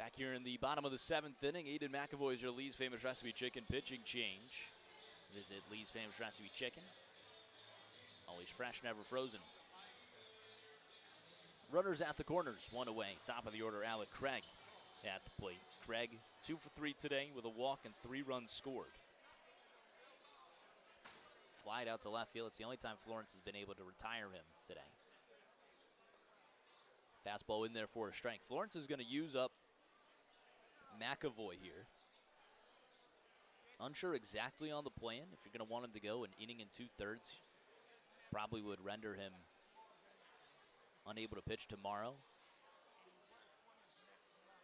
Back here in the bottom of the 7th inning, Aiden McAvoy is your Lee's Famous Recipe Chicken pitching change. Visit Lee's Famous Recipe Chicken. Always fresh, never frozen. Runners at the corners, 1 away. Top of the order, Alec Craig at the plate. Craig, 2 for 3 today with a walk and 3 runs scored. Flied out to left field. It's the only time Florence has been able to retire him today. Fastball in there for a strike. Florence is going to use up McAvoy here. Unsure exactly on the plan. If you're going to want him to go an inning and 2/3, probably would render him unable to pitch tomorrow.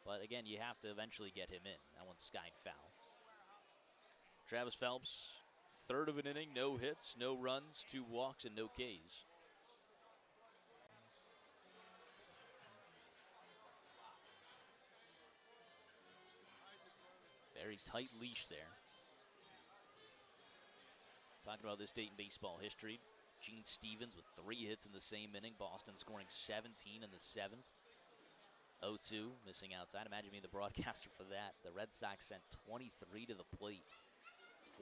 But again, you have to eventually get him in. That one's skied foul. Travis Phelps, 3rd of an inning, no hits, no runs, 2 walks, and no Ks. Very tight leash there. Talking about this date in baseball history, Gene Stevens with 3 hits in the same inning. Boston scoring 17 in the 7th. 0-2, missing outside. Imagine being the broadcaster for that. The Red Sox sent 23 to the plate.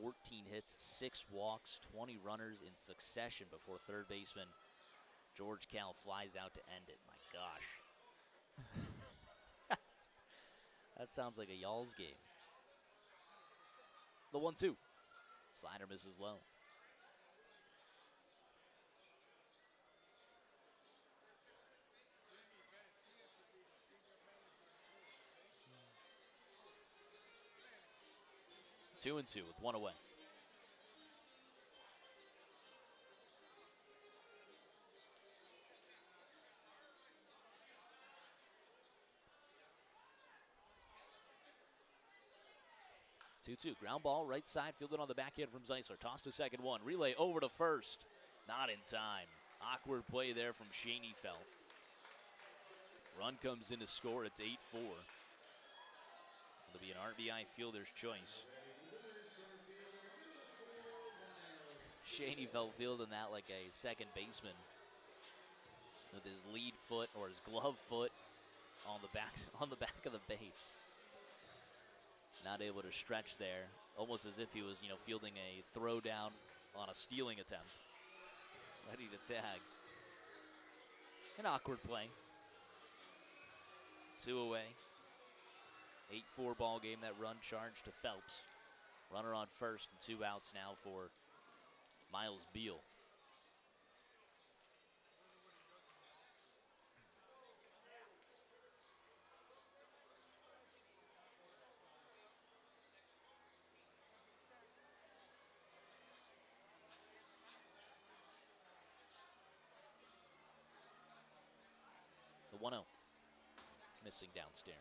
14 hits, 6 walks, 20 runners in succession before third baseman George Kell flies out to end it. My gosh. That sounds like a y'all's game. The 1-2. Slider misses low. Two and 2 with 1 away. Two-two. Ground ball, right side, fielded on the backhand from Zeisler. Tossed to second one. Relay over to first. Not in time. Awkward play there from Schoenfeld. Run comes in to score. It's 8-4. It'll be an RBI fielder's choice. Schoenfeld fielding that like a second baseman with his lead foot or his glove foot on the back of the base. Not able to stretch there, almost as if he was, fielding a throw down on a stealing attempt. Ready to tag. An awkward play. 2 away. 8-4 ball game. That run charged to Phelps. Runner on first and 2 outs now for Miles Beal. The 1-0. Missing downstairs.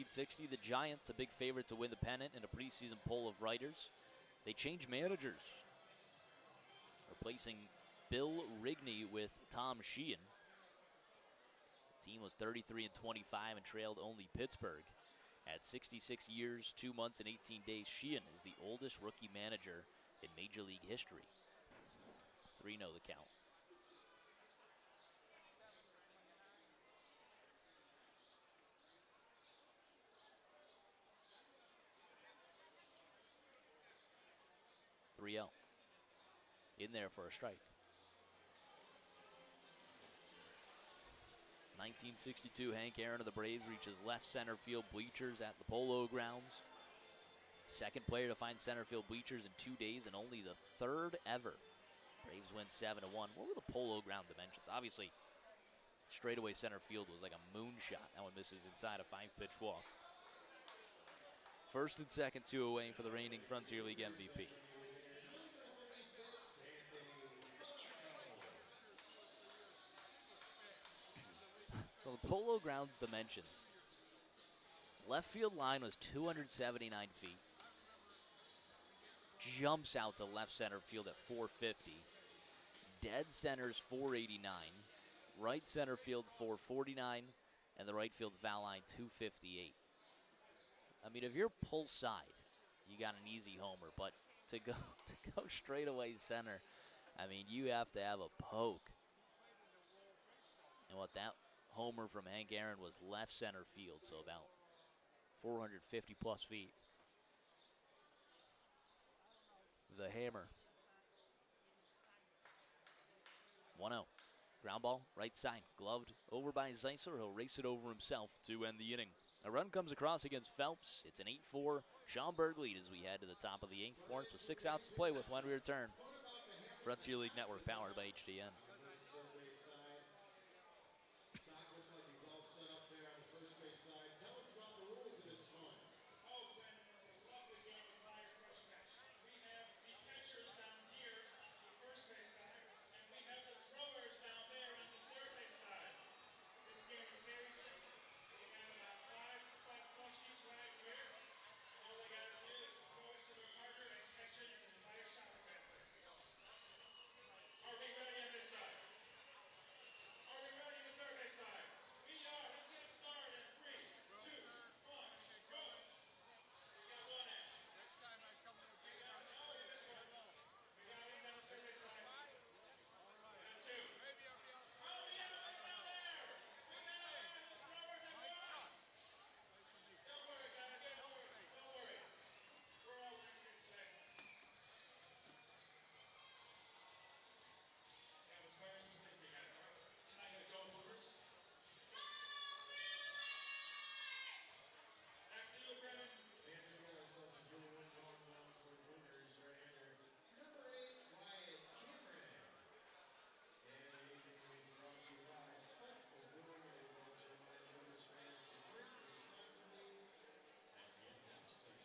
'60, the Giants, a big favorite to win the pennant in a preseason poll of writers. They changed managers, replacing Bill Rigney with Tom Sheehan. The team was 33-25 and trailed only Pittsburgh. At 66 years, 2 months, and 18 days, Sheehan is the oldest rookie manager in Major League history. 3-0 the count. In there for a strike. 1962, Hank Aaron of the Braves reaches left center field bleachers at the Polo Grounds. Second player to find center field bleachers in 2 days and only the 3rd ever. Braves win 7-1. What were the Polo Ground dimensions? Obviously, straightaway center field was like a moonshot. That one misses inside a 5-pitch walk. First and second, 2 away for the reigning Frontier League MVP. So the Polo Grounds dimensions. Left field line was 279 feet. Jumps out to left center field at 450. Dead center's 489. Right center field 449. And the right field foul line 258. I mean, if you're pull side, you got an easy homer. But to go straight away center, I mean, you have to have a poke And what that homer from Hank Aaron was left center field, so about 450 plus feet. The hammer. 1-0. Ground ball, right side, gloved over by Zeisler. He'll race it over himself to end the inning. A run comes across against Phelps. It's an 8-4 Schaumburg lead as we head to the top of the 8th. Florence with 6 outs to play with when we return. Frontier League Network powered by HDN. Third base side. Sock looks like he's all set up there on the first base side. Tell us about the rules of this fun. Oh, Brendan, it's a lovely game of fire crush catch. We have the catchers down here, the first base side, and we have the throwers down there on the third base side. This game is very simple. We have about 5 spot plushies right here. All they got to do is throw it to their partner and catch it in the fire shot basket. Are we ready on this side? Are we ready on the third base side? We are. Let's get started in 3, 2, 1, go. We got one out. Next time I come to we got this one. We got him down the third base side. We got 2. Maybe I'll be out. Oh, yeah, way down there. We got it. The throwers are gone. Don't worry, guys. Don't worry. Don't worry. We're all working today. That was very smooth, you guys. Can I get a go, Boomers? Back to you, Brennan. Fancy got ourselves a Julie Wynn going down for the Boomers right-hander. Number 8, Wyatt Cameron. And the evening is brought to you by Spiteful Brewing, and brought to you by Boomers fans to drink responsibly and get safe.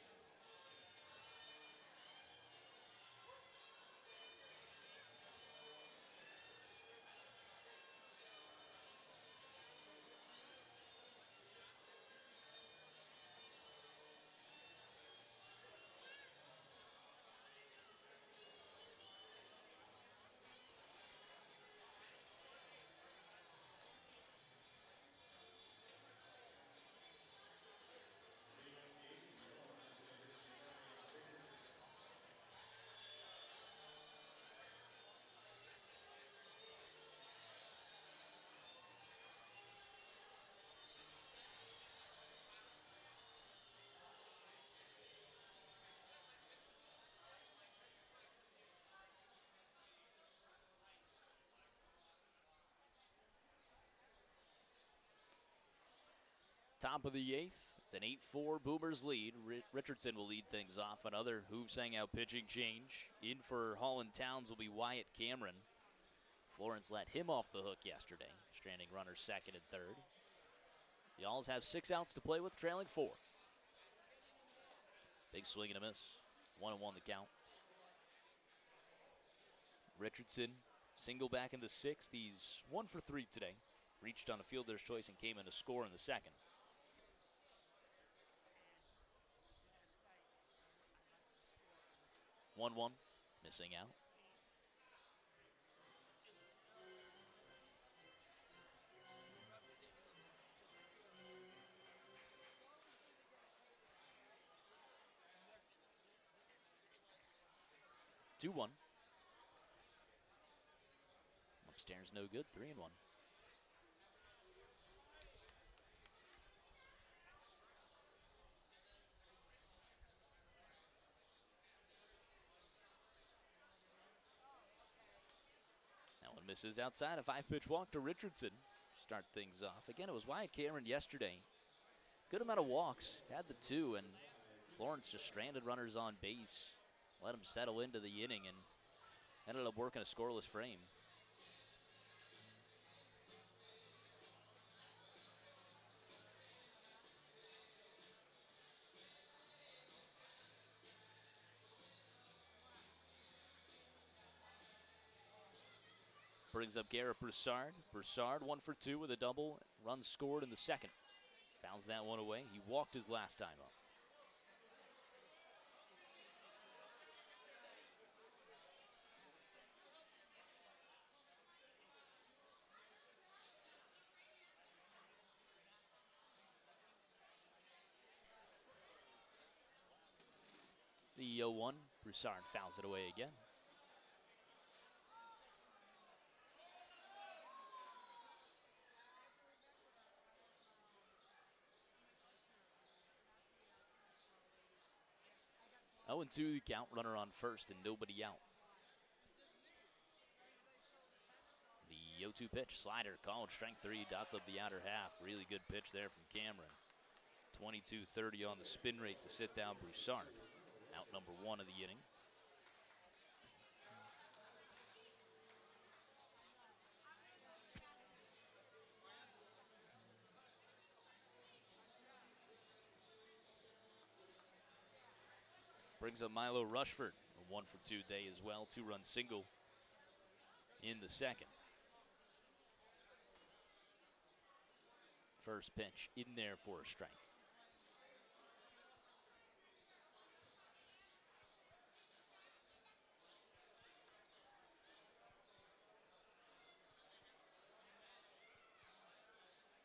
Top of the 8th. It's an 8-4 Boomers lead. Richardson will lead things off. Another Hooves Hangout pitching change. In for Holland Towns will be Wyatt Cameron. Florence let him off the hook yesterday, stranding runners second and third. The Alls have 6 outs to play with, trailing 4. Big swing and a miss. 1-1 the count. Richardson single back in the 6th. He's 1 for 3 today. Reached on a fielder's choice and came in to score in the second. 1-1, missing out. Two one. Upstairs no good. 3-1. That one misses outside. A 5-pitch walk to Richardson. Start things off. Again, it was Wyatt Cameron yesterday. Good amount of walks. Had the 2, and Florence just stranded runners on base. Let him settle into the inning and ended up working a scoreless frame. Brings up Garrett Broussard. Broussard 1 for 2 with a double. Runs scored in the second. Fouls that one away. He walked his last time up. The 0-1. Broussard fouls it away again. 0-2 count, runner on first and nobody out. The 0-2 pitch, slider, called strike 3, dots up the outer half. Really good pitch there from Cameron. 22-30 on the spin rate to sit down Broussard. Out number 1 of the inning. Brings up Milo Rushford, a 1-for-2 day as well. 2-run single in the second. First pitch in there for a strike.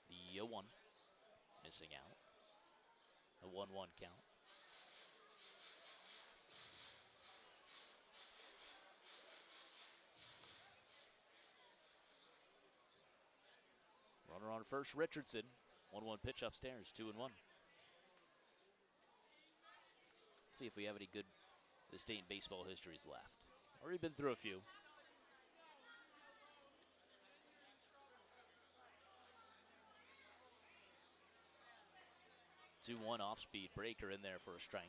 The 0-1 missing out. A 1-1 count. Runner on first, Richardson. 1-1 pitch upstairs, 2-1. See if we have any good this day in baseball histories left. Already been through a few. Two-one off-speed breaker in there for a strike.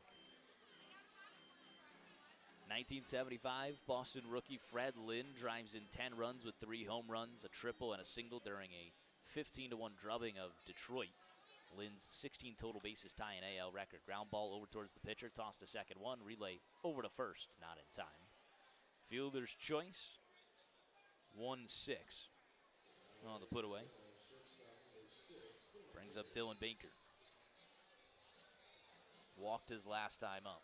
1975, Boston rookie Fred Lynn drives in 10 runs with 3 home runs, a triple, and a single during a 15-1 drubbing of Detroit. Lynn's 16 total bases tie an AL record. Ground ball over towards the pitcher, toss to second one, relay over to first, not in time. Fielder's choice, 1-6 on the put away. Brings up Dylan Baker. Walked his last time up.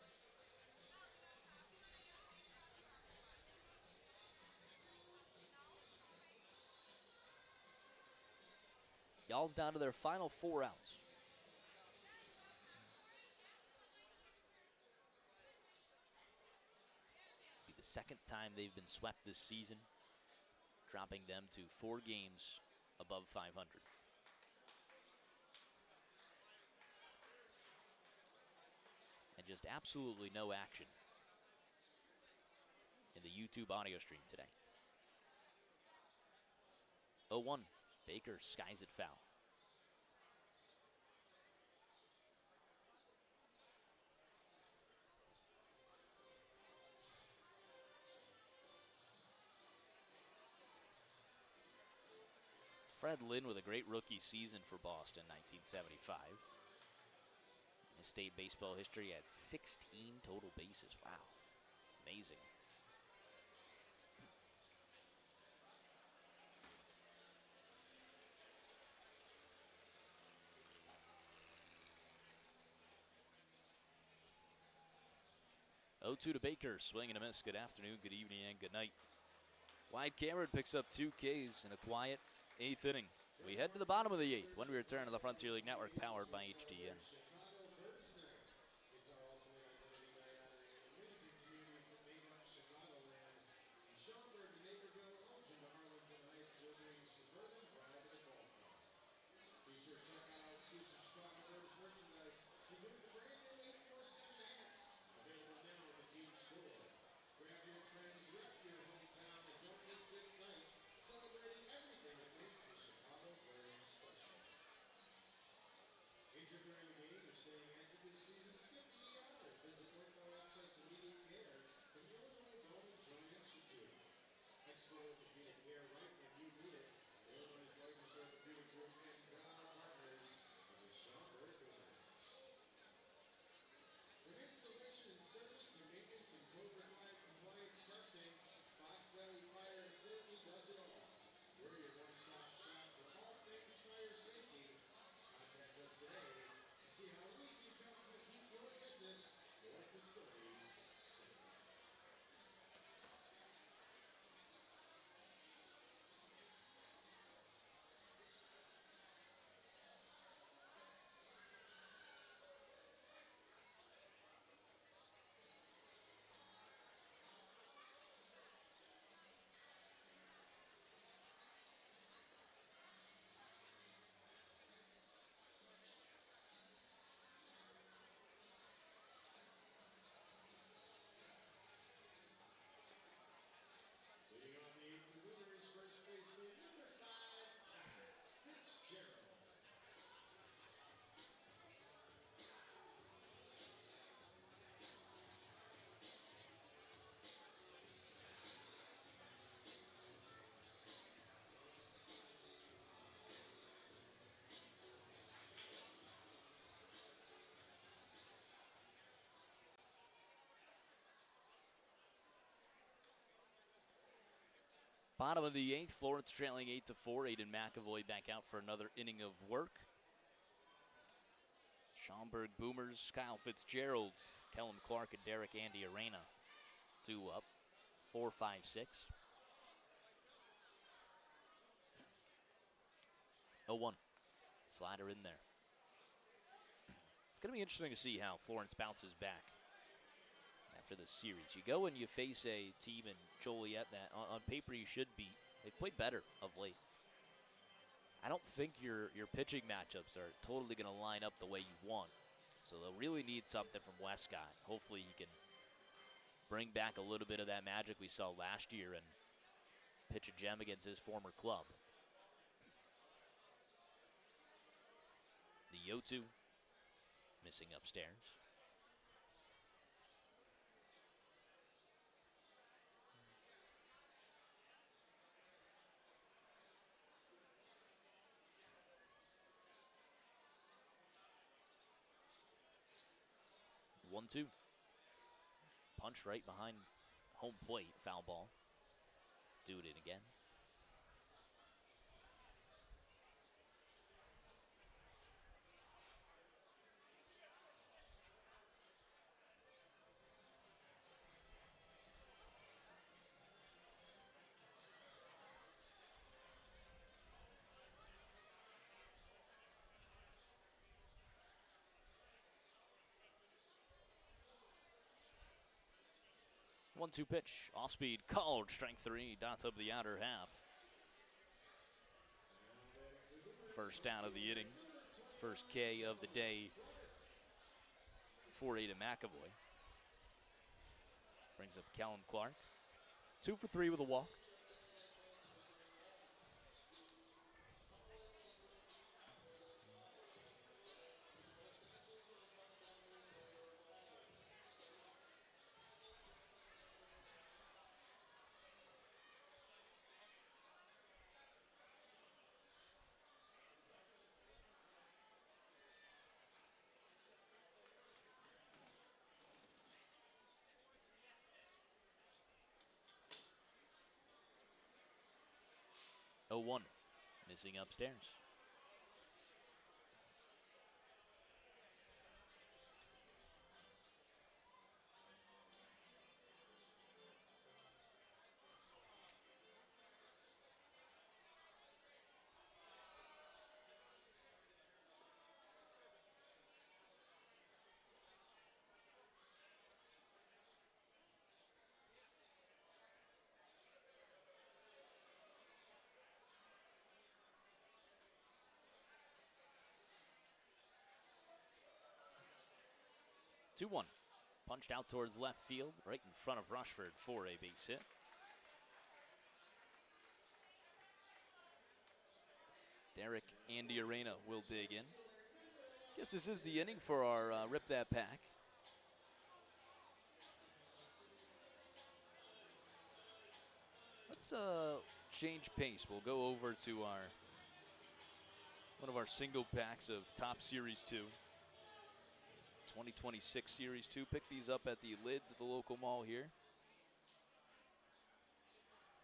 Y'all's down to their final 4 outs. Be the second time they've been swept this season, dropping them to 4 games above 500. And just absolutely no action in the YouTube audio stream today. 0-1. Baker skies it foul. Fred Lynn with a great rookie season for Boston, 1975. In state baseball history, had 16 total bases. Wow, amazing. Oh, 2 to Baker, swing and a miss. Good afternoon, good evening, and good night. Wide Cameron picks up 2 Ks in a quiet 8th inning. We head to the bottom of the 8th when we return to the Frontier League Network, powered by HDN. Chicago Birds Night. It's our ultimate identity night honoring the amazing communities that make up Chicagoland. From Schaumburg to Naperville, Elgin to Harlingen Heights, serving suburban pride to the golf club. Be sure to check out exclusive Chicago Birds merchandise, including the brand new 847 hats, available now in the team store. Grab your friends, rep your hometown, and don't miss this night, celebrating everything that makes the Chicago Birds special. Injured during the game or staying active this season? Skip to the ER. Visit Ortho Access Immediate Care from Illinois Bone and Joint Institute. Expert orthopedic care right when you need it. Illinois' largest orthopedic group and proud partners of the Schaumburg Lions. From installation and service to maintenance and COVID-5 compliance testing, Fox Valley Fire and Safety does it all. We're your one-stop shop for all things fire safety. Contact us today to see how we can help you keep your business or facility safe. Bottom of the 8th, Florence trailing 8-4. Aiden McAvoy back out for another inning of work. Schaumburg Boomers, Kyle Fitzgerald, Kellum Clark, and Derek Andy Arena. 2 up, 4-5-6. 0-1. Slider in there. It's going to be interesting to see how Florence bounces back after this series. You go and you face a team in Joliet that on paper you should beat. They've played better of late. I don't think your pitching matchups are totally going to line up the way you want. So they'll really need something from Westcott. Hopefully he can bring back a little bit of that magic we saw last year and pitch a gem against his former club. The 0-2 missing upstairs. One, two. Punch right behind home plate, foul ball. Do it in again. One-two pitch, off speed, called, strike 3, dots up the outer half. First down of the inning, first K of the day for Aiden McAvoy. Brings up Kellum Clark. 2 for 3 with a walk. Oh, 1, missing upstairs. Two, 1. Punched out towards left field, right in front of Rushford for a base hit. Derek Andy Arena will dig in. Guess this is the inning for our Rip That Pack. Let's change pace. We'll go over to one of our single packs of Top Series 2. 2026 Series 2. Pick these up at the lids at the local mall here.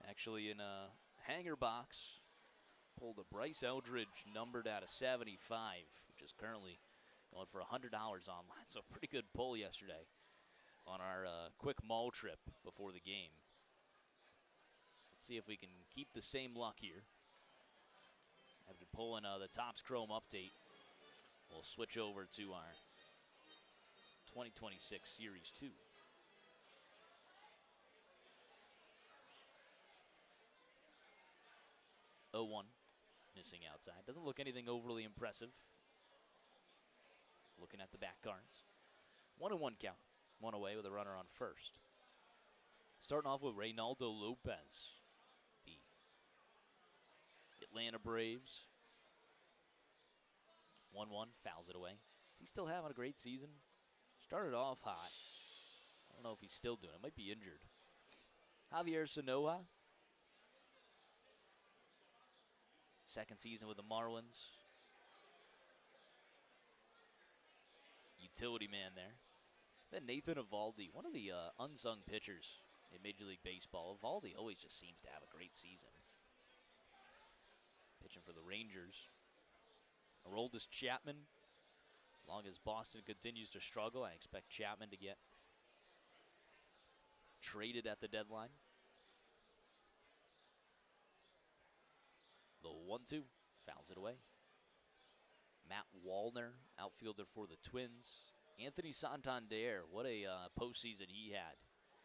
Actually in a hanger box, pulled a Bryce Eldridge numbered out of 75, which is currently going for $100 online. So pretty good pull yesterday on our quick mall trip before the game. Let's see if we can keep the same luck here. After pulling the Topps Chrome update, we'll switch over to our 2026 Series 2. Oh, 1, missing outside. Doesn't look anything overly impressive. Just looking at the back cards. 1-1 count. 1 away with a runner on first. Starting off with Reynaldo Lopez, the Atlanta Braves. 1-1, fouls it away. Is he still having a great season? Started off hot. I don't know if he's still doing it. Might be injured. Javier Sanoja. Second season with the Marlins. Utility man there. Then Nathan Eovaldi, one of the unsung pitchers in Major League Baseball. Evaldi always just seems to have a great season. Pitching for the Rangers. Aroldis Chapman. As long as Boston continues to struggle, I expect Chapman to get traded at the deadline. The 1-2, fouls it away. Matt Wallner, outfielder for the Twins. Anthony Santander, what a postseason he had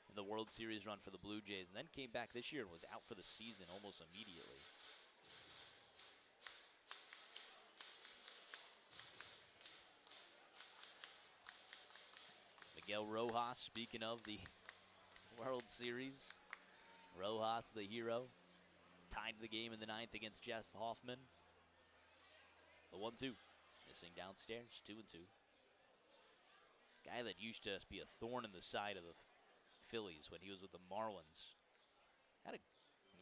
in the World Series run for the Blue Jays, and then came back this year and was out for the season almost immediately. Miguel Rojas, speaking of the World Series, Rojas, the hero, tied the game in the ninth against Jeff Hoffman. The 1-2, missing downstairs, 2-2. Guy that used to be a thorn in the side of the Phillies when he was with the Marlins. Had a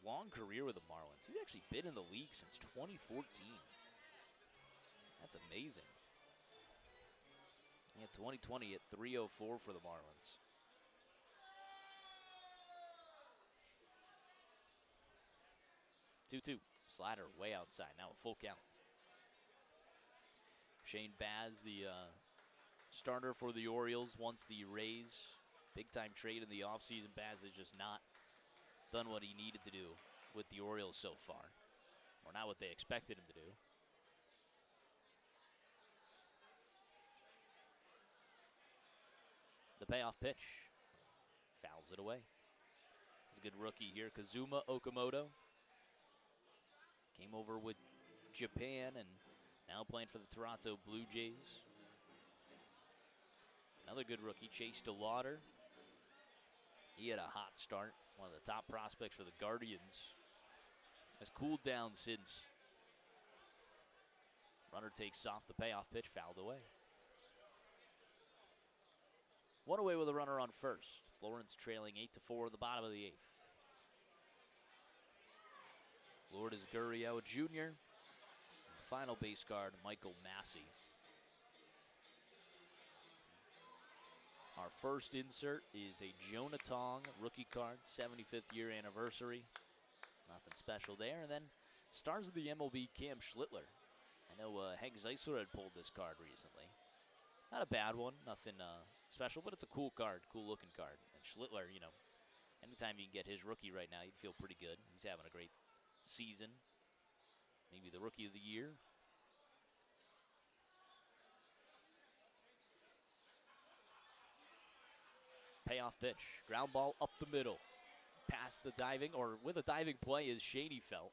long career with the Marlins. He's actually been in the league since 2014. That's amazing. Yeah, 2020 at 304 for the Marlins. Two-two. Slider way outside. Now a full count. Shane Baz, the starter for the Orioles, wants the Rays. Big-time trade in the offseason. Baz has just not done what he needed to do with the Orioles so far. Or not what they expected him to do. The payoff pitch. Fouls it away. He's a good rookie here. Kazuma Okamoto. Came over with Japan and now playing for the Toronto Blue Jays. Another good rookie, Chase DeLauder. He had a hot start. One of the top prospects for the Guardians. Has cooled down since. Runner takes off. The payoff pitch fouled away. One away with a runner on first. Florence trailing 8-4 in the bottom of the eighth. Lourdes Gurriel Jr. Final base guard, Michael Massey. Our first insert is a Jonah Tong rookie card, 75th year anniversary. Nothing special there. And then stars of the MLB, Cam Schlittler. I know Hank Zeisler had pulled this card recently. Not a bad one, nothing special, but it's a cool card, cool looking card. And Schlittler, you know, anytime you can get his rookie right now, you'd feel pretty good. He's having a great season. Maybe the rookie of the year. Payoff pitch. Ground ball up the middle. Past the diving, or with a diving play is Shaney Felt.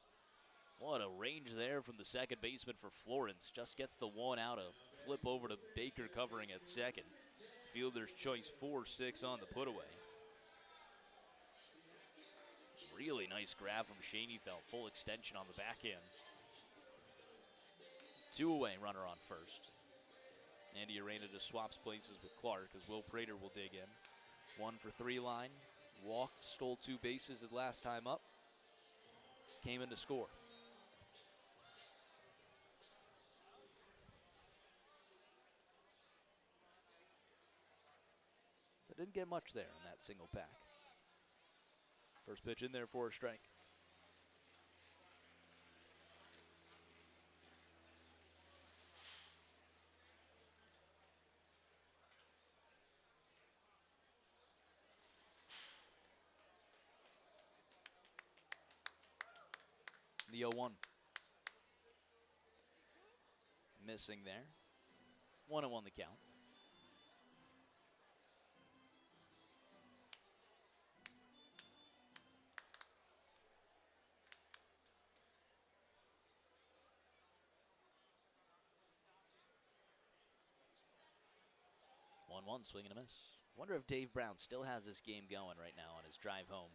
What a range there from the second baseman for Florence. Just gets the one out, a flip over to Baker covering at second. Fielder's choice 4-6 on the putaway. Really nice grab from Shaney Felt. Full extension on the backhand. Two away, runner on first. Andy Arena just swaps places with Clark as Will Prater will dig in. 1-for-3 line. Walked, stole two bases his last time up. Came in to score. So didn't get much there in that single pack. First pitch in there for a strike. The 0-1. Missing there. 1-1 the count. One swing and a miss. Wonder if Dave Brown still has this game going right now on his drive home.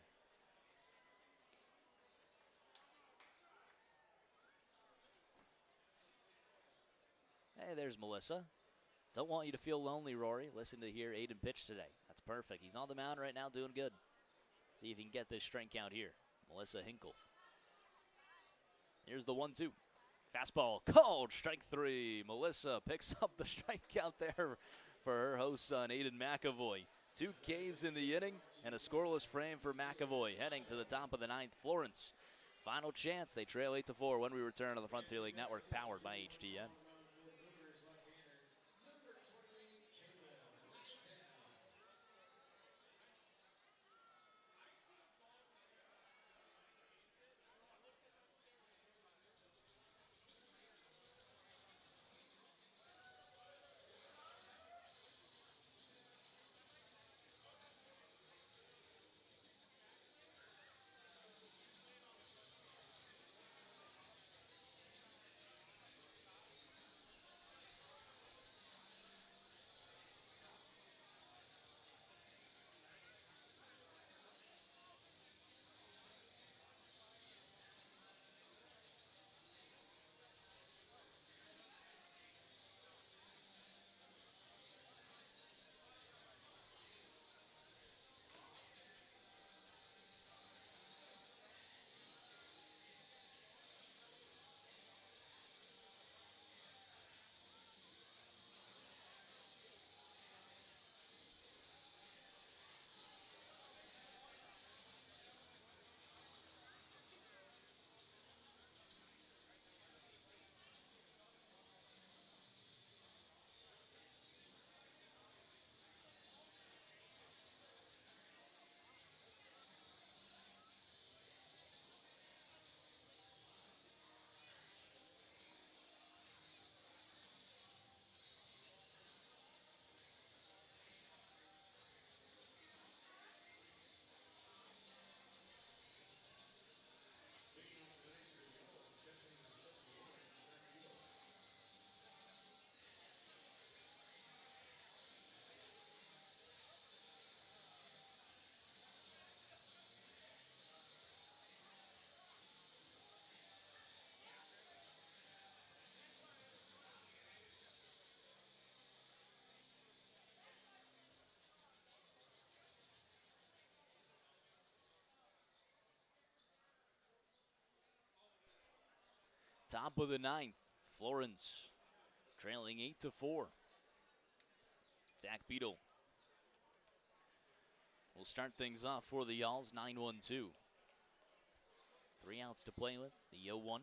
Hey, there's Melissa. Don't want you to feel lonely, Rory. Listen to hear Aiden pitch today. That's perfect. He's on the mound right now doing good. See if he can get this strikeout here. Melissa Hinkle. Here's the 1-2. Fastball called, strike three. Melissa picks up the strikeout there for her host son, Aiden McAvoy. 2 Ks in the inning and a scoreless frame for McAvoy heading to the top of the 9th. Florence, final chance. They trail 8-4 when we return to the Frontier League Network, powered by HDN. Brewers left-hander, number 20, Caleb Lytton. Top of the 9th, Florence trailing 8-4. Zach Beadle will start things off for the Y'alls, 9-1-2. 3 outs to play with. The 0-1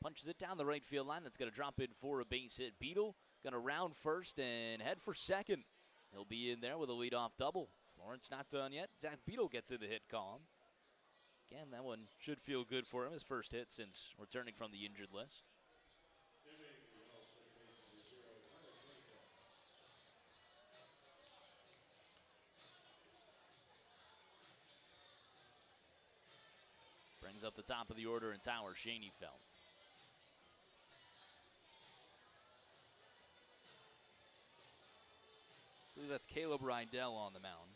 punches it down the right field line. That's going to drop in for a base hit. Beadle going to round first and head for second. He'll be in there with a leadoff double. Florence not done yet. Zach Beadle gets in the hit column. Again, that one should feel good for him. His first hit since returning from the injured list. Brings up the top of the order in Tyler Schoenfeld. I believe that's Caleb Rydell on the mound.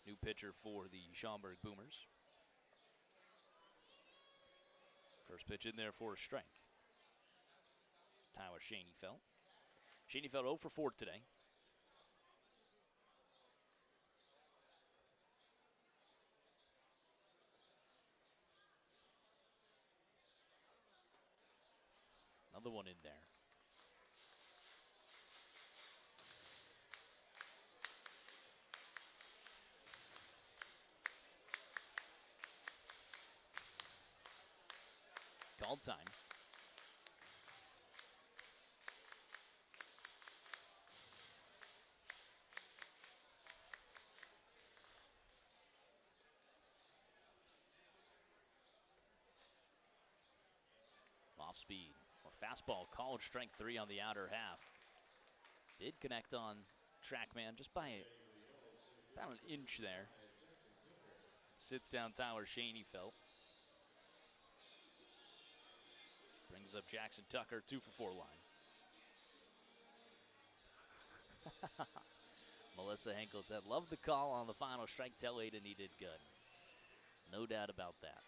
New pitcher for the Schaumburg Boomers. First pitch in there for a strike. Tyler Schoenfeld. Schoenfeld 0 for 4 today. Another one in there. Called time. Off speed. Or fastball called strike 3 on the outer half. Did connect on TrackMan just by about an inch there. Sits down Tyler Schoenfeld. Brings up Jackson Tucker, 2 for 4 line. Melissa Henkel said, love the call on the final strike. Tell Aiden he did good. No doubt about that.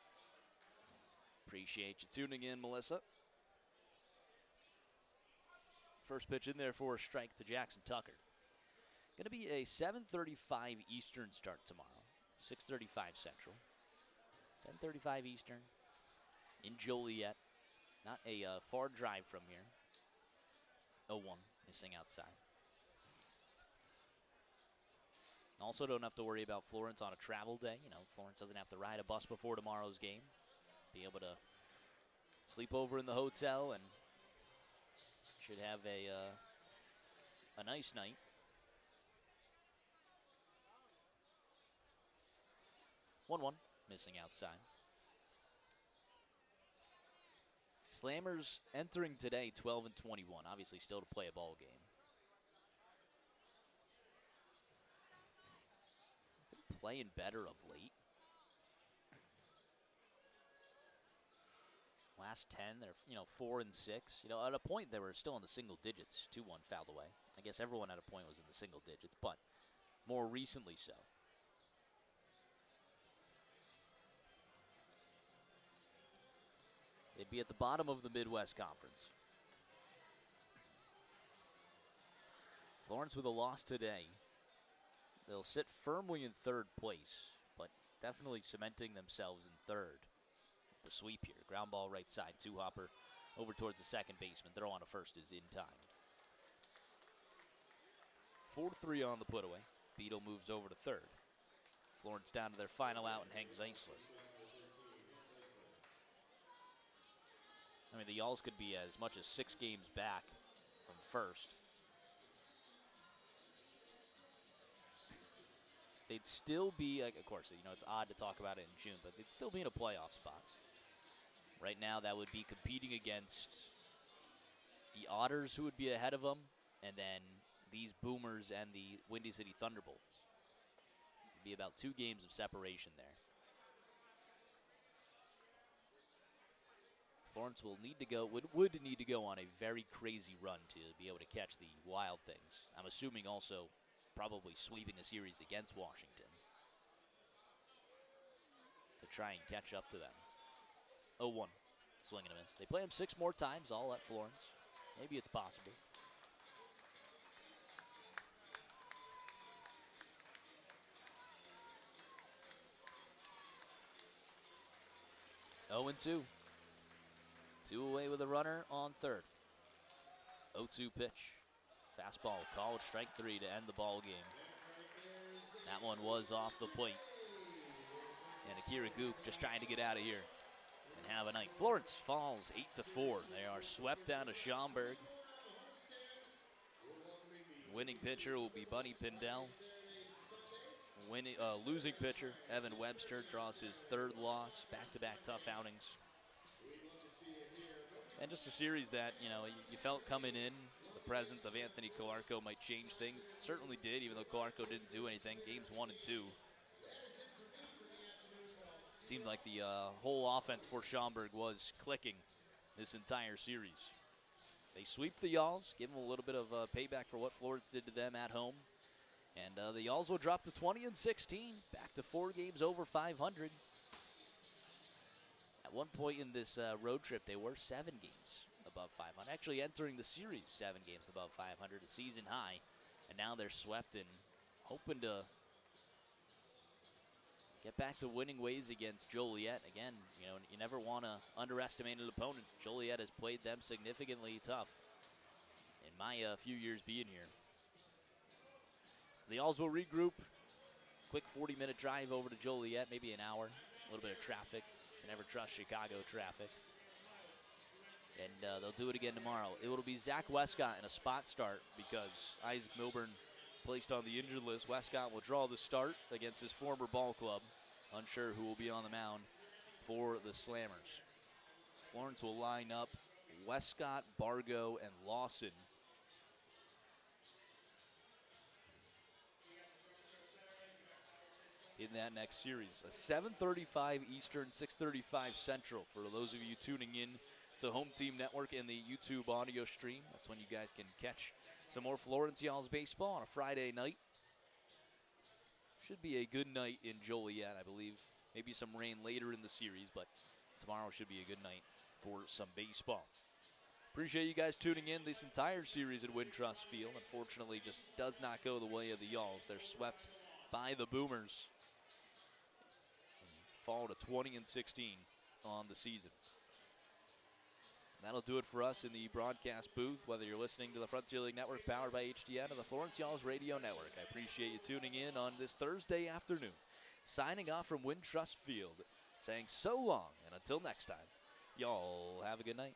Appreciate you tuning in, Melissa. First pitch in there for a strike to Jackson Tucker. Going to be a 7:35 Eastern start tomorrow. 6:35 Central. 7:35 Eastern in Joliet. Not a far drive from here. 0-1 missing outside. Also don't have to worry about Florence on a travel day. Florence doesn't have to ride a bus before tomorrow's game. Be able to sleep over in the hotel and should have a nice night. 1-1, missing outside. Slammers entering today 12-21. Obviously still to play a ball game. Been playing better of late. Last 10, they're 4 and 6. At a point they were still in the single digits. 2-1 fouled away. I guess everyone at a point was in the single digits, but more recently so. They'd be at the bottom of the Midwest Conference. Florence with a loss today. They'll sit firmly in third place, but definitely cementing themselves in third. The sweep here. Ground ball right side. Two-hopper over towards the second baseman. Throw on to first is in time. 4-3 on the put away. Beetle moves over to third. Florence down to their final out and Hank Zeisler. The Yalls could be as much as 6 games back from first. They'd still be, of course, it's odd to talk about it in June, but they'd still be in a playoff spot. Right now, that would be competing against the Otters, who would be ahead of them, and then these Boomers and the Windy City Thunderbolts. It'd be about 2 games of separation there. Florence will need to go, would need to go on a very crazy run to be able to catch the Wild Things. I'm assuming also probably sweeping a series against Washington to try and catch up to them. 0-1, swing and a miss. They play him 6 more times, all at Florence. Maybe it's possible. Oh and 2. 2 away with a runner on third. 0-2 pitch. Fastball called, strike 3 to end the ball game. That one was off the plate. And Akira Gook just trying to get out of here and have a night. Florence falls 8-4. They are swept down to Schaumburg. Winning pitcher will be Bunny Pindell. Losing pitcher, Evan Webster, draws his 3rd loss, back-to-back tough outings. And just a series that, you felt coming in, the presence of Anthony Calarco might change things. It certainly did, even though Calarco didn't do anything. Games 1 and 2. Seemed like the whole offense for Schaumburg was clicking this entire series. They sweep the Yalls, give them a little bit of payback for what Florence did to them at home. And the Yalls will drop to 20-16, back to 4 games over 500. At one point in this road trip, they were 7 games above 500. Actually entering the series 7 games above 500, a season high. And now they're swept and hoping to get back to winning ways against Joliet. Again, you never want to underestimate an opponent. Joliet has played them significantly tough in my few years being here. The Yalls will regroup. Quick 40-minute drive over to Joliet, maybe an hour. A little bit of traffic. Can never trust Chicago traffic. And they'll do it again tomorrow. It will be Zach Westcott in a spot start because Isaac Milburn placed on the injured list. Westcott will draw the start against his former ball club. Unsure who will be on the mound for the Slammers. Florence will line up Westcott, Bargo, and Lawson. In that next series. A 7:35 Eastern, 6:35 Central for those of you tuning in to Home Team Network and the YouTube audio stream. That's when you guys can catch some more Florence Yalls baseball on a Friday night. Should be a good night in Joliet, I believe. Maybe some rain later in the series, but tomorrow should be a good night for some baseball. Appreciate you guys tuning in this entire series at Wintrust Field. Unfortunately, just does not go the way of the Yalls. They're swept by the Boomers. Fall to 20-16 on the season. That'll do it for us in the broadcast booth, whether you're listening to the Frontier League Network powered by HDN or the Florence Y'all's Radio Network. I appreciate you tuning in on this Thursday afternoon. Signing off from Wintrust Field, saying so long, and until next time, y'all have a good night.